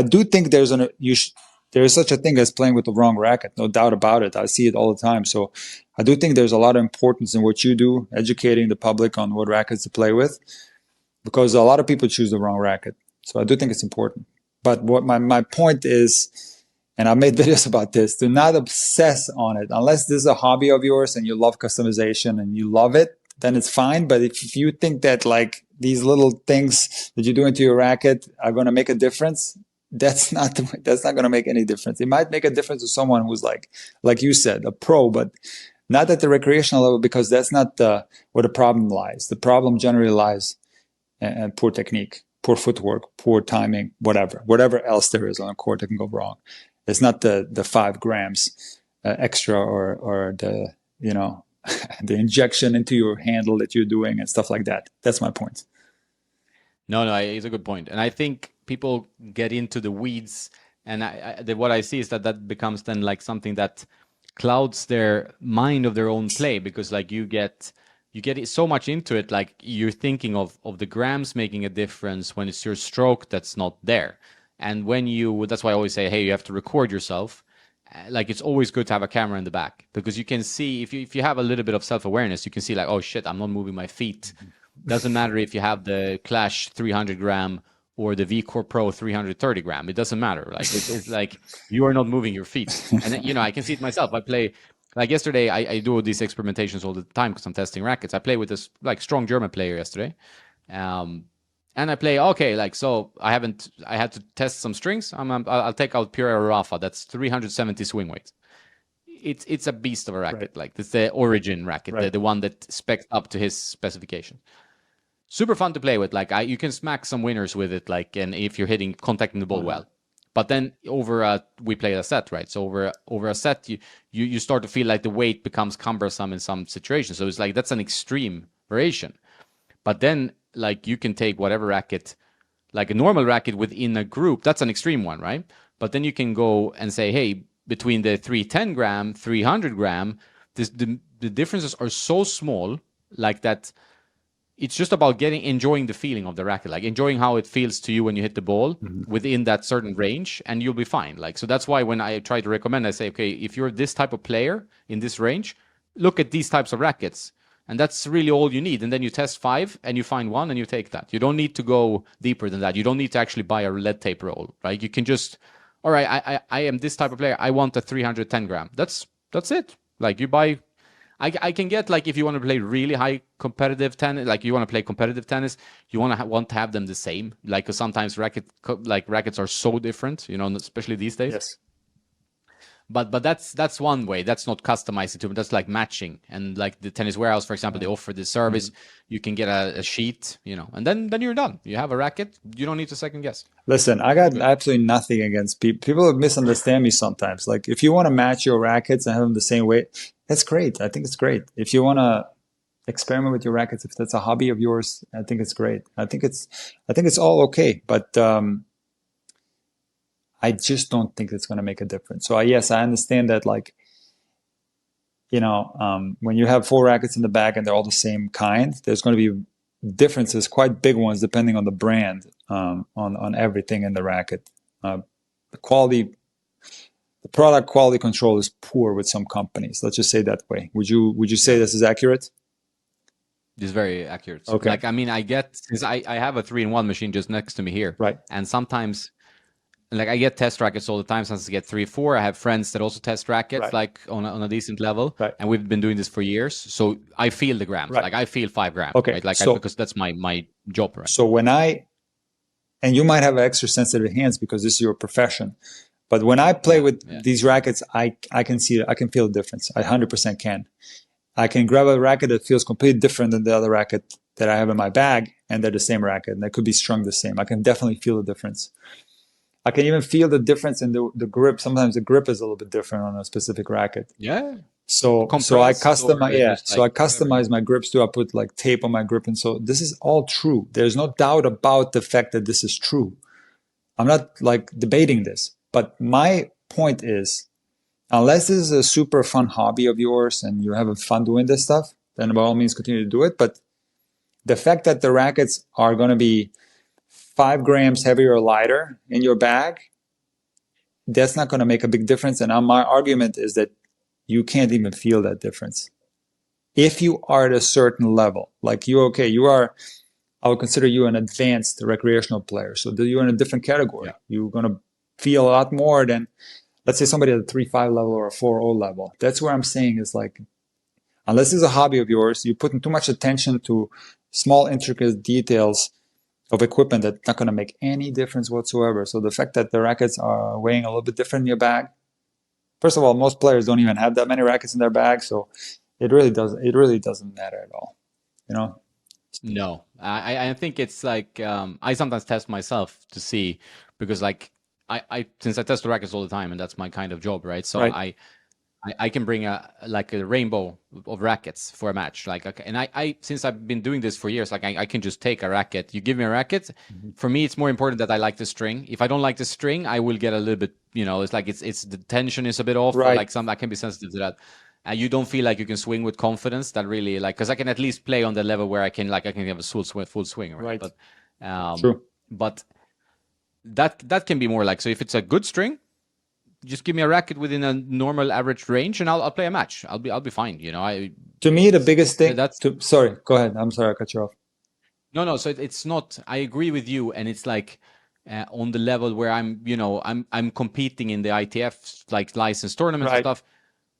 do think there is such a thing as playing with the wrong racket, no doubt about it. I see it all the time. So I do think there's a lot of importance in what you do, educating the public on what rackets to play with, because a lot of people choose the wrong racket. So I do think it's important. But what my point is, and I've made videos about this, do not obsess on it. Unless this is a hobby of yours and you love customization and you love it, then it's fine. But if you think that like these little things that you do into your racket are going to make a difference, that's not going to make any difference. It might make a difference to someone who's like you said, a pro, but Not at the recreational level, because that's not where the problem lies. The problem generally lies in poor technique, poor footwork, poor timing, whatever else there is on a court that can go wrong. It's not the 5 grams extra or the, you know, the injection into your handle that you're doing and stuff like that. That's my point. No, it's a good point. And I think people get into the weeds, and what I see is that becomes then like something that clouds their mind of their own play, because like you get so much into it, like you're thinking of the grams making a difference when it's your stroke that's not there. And that's why I always say, hey, you have to record yourself. Like it's always good to have a camera in the back, because you can see, if you have a little bit of self-awareness, you can see like, oh shit, I'm not moving my feet. Doesn't matter if you have the Clash 300 gram or the V-Core Pro 330 gram. It doesn't matter. Like it's like you are not moving your feet. And you know, I can see it myself. I play, like yesterday, I do these experimentations all the time because I'm testing rackets. I play with this like strong German player yesterday. And I play, okay, like, so I had to test some strings. I'll take out Pure Rafa. That's 370 swing weight. It's a beast of a racket. Right. Like it's the origin racket, Right. the one that specs up to his specification. Super fun to play with. Like you can smack some winners with it. Like, and if you're contacting the ball well, but then we play a set, right? So over a set, you start to feel like the weight becomes cumbersome in some situations. So it's like that's an extreme variation. But then like you can take whatever racket, like a normal racket within a group, that's an extreme one, right? But then you can go and say, hey, between the 310 gram, 300 gram, the differences are so small, like that. It's just about enjoying the feeling of the racket, like enjoying how it feels to you when you hit the ball within that certain range, and you'll be fine. Like, so that's why when I try to recommend, I say, okay, if you're this type of player in this range, look at these types of rackets. And that's really all you need. And then you test 5 and you find one and you take that. You don't need to go deeper than that. You don't need to actually buy a lead tape roll, right? You can just, all right, I am this type of player. I want a 310 gram. That's it. Like you buy, I can get, like, if you want to play really high competitive tennis, like you want to play competitive tennis, you want to have them the same. Like, 'cause sometimes rackets are so different, you know, especially these days. Yes. But that's one way. That's not customizing to, that's like matching. And like the Tennis Warehouse, for example, they offer this service. You can get a sheet, you know, and then you're done. You have a racket. You don't need to second guess. Listen, I got absolutely nothing against people. People misunderstand me sometimes. Like, if you want to match your rackets and have them the same weight, that's great. I think it's great. If you want to experiment with your rackets, if that's a hobby of yours, I think it's great. I think it's all okay. But I just don't think it's going to make a difference. So yes, I understand that, like, you know, when you have 4 rackets in the bag and they're all the same kind, there's going to be differences, quite big ones, depending on the brand, on everything in the racket. The product quality control is poor with some companies. Let's just say it that way. Would you say this is accurate? This is very accurate. Okay. Like, I mean, I get, since I have a 3-in-1 machine just next to me here. Right. And sometimes, like, I get test rackets all the time. Sometimes I get 3-4. I have friends that also test rackets, Right. like on a decent level. Right. And we've been doing this for years. So I feel the grams. Right. Like, I feel 5 grams. Okay. Right? Like, So- because that's my job, right? So and you might have extra sensitive hands because this is your profession, but when I play with these rackets, I can feel the difference. I 100% can. I can grab a racket that feels completely different than the other racket that I have in my bag, and they're the same racket, and they could be strung the same. I can definitely feel the difference. I can even feel the difference in the grip. Sometimes the grip is a little bit different on a specific racket. Yeah. So I Compressed customize, or just, so I like, customize my grips too. I put like tape on my grip, and so this is all true. There's no doubt about the fact that this is true. I'm not like debating this, but my point is, unless this is a super fun hobby of yours and you're having fun doing this stuff, then by all means continue to do it. But the fact that the rackets are going to be 5 grams heavier or lighter in your bag, that's not going to make a big difference. And my argument is that you can't even feel that difference. If you are at a certain level, like you are, I would consider you an advanced recreational player. So you're in a different category. Yeah. You're going to feel a lot more than, let's say, somebody at a 3.5 level or a 4.0 level. That's where I'm saying is, like, unless it's a hobby of yours, you're putting too much attention to small, intricate details of equipment that's not going to make any difference whatsoever. So the fact that the rackets are weighing a little bit different in your bag, first of all, most players don't even have that many rackets in their bag. So It really doesn't matter at all. You know. No, I think it's like I sometimes test myself to see because like I since I test the rackets all the time and that's my kind of job, right? So Right. I can bring a rainbow of rackets for a match. Like, okay, and I since I've been doing this for years, like I can just take a racket. You give me a racket. Mhm. For me, it's more important that I like the string. If I don't like the string, I will get a little bit, it's like it's the tension is a bit off. Right. Like some I can be sensitive to that. You don't feel like you can swing with confidence. That really like because I can at least play on the level where I can have a full swing, right? Right. Um, True. but that can be more like so if it's a good string just give me a racket within a normal average range and I'll play a match. I'll be fine. I To me, the biggest thing. that's Sorry. Go ahead. I'm sorry. I cut you off. no. So it's not. I agree with you, and it's like on the level where I'm competing in the ITF like license tournaments and Right. stuff.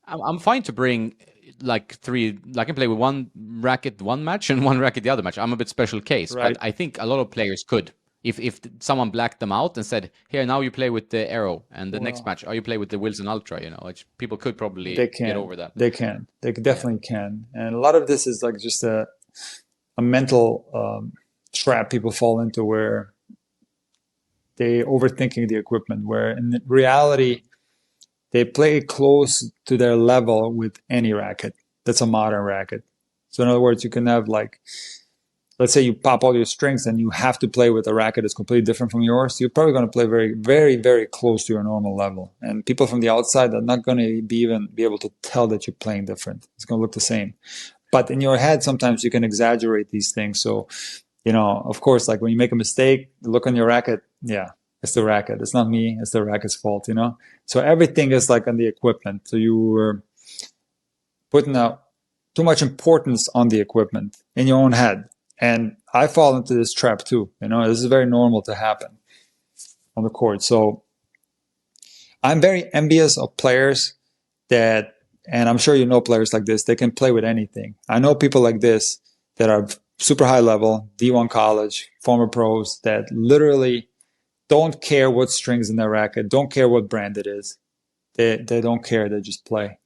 I'm fine to bring like three. I can play with one racket one match and one racket the other match. I'm a bit special case, but Right. I think a lot of players could. If someone blacked them out and said, "Here now you play with the Arrow, and the next Well, match, you play with the Wilson Ultra," which people could they probably get can. over that. They can. They Yeah, definitely can. And a lot of this is like just a mental trap people fall into where they overthinking the equipment. Where in reality, they play close to their level with any racket. That's a modern racket. So in other words, you can have like, let's say you pop all your strings and you have to play with a racket that's completely different from yours. You're probably going to play very, very, very close to your normal level. And people from the outside are not going to be able to tell that you're playing different. It's going to look the same. But in your head, sometimes you can exaggerate these things. So, of course, like when you make a mistake, look on your racket. Yeah, it's the racket. It's not me. It's the racket's fault. So everything is like on the equipment. So you were putting out too much importance on the equipment in your own head. And I fall into this trap too. This is very normal to happen on the court. So I'm very envious of players that, and I'm sure you know players like this, they can play with anything. I know people like this that are super high level, D1 college, former pros that literally don't care what strings in their racket, don't care what brand it is. They don't care. They just play.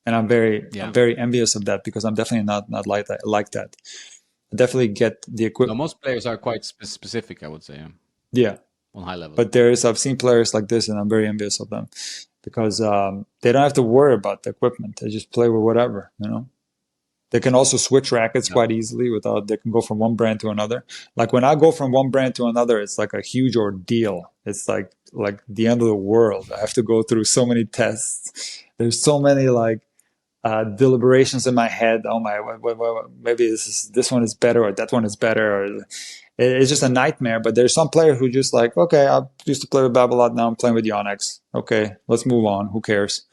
And I'm yeah. very envious of that because I'm definitely not like that. I definitely get the No, equipment. most players are quite specific, I would say, Yeah, on high level. but I've seen players like this, and I'm very envious of them because they don't have to worry about the equipment. They just play with whatever. They can also switch rackets Yeah. quite easily they can go from one brand to another. Like when I go from one brand to another, it's like a huge ordeal. It's like the end of the world. I have to go through so many tests. There's so many like deliberations in my head. Oh my, maybe this one is better or that one is better. Or it's just a nightmare. But there's some player who just like, okay, I used to play with Babolat, now I'm playing with Yonex. Okay, let's move on. Who cares?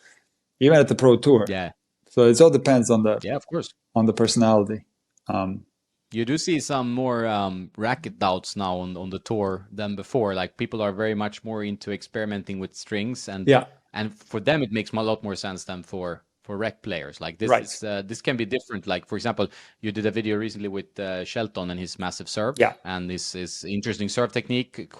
Even at the pro tour. Yeah. So it all depends on the Yeah, of course. personality. Um, You do see some more racket doubts now on the tour than before. Like people are very much more into experimenting with strings, and yeah, for them it makes a lot more sense than for rec players. Like right. this can be different. Like for example, you did a video recently with Shelton and his massive serve, Yeah, and this interesting serve technique.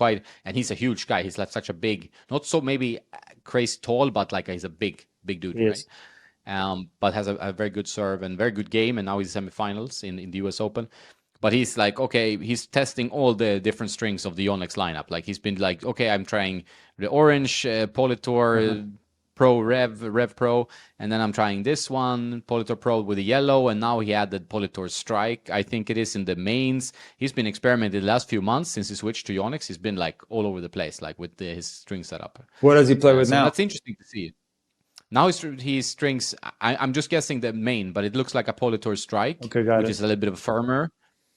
And he's a huge guy. He's like such a big, not so maybe crazy tall, but like he's a big dude, he right? is. But has a very good serve and very good game, and now he's semifinals in the U.S. Open. But he's like, okay, he's testing all the different strings of the Yonex lineup. Like he's been like, okay, I'm trying the orange Uh-huh. Politor Pro Rev Pro, and then I'm trying this one Politor Pro with the yellow, and now he added Politor Strike. I think it is in the mains. He's been experimenting the last few months since he switched to Yonex. He's been like all over the place, like with his string setup. What does he play with So now? that's interesting to see. Now he strings. I'm just guessing the main, but it looks like a Politor Strike, Okay, got which it. is a little bit of a firmer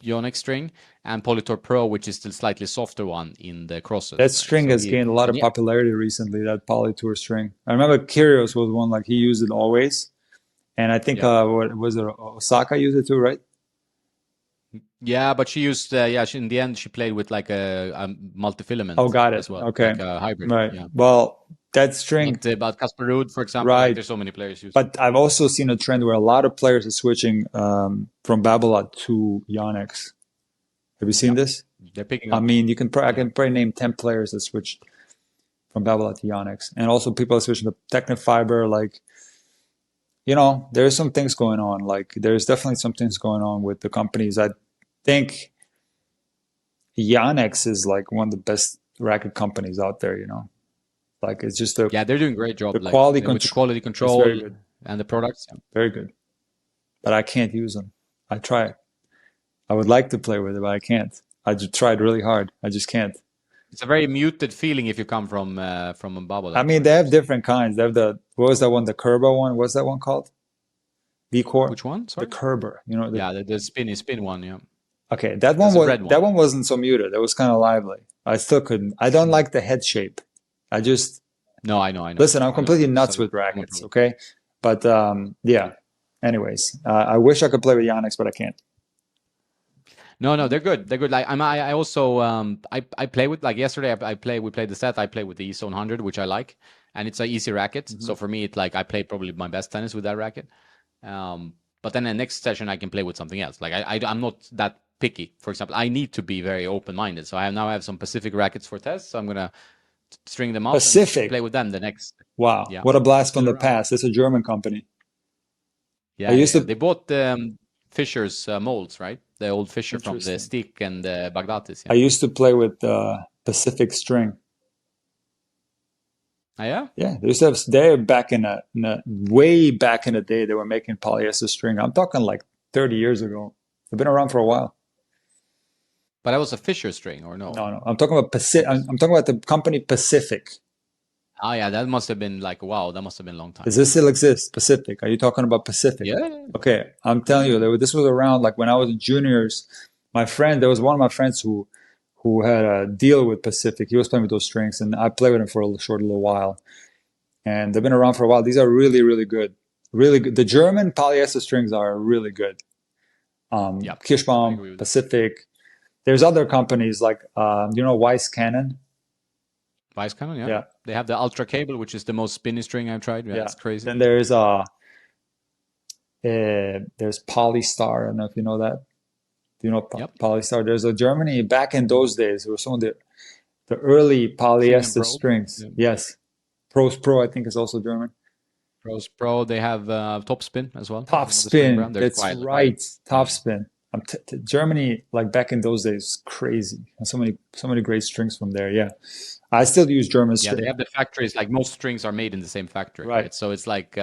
Yonex string, and Politor Pro, which is the slightly softer one in the That crosses, right? string So has gained a lot and of yeah, popularity recently. That Polytour string. I remember Kyrgios was one like he used it always, and I think yeah, what was it? Osaka used it too, right? yeah. But she used in the end she played with like a Oh, multi-filament got it. as well, Okay, like a hybrid. right. Yeah, Well, that string, but Casper Ruud, for example, like right. there's so many players use. But I've also seen a trend where a lot of players are switching from Babolat to Yonex. Have you Yeah, seen this? they're picking I up. mean, I Yeah, can probably name 10 players that switched from Babolat to Yonex, and also people are switching to Technofiber. Like there's some things going on. Like there's definitely some things going on with the companies. I think Yonex is like one of the best racket companies out there. Like it's just Yeah, they're doing a great the job, like quality with the control quality is control very good, and the products. Yeah. very good. But I can't use them. I try. I would like to play with it, but I can't. I just tried really hard. I just can't. It's a very muted feeling if you come from a bubble I like mean, that, they I have would say. different kinds. They have what was that one? The Kerber one. What's that one called? V-Core? Which one? The Sorry. Kerber. Yeah, the spin one. Yeah, Okay, that one that's a was red that one. one wasn't so muted. It was kind of lively. I still couldn't. I don't Mm. like the head shape. I just No, I know, listen. I'm I know. completely It's nuts a with common rackets. problem. Okay, but yeah. Anyways, I wish I could play with Yonex, but I can't. No, no, they're good. They're good. Like I also I play with like yesterday. We played the set. I play with the ESO 100, which I like, and it's an easy racket. Hmm. So for me, it's like I play probably my best tennis with that racket. But then the next session I can play with something else. Like I'm not that picky. For example, I need to be very open minded. So I have some Pacific rackets for tests. So I'm gonna string them up and play Pacific. with them the next. Wow, Yeah, what a they're blast from still the around. past. It's a German company. I Yeah, yeah, used yeah. to. They bought Fischer's molds, right? The old Fischer from the Interesting. Stick and the Bagdatis. I Yeah. used to play with Pacific String. Ah, yeah. Yeah, they used to have. They're back way back in the day. They were making polyester string. I'm talking like 30 years ago. They've been around for a while. But that was a Fischer string, or no? No, no. I'm talking about Pacific. What I'm was? I'm talking about the company Pacific. Ah, yeah. That must have been like wow. That must have been a long time. Does this still exist? Pacific. Are you talking about Pacific? Yeah, yeah, Okay, I'm telling yeah. you, this was around like when I was in juniors. There was one of my friends who had a deal with Pacific. He was playing with those strings, and I played with him for a little while. And they've been around for a while. These are really, really good. Really good. The German polyester strings are really good. Yeah, I Kirschbaum, agree with that. Pacific. There's other companies like Weiss Cannon. Vice Cannon, yeah. Yeah, They have the Ultra cable, which is the most spinny string I've tried. Yeah, yeah. it's crazy. Then there's Polystar. I don't know if you know that. Do you know Yep. Polystar? There's a Germany back in those days. It was some of the early King and polyester Pro. strings. Yeah. Yes, Pros Pro I think is also German. Pros Pro. They have Topspin as well. Top Another string brand. Spin. They're That's quite. right. Top Spin. Germany, like back in those days, crazy. And so many great strings from there. Yeah, I still use German Yeah, they string. have the factories. Like most strings are made in the same factory, Right. right? So it's like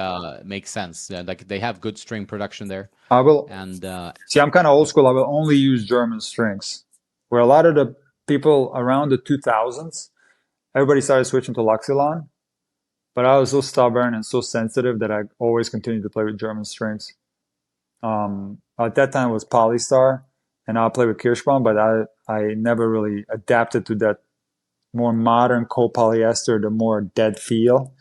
makes sense. Like they have good string production there, I will and see. I'm kind of old yeah, school. I will only use German strings. Where a lot of the people around the 2000s, everybody started switching to Luxilon, but I was so stubborn and so sensitive that I always continued to play with German strings. At that time it was Polystar, and I play with Kirschbaum, but I never really adapted to that more modern copolyester, the more dead feel.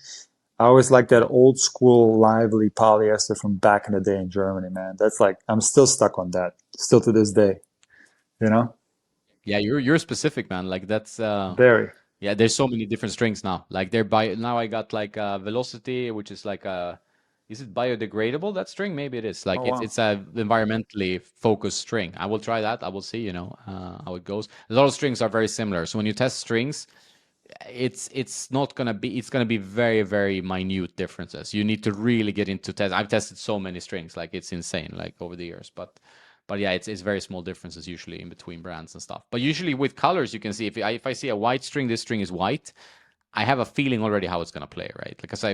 I always like that yeah, old school lively polyester from back in the day in Germany, man. That's like I'm still stuck on that, still to this day. You know, yeah. You're specific, man. Like that's very. yeah. There's so many different strings now. Like they're by now. I got like Velocity, which is like a. Is it biodegradable, that string? Maybe it is. Oh Like wow. it's a environmentally focused string. I will try that. I will see. How it goes. A lot of strings are very similar. So when you test strings, it's not gonna be it's gonna be very very minute differences. You need to really get into test. I've tested so many strings, like it's insane, like over the years. But yeah, it's very small differences usually in between brands and stuff. But usually with colors, you can see if I see a white string, this string is white. I have a feeling already how it's gonna play, right? Because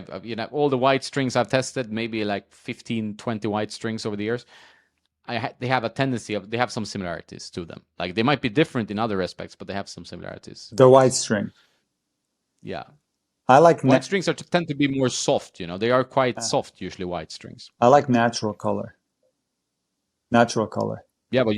all the white strings I've tested, maybe like 15, 20 white strings over the years. They have a tendency of they have some similarities to them. Like they might be different in other aspects, but they have some similarities. The white string. Yeah. I like White strings tend to be more soft, they are quite uh, soft usually, white strings. I like natural color. Natural color. Yeah, but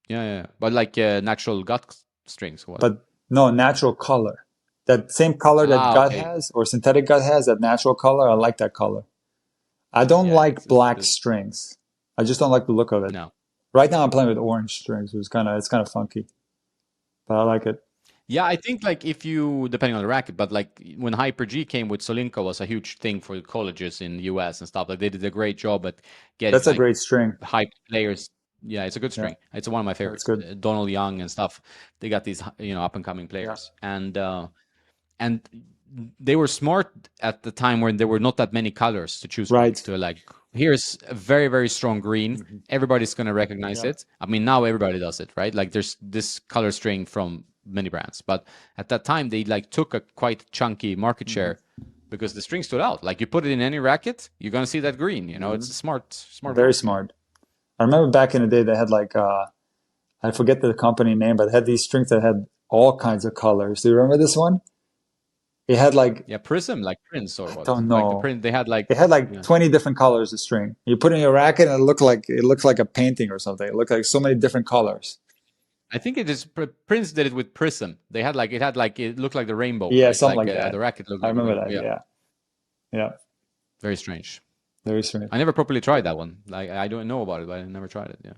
yeah. But like natural gut strings, what? But no, natural color. That same color that Ah, gut okay. has or synthetic gut has, that natural color, I like that color. I don't Yeah, like black strings. I just don't like the look of it. no. Right now I'm playing with orange strings, which is it's kind of funky, but I like it. Yeah, I think like if you depending on the racket, but like when Hyper G came with Solinka was a huge thing for colleges in the US and stuff. Like they did a great job at getting That's a like great string. hype players. Yeah, it's a good Yeah, string. It's one of my that's favorites. good. Donald Young and stuff. They got these up and coming Yeah, players, and they were smart at the time when there were not that many colors to choose from right. to like here's a very, very strong green. Everybody's going to recognize Yeah. it. I mean, now everybody does it, right? Like there's this color string from many brands, but at that time they like took a quite chunky market share because the string stood out. Like you put it in any racket, you're going to see that green. You know, it's a smart Very move. smart. I remember back in the day they had like I forget the company name, but it had these strings that had all kinds of colors. Do you remember this one? It had like, Yeah, Prism, like Prince or I what? don't Like the know. print they had like It had like yeah. 20 different colors of string. You put it in your racket and it looked like a painting or something. It looked like so many different colors. I think it is Prince did it with Prism. They had like it looked like the rainbow, Yeah, right? something Like like that. the racket looked I like a remember rainbow. that. Yeah, Yeah. Yeah. very strange. Very strange. I never properly tried that one. Like I don't know about it, but I never tried it. Yeah.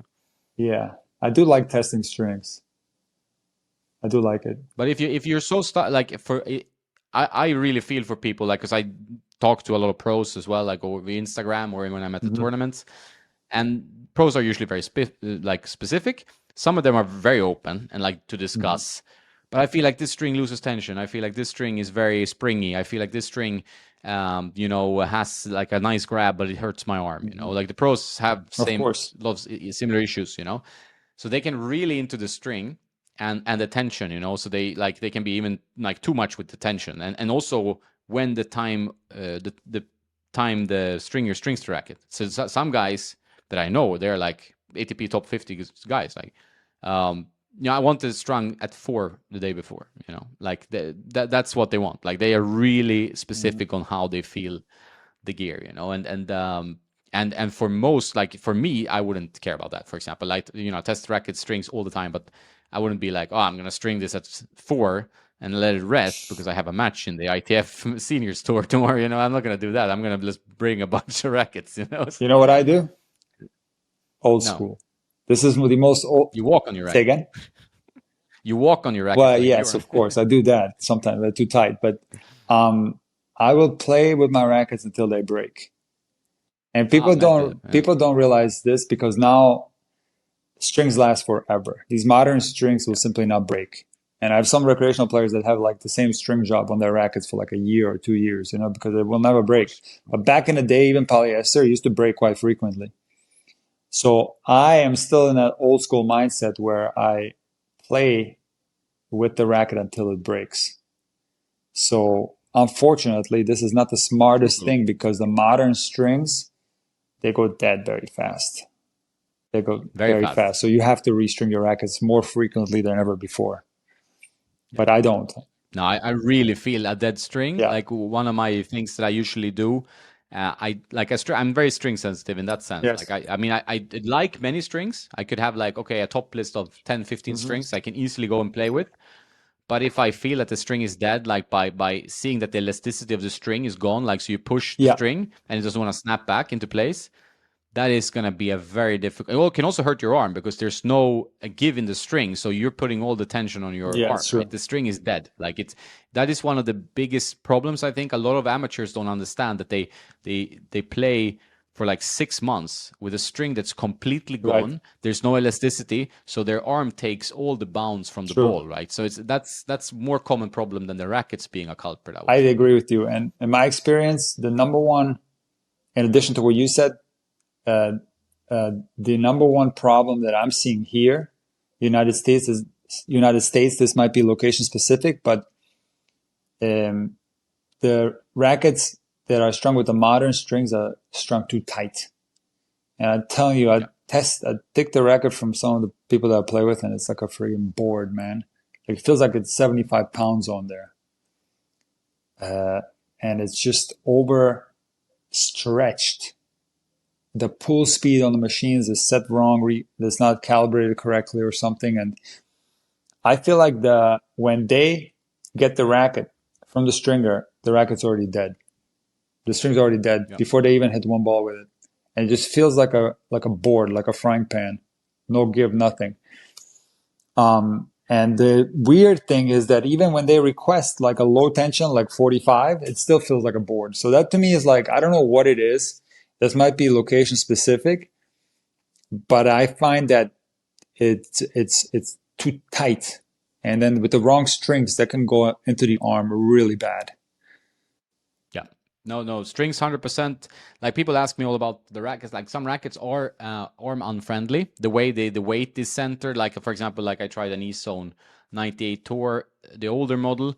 Yeah. I do like testing strings. I do like it. But if you're so like I really feel for people like because I talk to a lot of pros as well, like over Instagram or when I'm at the tournaments, and pros are usually very like specific. Some of them are very open and like to discuss. But I feel like this string loses tension. I feel like this string is very springy. I feel like this string, you know, has like a nice grab, but it hurts my arm. You know, like the pros have Of course. lots similar issues. You know, so they can really into the string and the tension. You know, so they can be even like too much with the tension and also when the time the time the stringer strings the racket. So some guys that I know they're like ATP top 50 guys like. You know, I want it strung at 4 the day before. You know, like that's what they want. Like they are really specific on how they feel the gear. You know, and for most, like for me, I wouldn't care about that. For example, like you know, I test racket strings all the time, but I wouldn't be like, oh, I'm gonna string this at 4 and let it rest because I have a match in the ITF Seniors Tour tomorrow. You know, I'm not gonna do that. I'm gonna just bring a bunch of rackets. You know, You know what I do? Old no, school. This is the most old. you walk on your Say racket. again? You walk on your racket Well, like yes, Bjorn. of course. I do that sometimes. They're too tight, but I will play with my rackets until they break. And Ah, method. Yeah. people don't realize this because now strings last forever. These modern strings will simply not break. And I have some recreational players that have like the same string job on their rackets for like a year or 2 years, you know, because it will never break. But back in the day, even polyester used to break quite frequently. So I am still in that old school mindset where I play with the racket until it breaks. So unfortunately, this is not the smartest thing because the modern strings, they go dead very fast. They go Very very fast. fast. So you have to restring your rackets more frequently than ever before. But I don't. No, I really feel a dead string. Yeah. Like one of my things that I usually do, I like I'm very string sensitive in that sense. Yes. Like I mean, I like many strings. I could have like, okay, a top list of 10, 15 strings I can easily go and play with. But if I feel that the string is dead, like by seeing that the elasticity of the string is gone, like so you push the Yeah. string and it doesn't want to snap back into place, that is going to be a very difficult. Well, it can also hurt your arm because there's no give in the string, so you're putting all the tension on your Yeah, arm. it's true. Right? The string is dead. Like that is one of the biggest problems. I think a lot of amateurs don't understand that they play for like 6 months with a string that's completely Right. gone. There's no elasticity, so their arm takes all the bounce from the True. ball. Right. So that's more common problem than the rackets being a culprit. I agree with you. And in my experience, the number one, in addition to what you said, the number one problem that I'm seeing here, United States. This might be location specific, but the rackets that are strung with the modern strings are strung too tight. And I'm telling you, I take the racket from some of the people that I play with, and it's like a freaking board, man. Like, it feels like it's 75 pounds on there. And it's just overstretched. The pull speed on the machines is set wrong, it's not calibrated correctly or something. And I feel like when they get the racket from the stringer, the racket's already dead. The string's already dead before they even hit one ball with it. And it just feels like a board, like a frying pan. No give, nothing. And the weird thing is that even when they request like a low tension, like 45, it still feels like a board. So that to me is like, I don't know what it is. This might be location specific, but I find that it's too tight. And then with the wrong strings, that can go into the arm really bad. Yeah. No, strings 100%. Like people ask me all about the rackets. Like some rackets are arm unfriendly. The way the weight is centered. Like for example, like I tried an E-Zone 98 Tour, the older model,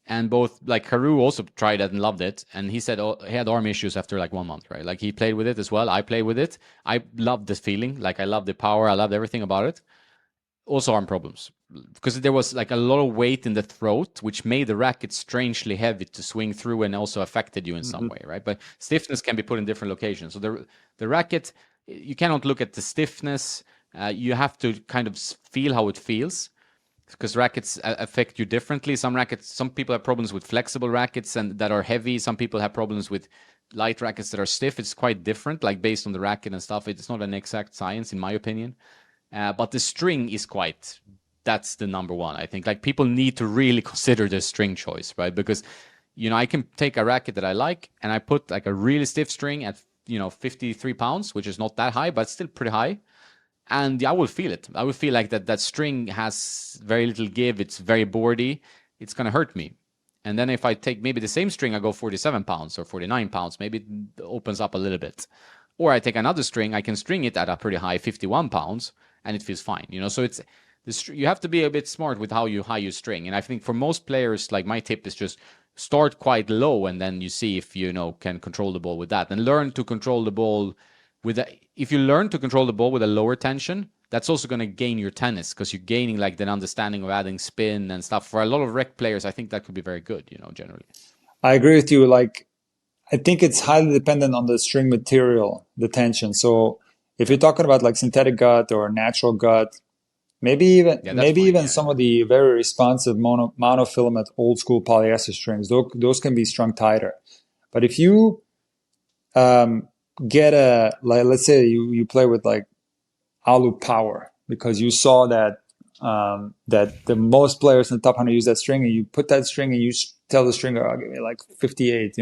and both like Haru also tried it and loved it, and he said he had arm issues after like 1 month, right? Like he played with it as well. I played with it. I loved this feeling. Like I loved the power. I loved everything about it. Also arm problems because there was like a lot of weight in the throat, which made the racket strangely heavy to swing through and also affected you in some way, right? But stiffness can be put in different locations. So the racket, you cannot look at the stiffness. You have to kind of feel how it feels because rackets affect you differently. Some people have problems with flexible rackets and that are heavy. Some people have problems with light rackets that are stiff. It's quite different, like based on the racket and stuff. It's not an exact science, in my opinion. But the string is that's the number one, I think. Like people need to really consider their string choice, right? Because, I can take a racket that I like and I put like a really stiff string at, 53 pounds, which is not that high, but still pretty high. And I will feel it. I will feel like that string has very little give. It's very boardy. It's going to hurt me. And then if I take maybe the same string, I go 47 pounds or 49 pounds, maybe it opens up a little bit. Or I take another string, I can string it at a pretty high 51 pounds and it feels fine. So you have to be a bit smart with how you string. And I think for most players, like my tip is just start quite low and then you see if you can control the ball with that and learn to control the ball if you learn to control the ball with a lower tension, that's also going to gain your tennis because you're gaining like that understanding of adding spin and stuff. For a lot of rec players, I think that could be very good, generally. I agree with you. Like, I think it's highly dependent on the string material, the tension. So if you're talking about like synthetic gut or natural gut, maybe even some of the very responsive monofilament old school polyester strings, those can be strung tighter. But if you get let's say you play with like Alu Power because you saw that that the most players in the top 100 use that string, and you put that string and you tell the stringer, I'll give me like 58,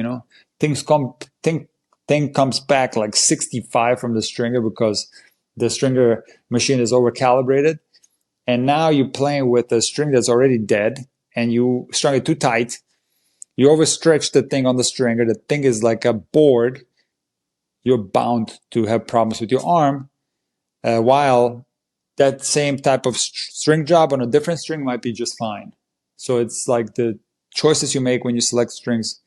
thing comes back like 65 from the stringer because the stringer machine is over calibrated. And now you're playing with a string that's already dead and you strung it too tight. You overstretch the thing on the stringer. The thing is like a board. You're bound to have problems with your arm. While that same type of string job on a different string might be just fine. So it's like the choices you make when you select strings,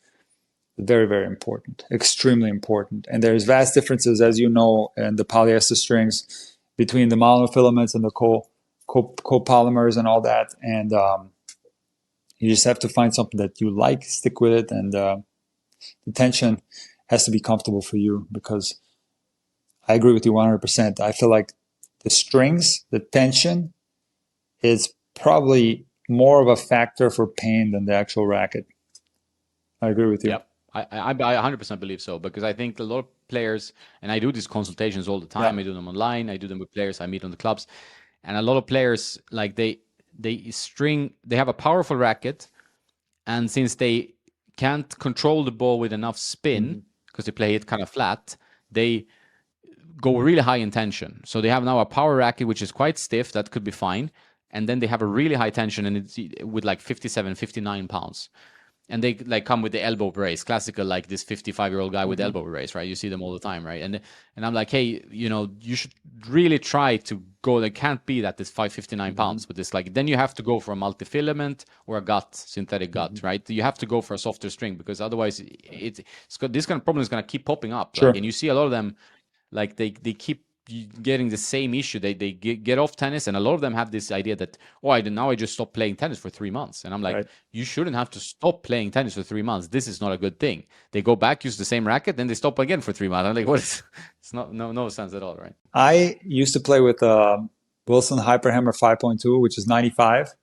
very, very important, extremely important. And there's vast differences, as you know, in the polyester strings between the monofilaments and the copolymers and all that. And you just have to find something that you like, stick with it, and the tension has to be comfortable for you, because I agree with you 100%. I feel like the strings, the tension is probably more of a factor for pain than the actual racket. I agree with you. Yep. I 100% believe so, because I think a lot of players, and I do these consultations all the time. I do them online. I do them with players I meet on the clubs. And a lot of players, like they have a powerful racket, and since they can't control the ball with enough spin, because they play it kind of flat, they go really high in tension. So they have now a power racket, which is quite stiff. That could be fine. And then they have a really high tension, and it's with like 57, 59 pounds. And they like come with the elbow brace, classical, like this 55-year-old guy with elbow brace, right? You see them all the time, right? And I'm like, hey, you should really try to go. There can't be that this 559 pounds with this. Like, then you have to go for a multifilament or a gut, synthetic gut, right? You have to go for a softer string, because otherwise, this kind of problem is going to keep popping up. Sure. Like, and you see a lot of them, like they keep getting the same issue. They get off tennis, and a lot of them have this idea that, I just stopped playing tennis for 3 months. And I'm like, You shouldn't have to stop playing tennis for 3 months. This is not a good thing. They go back, use the same racket, then they stop again for 3 months. I'm like, what is? It's no sense at all, right? I used to play with Wilson Hyperhammer 5.2, which is 95.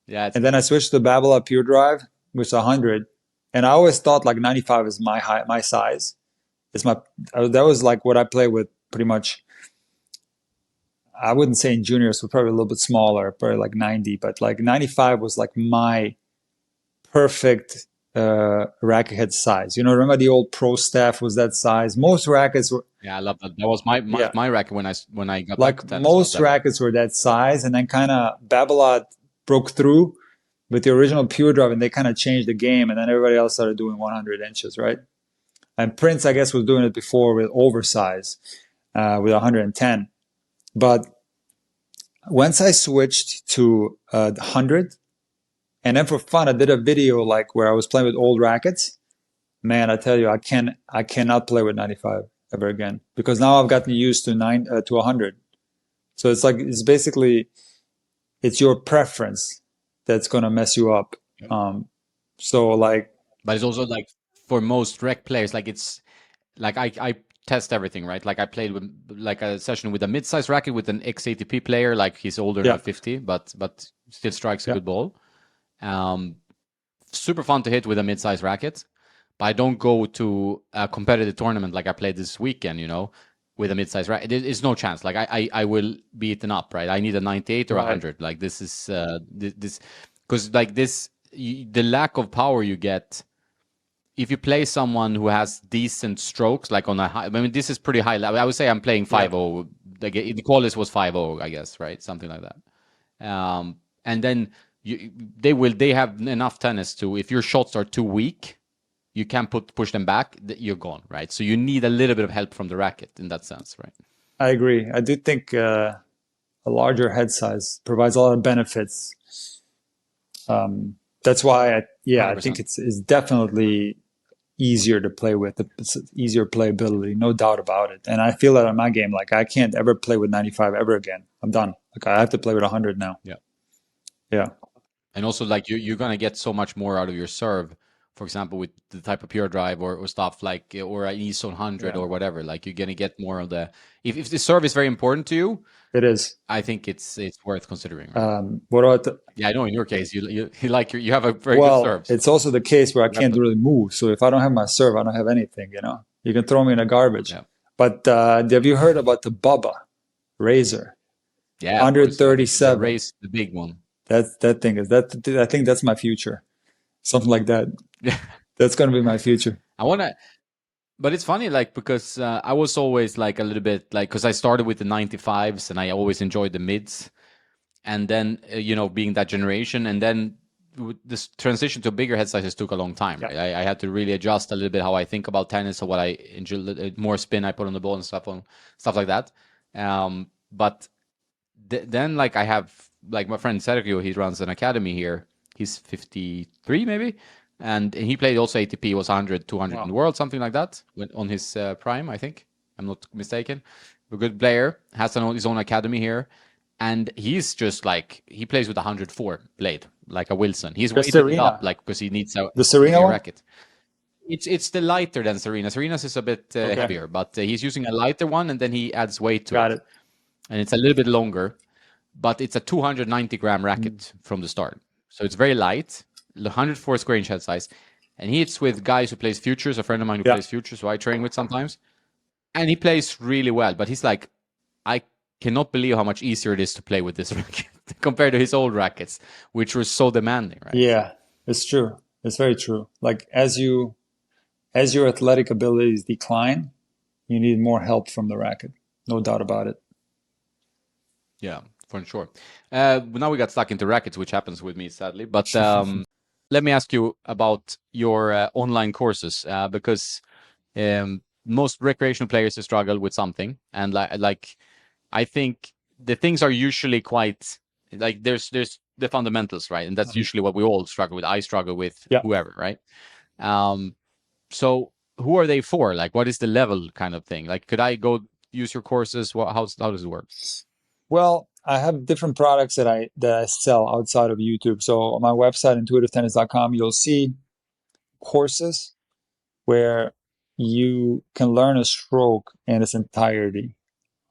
Yeah. And then I switched to Babolat Pure Drive, which is 100. And I always thought like 95 is my size. That was like what I play with pretty much. I wouldn't say in juniors, so probably a little bit smaller, probably like 90, but like 95 was like my perfect racket head size. Remember the old Pro Staff was that size. Most rackets were. Yeah, I love that. That was my racket when I got like back to tennis. Most rackets were that size, and then kind of Babolat broke through with the original pure drive, and they kind of changed the game, and then everybody else started doing 100 inches, right? And Prince, I guess, was doing it before with oversize, with 110. But once I switched to 100, and then for fun, I did a video like where I was playing with old rackets. Man, I tell you, I cannot play with 95 ever again, because now I've gotten used to 100. So it's like, it's basically, it's your preference that's going to mess you up. So like, But it's also like for most rec players, like it's like I test everything, right? Like I played with like a session with a mid-sized racket with an ex-ATP player, like he's older than 50, but still strikes a good ball. Super fun to hit with a mid-sized racket. But I don't go to a competitive tournament like I played this weekend, you know, with a mid-sized racket. It's no chance. Like I will be eaten up, right? I need a 98 or 100. Like this is this because like this the lack of power you get if you play someone who has decent strokes, like on a high. I mean, this is pretty high level. I would say I'm playing 5-0. Like the quality was 5-0, I guess, right? Something like that. And then they have enough tennis to, if your shots are too weak, you can't push them back, you're gone, right? So you need a little bit of help from the racket in that sense, right? I agree. I do think a larger head size provides a lot of benefits. That's why, I think it's definitely easier to play with. It's easier playability, no doubt about it. And I feel that in my game, like I can't ever play with 95 ever again. I'm done. Like I have to play with 100 now. Yeah. And also, like you're gonna get so much more out of your serve. For example, with the type of pure drive or stuff like, or an ESO 100 or whatever, like you're gonna get more of the. If the serve is very important to you, it is. I think it's worth considering. Right? What about I know in your case, you like you have a very good serve. It's also the case where I can't really move. So if I don't have my serve, I don't have anything. You know, you can throw me in the garbage. Yeah. But have you heard about the Bubba Razor? Yeah, 137. The big one. That thing is that. I think that's my future. Something like that. That's going to be my future. But it's funny, like, because I was always like a little bit like, because I started with the 95s and I always enjoyed the mids. And then, being that generation, and then this transition to bigger head sizes took a long time. Right? I had to really adjust a little bit how I think about tennis or what I enjoy, more spin I put on the ball and stuff like that. But then, like, I have, like, my friend Sergio, he runs an academy here. He's 53 maybe. And he played also ATP. He was 100, 200 in the world, something like that, on his prime, I think. I'm not mistaken. A good player, has his own academy here. And he's just like, he plays with 104 blade, like a Wilson. He's weighted it up, like, because he needs the Serena racket. It's the lighter than Serena. Serena's is a bit heavier, but he's using a lighter one, and then he adds weight to it. And it's a little bit longer, but it's a 290-gram racket from the start. So it's very light, 104 square inch head size. And he hits with guys who plays futures, a friend of mine who plays futures, who I train with sometimes. And he plays really well, but he's like, I cannot believe how much easier it is to play with this racket compared to his old rackets, which were so demanding, right? Yeah, it's true. It's very true. Like as your athletic abilities decline, you need more help from the racket. No doubt about it. Yeah, for sure. Now we got stuck into rackets, which happens with me, sadly. But let me ask you about your online courses, because most recreational players struggle with something, and like I think the things are usually quite like there's the fundamentals, right? And that's usually what we all struggle with. I struggle with whoever, right? So who are they for? Like, what is the level kind of thing? Like, could I go use your courses? How does it work? Well, I have different products that I sell outside of YouTube. So on my website, intuitivetennis.com, you'll see courses where you can learn a stroke in its entirety,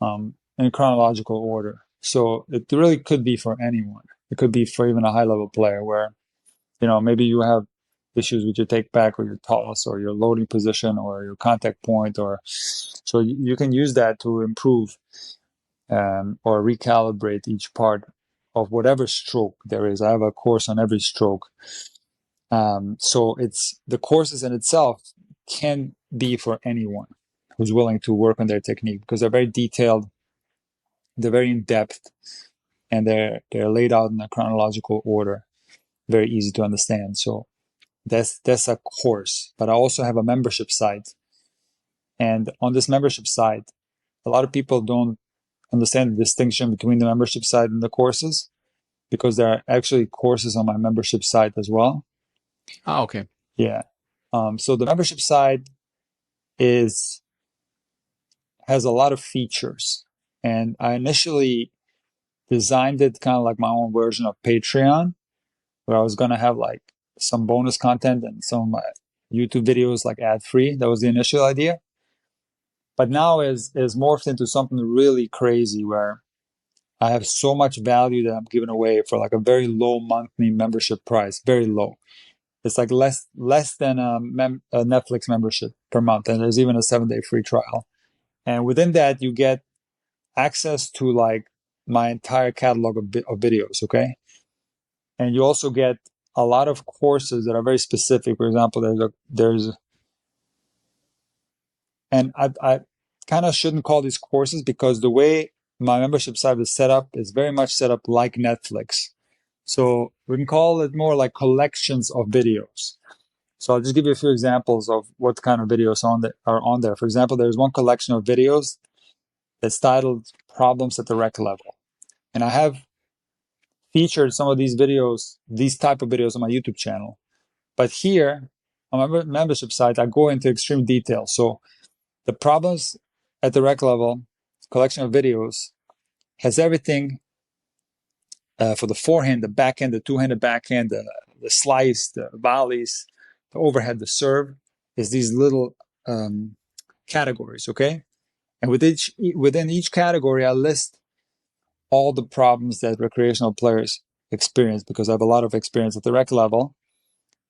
in chronological order. So it really could be for anyone. It could be for even a high-level player where, maybe you have issues with your take back or your toss or your loading position or your contact point, so you can use that to improve or recalibrate each part of whatever stroke there is. I have a course on every stroke. So it's the courses in itself can be for anyone who's willing to work on their technique, because they're very detailed, they're very in depth, and they're laid out in a chronological order. very easy to understand. So that's a course. But I also have a membership site. And on this membership site, a lot of people don't understand the distinction between the membership site and the courses, because there are actually courses on my membership site as well. Oh, okay. Yeah. So the membership site has a lot of features. And I initially designed it kind of like my own version of Patreon, where I was going to have like some bonus content and some of my YouTube videos like ad free. That was the initial idea. But now is morphed into something really crazy where I have so much value that I'm giving away for like a very low monthly membership price, very low. It's like less than a Netflix membership per month, and there's even a 7-day free trial. And within that, you get access to like my entire catalog of videos, okay? And you also get a lot of courses that are very specific. For example, and I kind of shouldn't call these courses, because the way my membership site is set up is very much set up like Netflix. So we can call it more like collections of videos. So I'll just give you a few examples of what kind of videos are on there. For example, there's one collection of videos that's titled Problems at the Rec Level. And I have featured some of these videos, these type of videos on my YouTube channel. But here, on my membership site, I go into extreme detail. So the Problems at the Rec Level collection of videos has everything for the forehand, the backhand, the two-handed backhand, the slice, the volleys, the overhead, the serve, is these little categories, okay? And within each category, I list all the problems that recreational players experience, because I have a lot of experience at the rec level.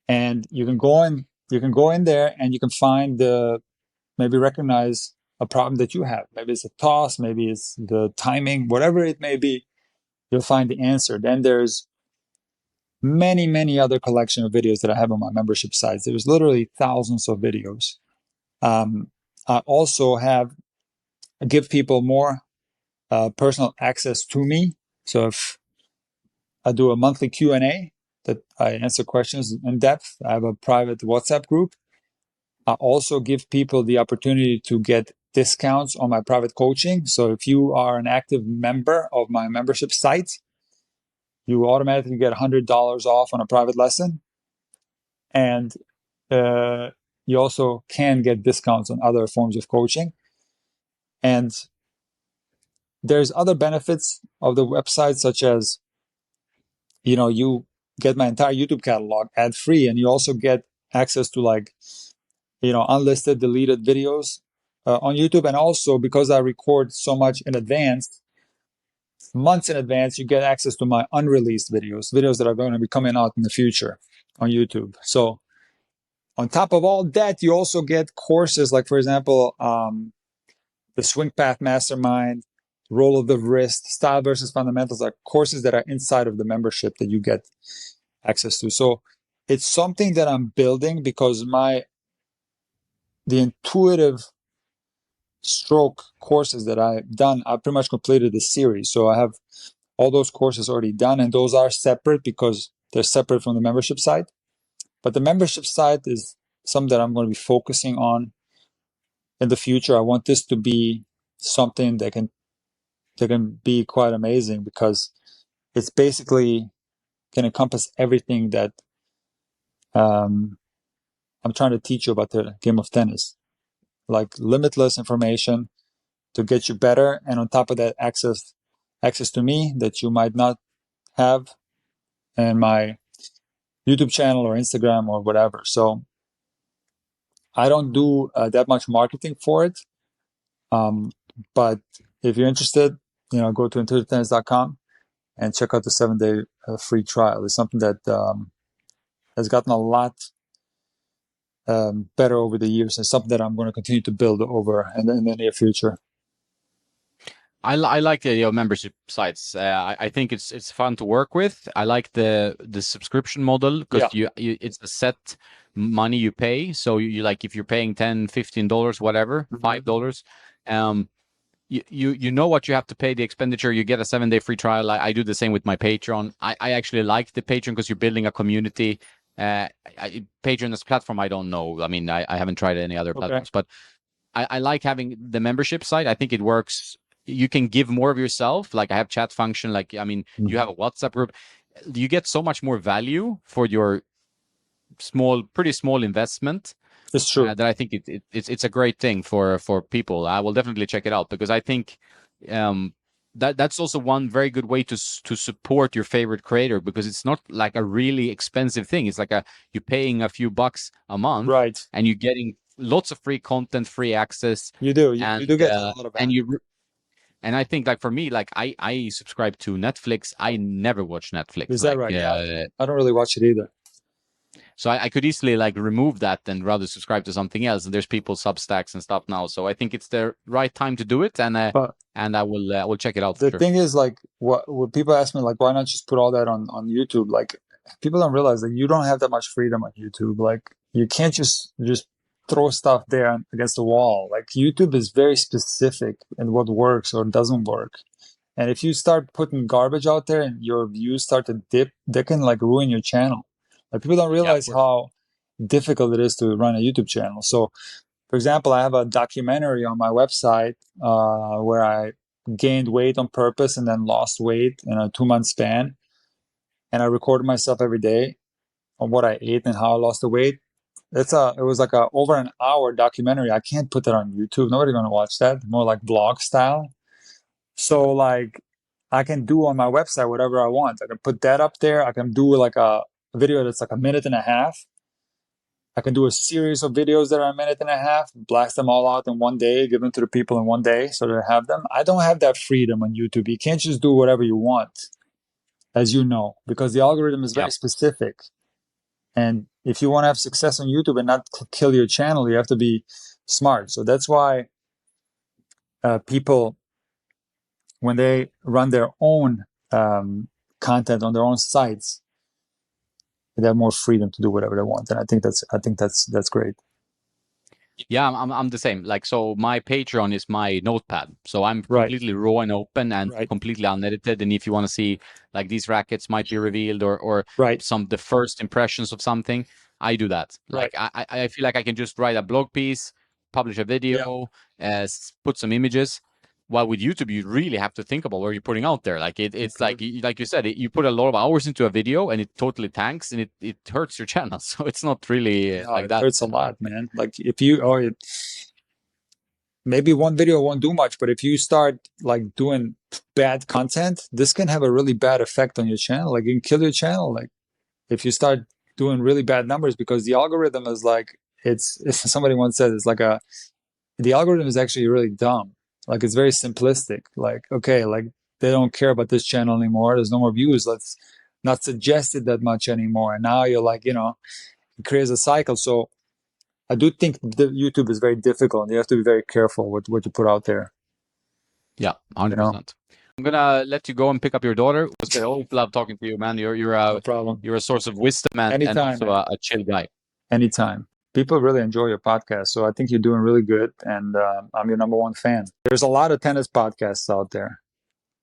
And you can go in there and you can find maybe recognize a problem that you have. Maybe it's a toss, maybe it's the timing, whatever it may be, you'll find the answer. Then there's many other collection of videos that I have on my membership sites. There's literally thousands of videos. I also give people more personal access to me. So if I do a monthly Q&A that I answer questions in depth, I have a private WhatsApp group. I also give people the opportunity to get discounts on my private coaching. So if you are an active member of my membership site, you automatically get $100 off on a private lesson. And you also can get discounts on other forms of coaching. And there's other benefits of the website, such as, you get my entire YouTube catalog ad free, and you also get access to like, unlisted, deleted videos on YouTube. And also, because I record so much in advance, months in advance, you get access to my unreleased videos that are going to be coming out in the future on YouTube. So on top of all that, you also get courses like, for example, the Swing Path Mastermind, Roll of the Wrist, Style versus Fundamentals are courses that are inside of the membership that you get access to. So it's something that I'm building, because the intuitive stroke courses that I've done, I pretty much completed the series. So I have all those courses already done, and those are separate because they're separate from the membership site. But the membership site is something that I'm going to be focusing on in the future. I want this to be something that can be quite amazing, because it's basically can encompass everything that I'm trying to teach you about the game of tennis, like limitless information to get you better, and on top of that, access to me that you might not have in my YouTube channel or Instagram or whatever. So I don't do that much marketing for it, but if you're interested, go to intuitivetennis.com and check out the 7-day free trial. It's something that has gotten a lot better over the years, and something that I'm going to continue to build over in the near future. I like the idea of membership sites. I think it's fun to work with. I like the subscription model, because it's a set money you pay. So you like, if you're paying $10, $15, whatever, $5, you know what you have to pay the expenditure. You get a 7-day free trial. I do the same with my Patreon. I actually like the Patreon because you're building a community. Patreon as a platform, I don't know. I mean, I haven't tried any other platforms, but I like having the membership side. I think it works. You can give more of yourself. Like I have chat function. Like, I mean, you have a WhatsApp group. You get so much more value for your pretty small investment. It's true. That I think it's a great thing for people. I will definitely check it out because I think that's also one very good way to support your favorite creator, because it's not like a really expensive thing. It's like you're paying a few bucks a month, Right? And you're getting lots of free content, free access. You do. You do get a lot of that. And I think, like, for me, like I subscribe to Netflix. I never watch Netflix. Is that right? Yeah. I don't really watch it either. So I could easily like remove that and rather subscribe to something else. And there's people Substacks and stuff now. So I think it's the right time to do it. And I will check it out. The thing is, like, what people ask me, like, why not just put all that on YouTube? Like, people don't realize that you don't have that much freedom on YouTube. Like, you can't just throw stuff there against the wall. Like, YouTube is very specific in what works or doesn't work. And if you start putting garbage out there and your views start to dip, they can like ruin your channel. Like, people don't realize how difficult it is to run a YouTube channel. So, for example, I have a documentary on my website where I gained weight on purpose and then lost weight in a 2-month span. And I recorded myself every day on what I ate and how I lost the weight. It was like over an hour documentary. I can't put that on YouTube. Nobody's going to watch that. More like blog style. So, like, I can do on my website whatever I want. I can put that up there. I can do like a video that's like 1.5 minutes. I can do a series of videos that are 1.5 minutes, blast them all out in one day, give them to the people in one day so they have them. I don't have that freedom on YouTube. You can't just do whatever you want, as you know, because the algorithm is very specific. And if you want to have success on YouTube and not kill your channel, you have to be smart. So that's why people, when they run their own content on their own sites, they have more freedom to do whatever they want, and I think that's great. Yeah, I'm the same. Like, so my Patreon is my notepad, so I'm completely raw and open and completely unedited. And if you want to see like these rackets might be revealed or the first impressions of something, I do that. Like, I feel like I can just write a blog piece, publish a video, put some images. While with YouTube, you really have to think about what you're putting out there. Like it's like you said, you put a lot of hours into a video and it totally tanks and it hurts your channel. So it's not really like that. It hurts a lot, man. Like if you maybe one video won't do much, but if you start like doing bad content, this can have a really bad effect on your channel. Like, you can kill your channel. Like, if you start doing really bad numbers, because the algorithm is like, somebody once said, it's like the algorithm is actually really dumb. Like, it's very simplistic. Like, okay, like, they don't care about this channel anymore. There's no more views. Let's not suggest it that much anymore. And now you're like, it creates a cycle. So I do think the YouTube is very difficult. You have to be very careful with what you put out there. Yeah, 100%. I'm gonna let you go and pick up your daughter. I always love talking to you, man. You're no problem. You're a source of wisdom and also a chill guy. Anytime. People really enjoy your podcast, so I think you're doing really good, and I'm your number one fan. There's a lot of tennis podcasts out there,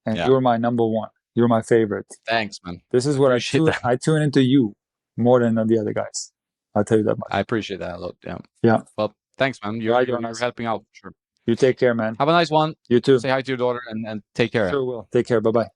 and you're my number one. You're my favorite. Thanks, man. This is what I tune into you more than the other guys. I'll tell you that much. I appreciate that a lot. Yeah. Well, thanks, man. You're helping out. Sure. You take care, man. Have a nice one. You too. Say hi to your daughter and take care. Sure will. Take care. Bye-bye.